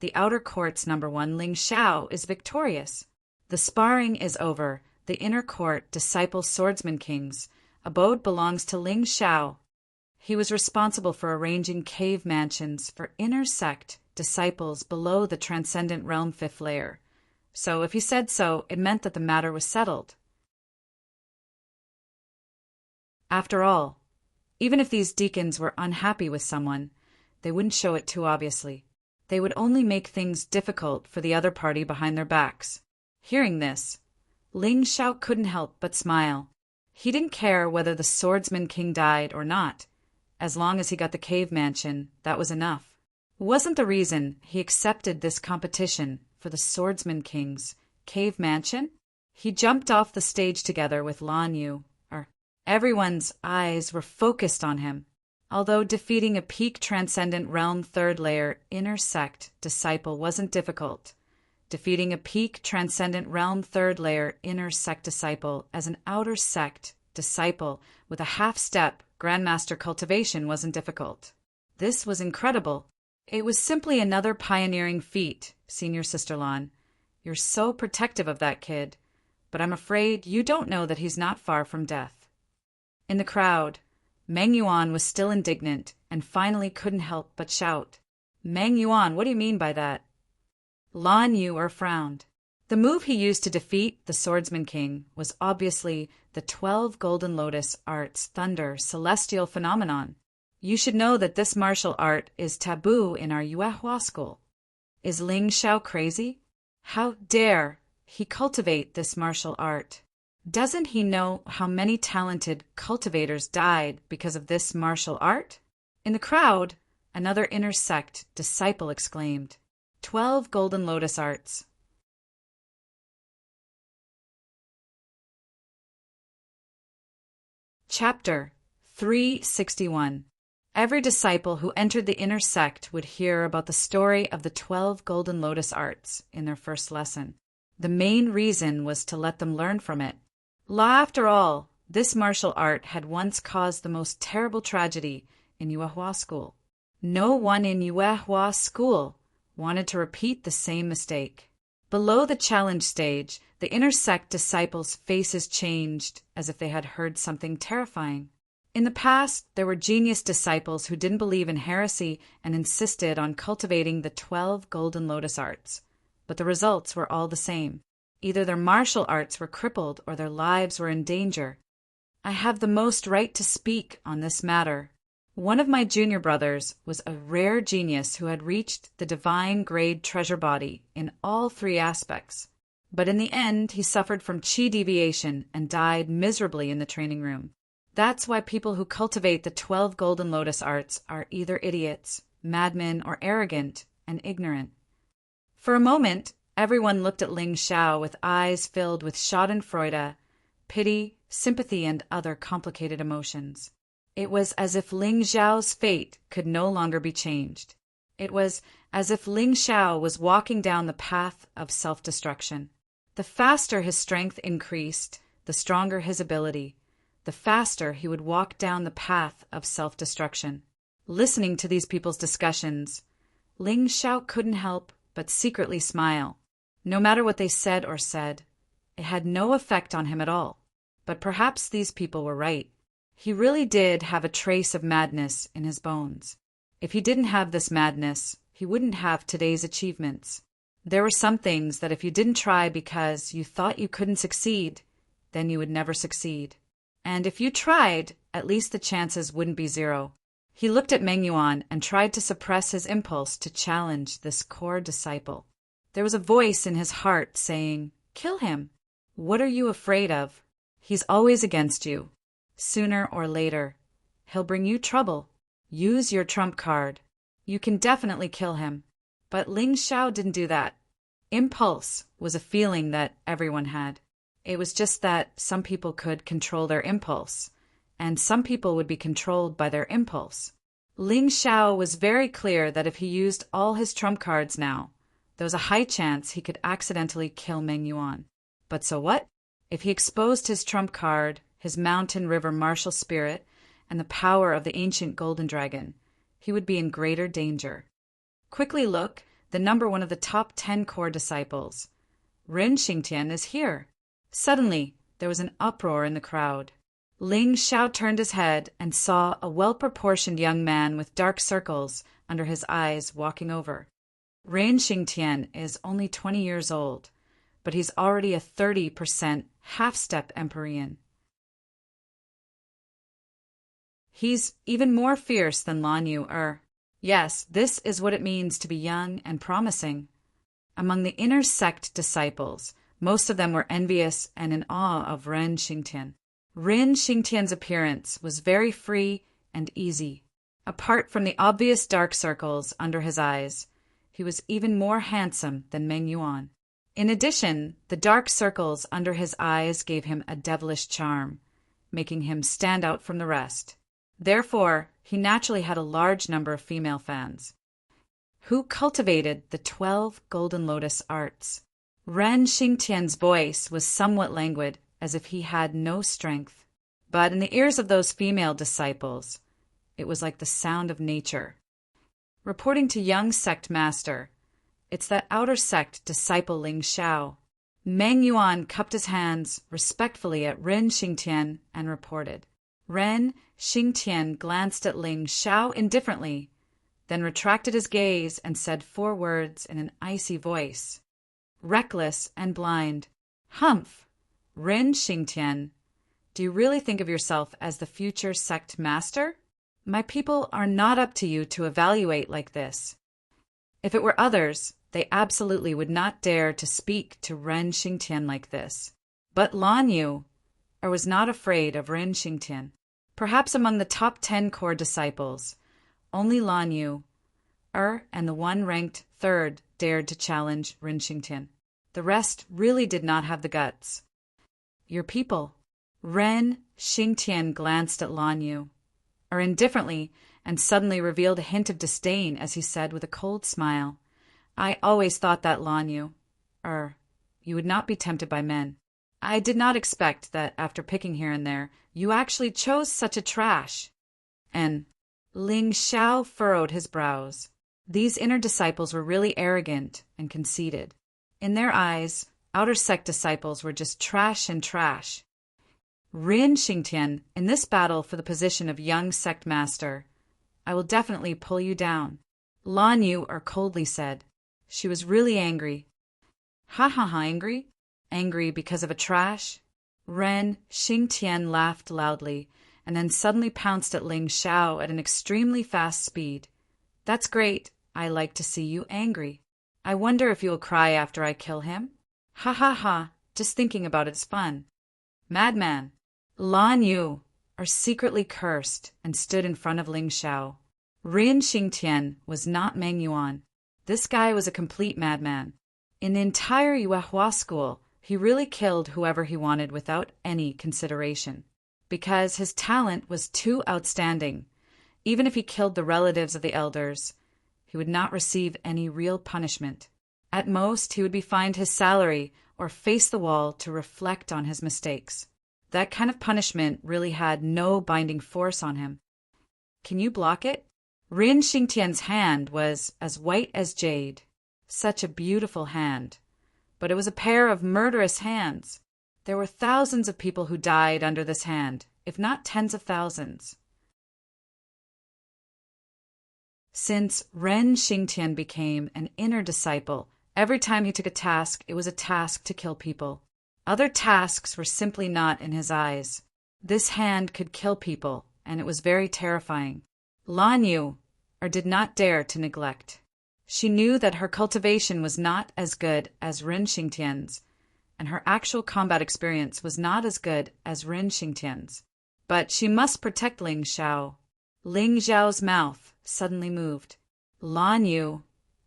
The outer court's #1, Ling Xiao, is victorious. The sparring is over. The inner court, Disciple Swordsman Kings, abode belongs to Ling Xiao. He was responsible for arranging cave mansions for inner sect disciples below the Transcendent Realm 5th layer. So if he said so, it meant that the matter was settled. After all, even if these deacons were unhappy with someone, they wouldn't show it too obviously. They would only make things difficult for the other party behind their backs. Hearing this, Ling Xiao couldn't help but smile. He didn't care whether the Swordsman King died or not. As long as he got the cave mansion, that was enough. Wasn't the reason he accepted this competition for the Swordsman King's cave mansion? He jumped off the stage together with Lan Yu. Everyone's eyes were focused on him. Although defeating a peak Transcendent Realm 3rd layer inner sect disciple wasn't difficult, defeating a peak Transcendent Realm 3rd layer inner sect disciple as an outer sect disciple with a half-step Grandmaster cultivation wasn't difficult. This was incredible. It was simply another pioneering feat, Senior Sister Lan. You're so protective of that kid, but I'm afraid you don't know that he's not far from death. In the crowd, Meng Yuan was still indignant and finally couldn't help but shout, Meng Yuan, what do you mean by that? Lan Yu frowned. The move he used to defeat the Swordsman King was obviously the 12 Golden Lotus Arts Thunder Celestial Phenomenon. You should know that this martial art is taboo in our Yuehua school. Is Ling Xiao crazy? How dare he cultivate this martial art? Doesn't he know how many talented cultivators died because of this martial art? In the crowd, another inner sect disciple exclaimed, 12 Golden Lotus Arts. Chapter 361. Every disciple who entered the inner sect would hear about the story of the 12 Golden Lotus Arts in their first lesson. The main reason was to let them learn from it. After all, this martial art had once caused the most terrible tragedy in Yuehua school. No one in Yuehua school wanted to repeat the same mistake. Below the challenge stage, the inner sect disciples' faces changed as if they had heard something terrifying. In the past, there were genius disciples who didn't believe in heresy and insisted on cultivating the 12 Golden Lotus Arts. But the results were all the same. Either their martial arts were crippled or their lives were in danger. I have the most right to speak on this matter. One of my junior brothers was a rare genius who had reached the divine grade treasure body in all 3 aspects. But in the end, he suffered from chi deviation and died miserably in the training room. That's why people who cultivate the 12 Golden Lotus Arts are either idiots, madmen, or arrogant and ignorant. For a moment, everyone looked at Ling Xiao with eyes filled with schadenfreude, pity, sympathy, and other complicated emotions. It was as if Ling Xiao's fate could no longer be changed. It was as if Ling Xiao was walking down the path of self-destruction. The faster his strength increased, the stronger his ability, the faster he would walk down the path of self-destruction. Listening to these people's discussions, Ling Xiao couldn't help but secretly smile. No matter what they said or said, it had no effect on him at all. But perhaps these people were right. He really did have a trace of madness in his bones. If he didn't have this madness, he wouldn't have today's achievements. There were some things that if you didn't try because you thought you couldn't succeed, then you would never succeed. And if you tried, at least the chances wouldn't be 0. He looked at Meng Yuan and tried to suppress his impulse to challenge this core disciple. There was a voice in his heart saying, "Kill him. What are you afraid of? He's always against you. Sooner or later, he'll bring you trouble. Use your trump card. You can definitely kill him." But Ling Xiao didn't do that. Impulse was a feeling that everyone had. It was just that some people could control their impulse, and some people would be controlled by their impulse. Ling Xiao was very clear that if he used all his trump cards now, there was a high chance he could accidentally kill Meng Yuan. But so what? If he exposed his trump card, his mountain river martial spirit, and the power of the ancient golden dragon, he would be in greater danger. Quickly look, the number 1 of the top 10 core disciples. Ren Xingtian is here. Suddenly, there was an uproar in the crowd. Ling Xiao turned his head and saw a well-proportioned young man with dark circles under his eyes walking over. Ren Xingtian is only 20 years old, but he's already a 30% half-step Empyrean. He's even more fierce than Lan Yu. Yes, this is what it means to be young and promising. Among the inner sect disciples, most of them were envious and in awe of Ren Xingtian. Ren Xingtian's appearance was very free and easy. Apart from the obvious dark circles under his eyes, he was even more handsome than Meng Yuan. In addition, the dark circles under his eyes gave him a devilish charm, making him stand out from the rest. Therefore, he naturally had a large number of female fans. Who cultivated the 12 Golden Lotus Arts? Ren Xingtian's voice was somewhat languid, as if he had no strength. But in the ears of those female disciples, it was like the sound of nature. Reporting to young sect master, it's that outer sect disciple Ling Xiao. Meng Yuan cupped his hands respectfully at Ren Xingtian and reported. Ren Xingtian glanced at Ling Xiao indifferently, then retracted his gaze and said 4 words in an icy voice. reckless and blind. Humph! Ren Xingtian, do you really think of yourself as the future sect master? My people are not up to you to evaluate like this. If it were others, they absolutely would not dare to speak to Ren Xingtian like this. But Lan Yu was not afraid of Ren Xingtian. Perhaps among the top 10 core disciples, only Lan Yu and the one ranked third dared to challenge Ren Xingtian. The rest really did not have the guts. Your people. Ren Xingtian glanced at Lan Yu, indifferently, and suddenly revealed a hint of disdain as he said with a cold smile, I always thought that Lan Yu, you would not be tempted by men. I did not expect that after picking here and there, you actually chose such a trash. And Ling Xiao furrowed his brows. These inner disciples were really arrogant and conceited. In their eyes, outer sect disciples were just trash and trash. Ren Xingtian, in this battle for the position of young sect master, I will definitely pull you down. Lan Yu coldly said. She was really angry. Angry? Angry because of a trash? Ren Xingtian laughed loudly, and then suddenly pounced at Ling Xiao at an extremely fast speed. That's great. I like to see you angry. I wonder if you'll cry after I kill him? Just thinking about it's fun. Madman. Lan Yu secretly cursed and stood in front of Ling Xiao. Ren Xingtian was not Meng Yuan. This guy was a complete madman. In the entire Yuehua school, he really killed whoever he wanted without any consideration. Because his talent was too outstanding. Even if he killed the relatives of the elders, he would not receive any real punishment. At most, he would be fined his salary or face the wall to reflect on his mistakes. That kind of punishment really had no binding force on him. Can you block it? Ren Xingtian's hand was as white as jade. Such a beautiful hand. But it was a pair of murderous hands. There were thousands of people who died under this hand, if not tens of thousands. Since Ren Xingtian became an inner disciple, every time he took a task, it was a task to kill people. Other tasks were simply not in his eyes. This hand could kill people, and it was very terrifying. Lan Yu did not dare to neglect. She knew that her cultivation was not as good as Ren Xingtian's, and her actual combat experience was not as good as Ren Xingtian's. But she must protect Ling Xiao. Ling Xiao's mouth suddenly moved. Lan Yu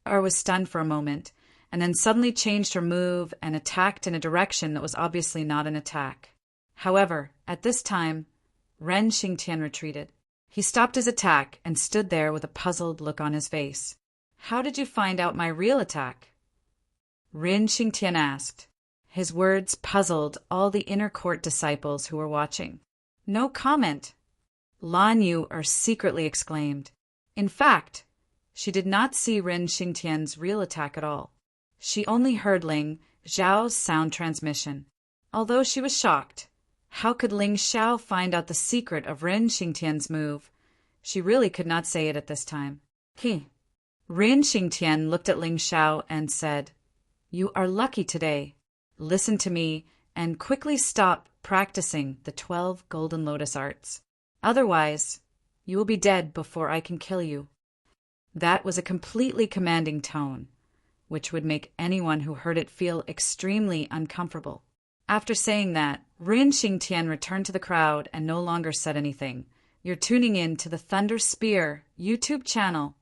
was stunned for a moment, and then suddenly changed her move and attacked in a direction that was obviously not an attack. However, at this time, Ren Xingtian retreated. He stopped his attack and stood there with a puzzled look on his face. How did you find out my real attack? Ren Xingtian asked. His words puzzled all the inner court disciples who were watching. No comment. Lan Yu secretly exclaimed. In fact, she did not see Ren Xingtian's real attack at all. She only heard Ling Xiao's sound transmission. Although she was shocked, how could Ling Xiao find out the secret of Ren Xingtian's move? She really could not say it at this time. Ren Xingtian looked at Ling Xiao and said, You are lucky today. Listen to me and quickly stop practicing the 12 Golden Lotus arts. Otherwise, you will be dead before I can kill you. That was a completely commanding tone, which would make anyone who heard it feel extremely uncomfortable. After saying that, Ren Xingtian returned to the crowd and no longer said anything. You're tuning in to the Thunder Spear YouTube channel.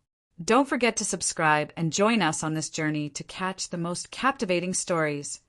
Don't forget to subscribe and join us on this journey to catch the most captivating stories.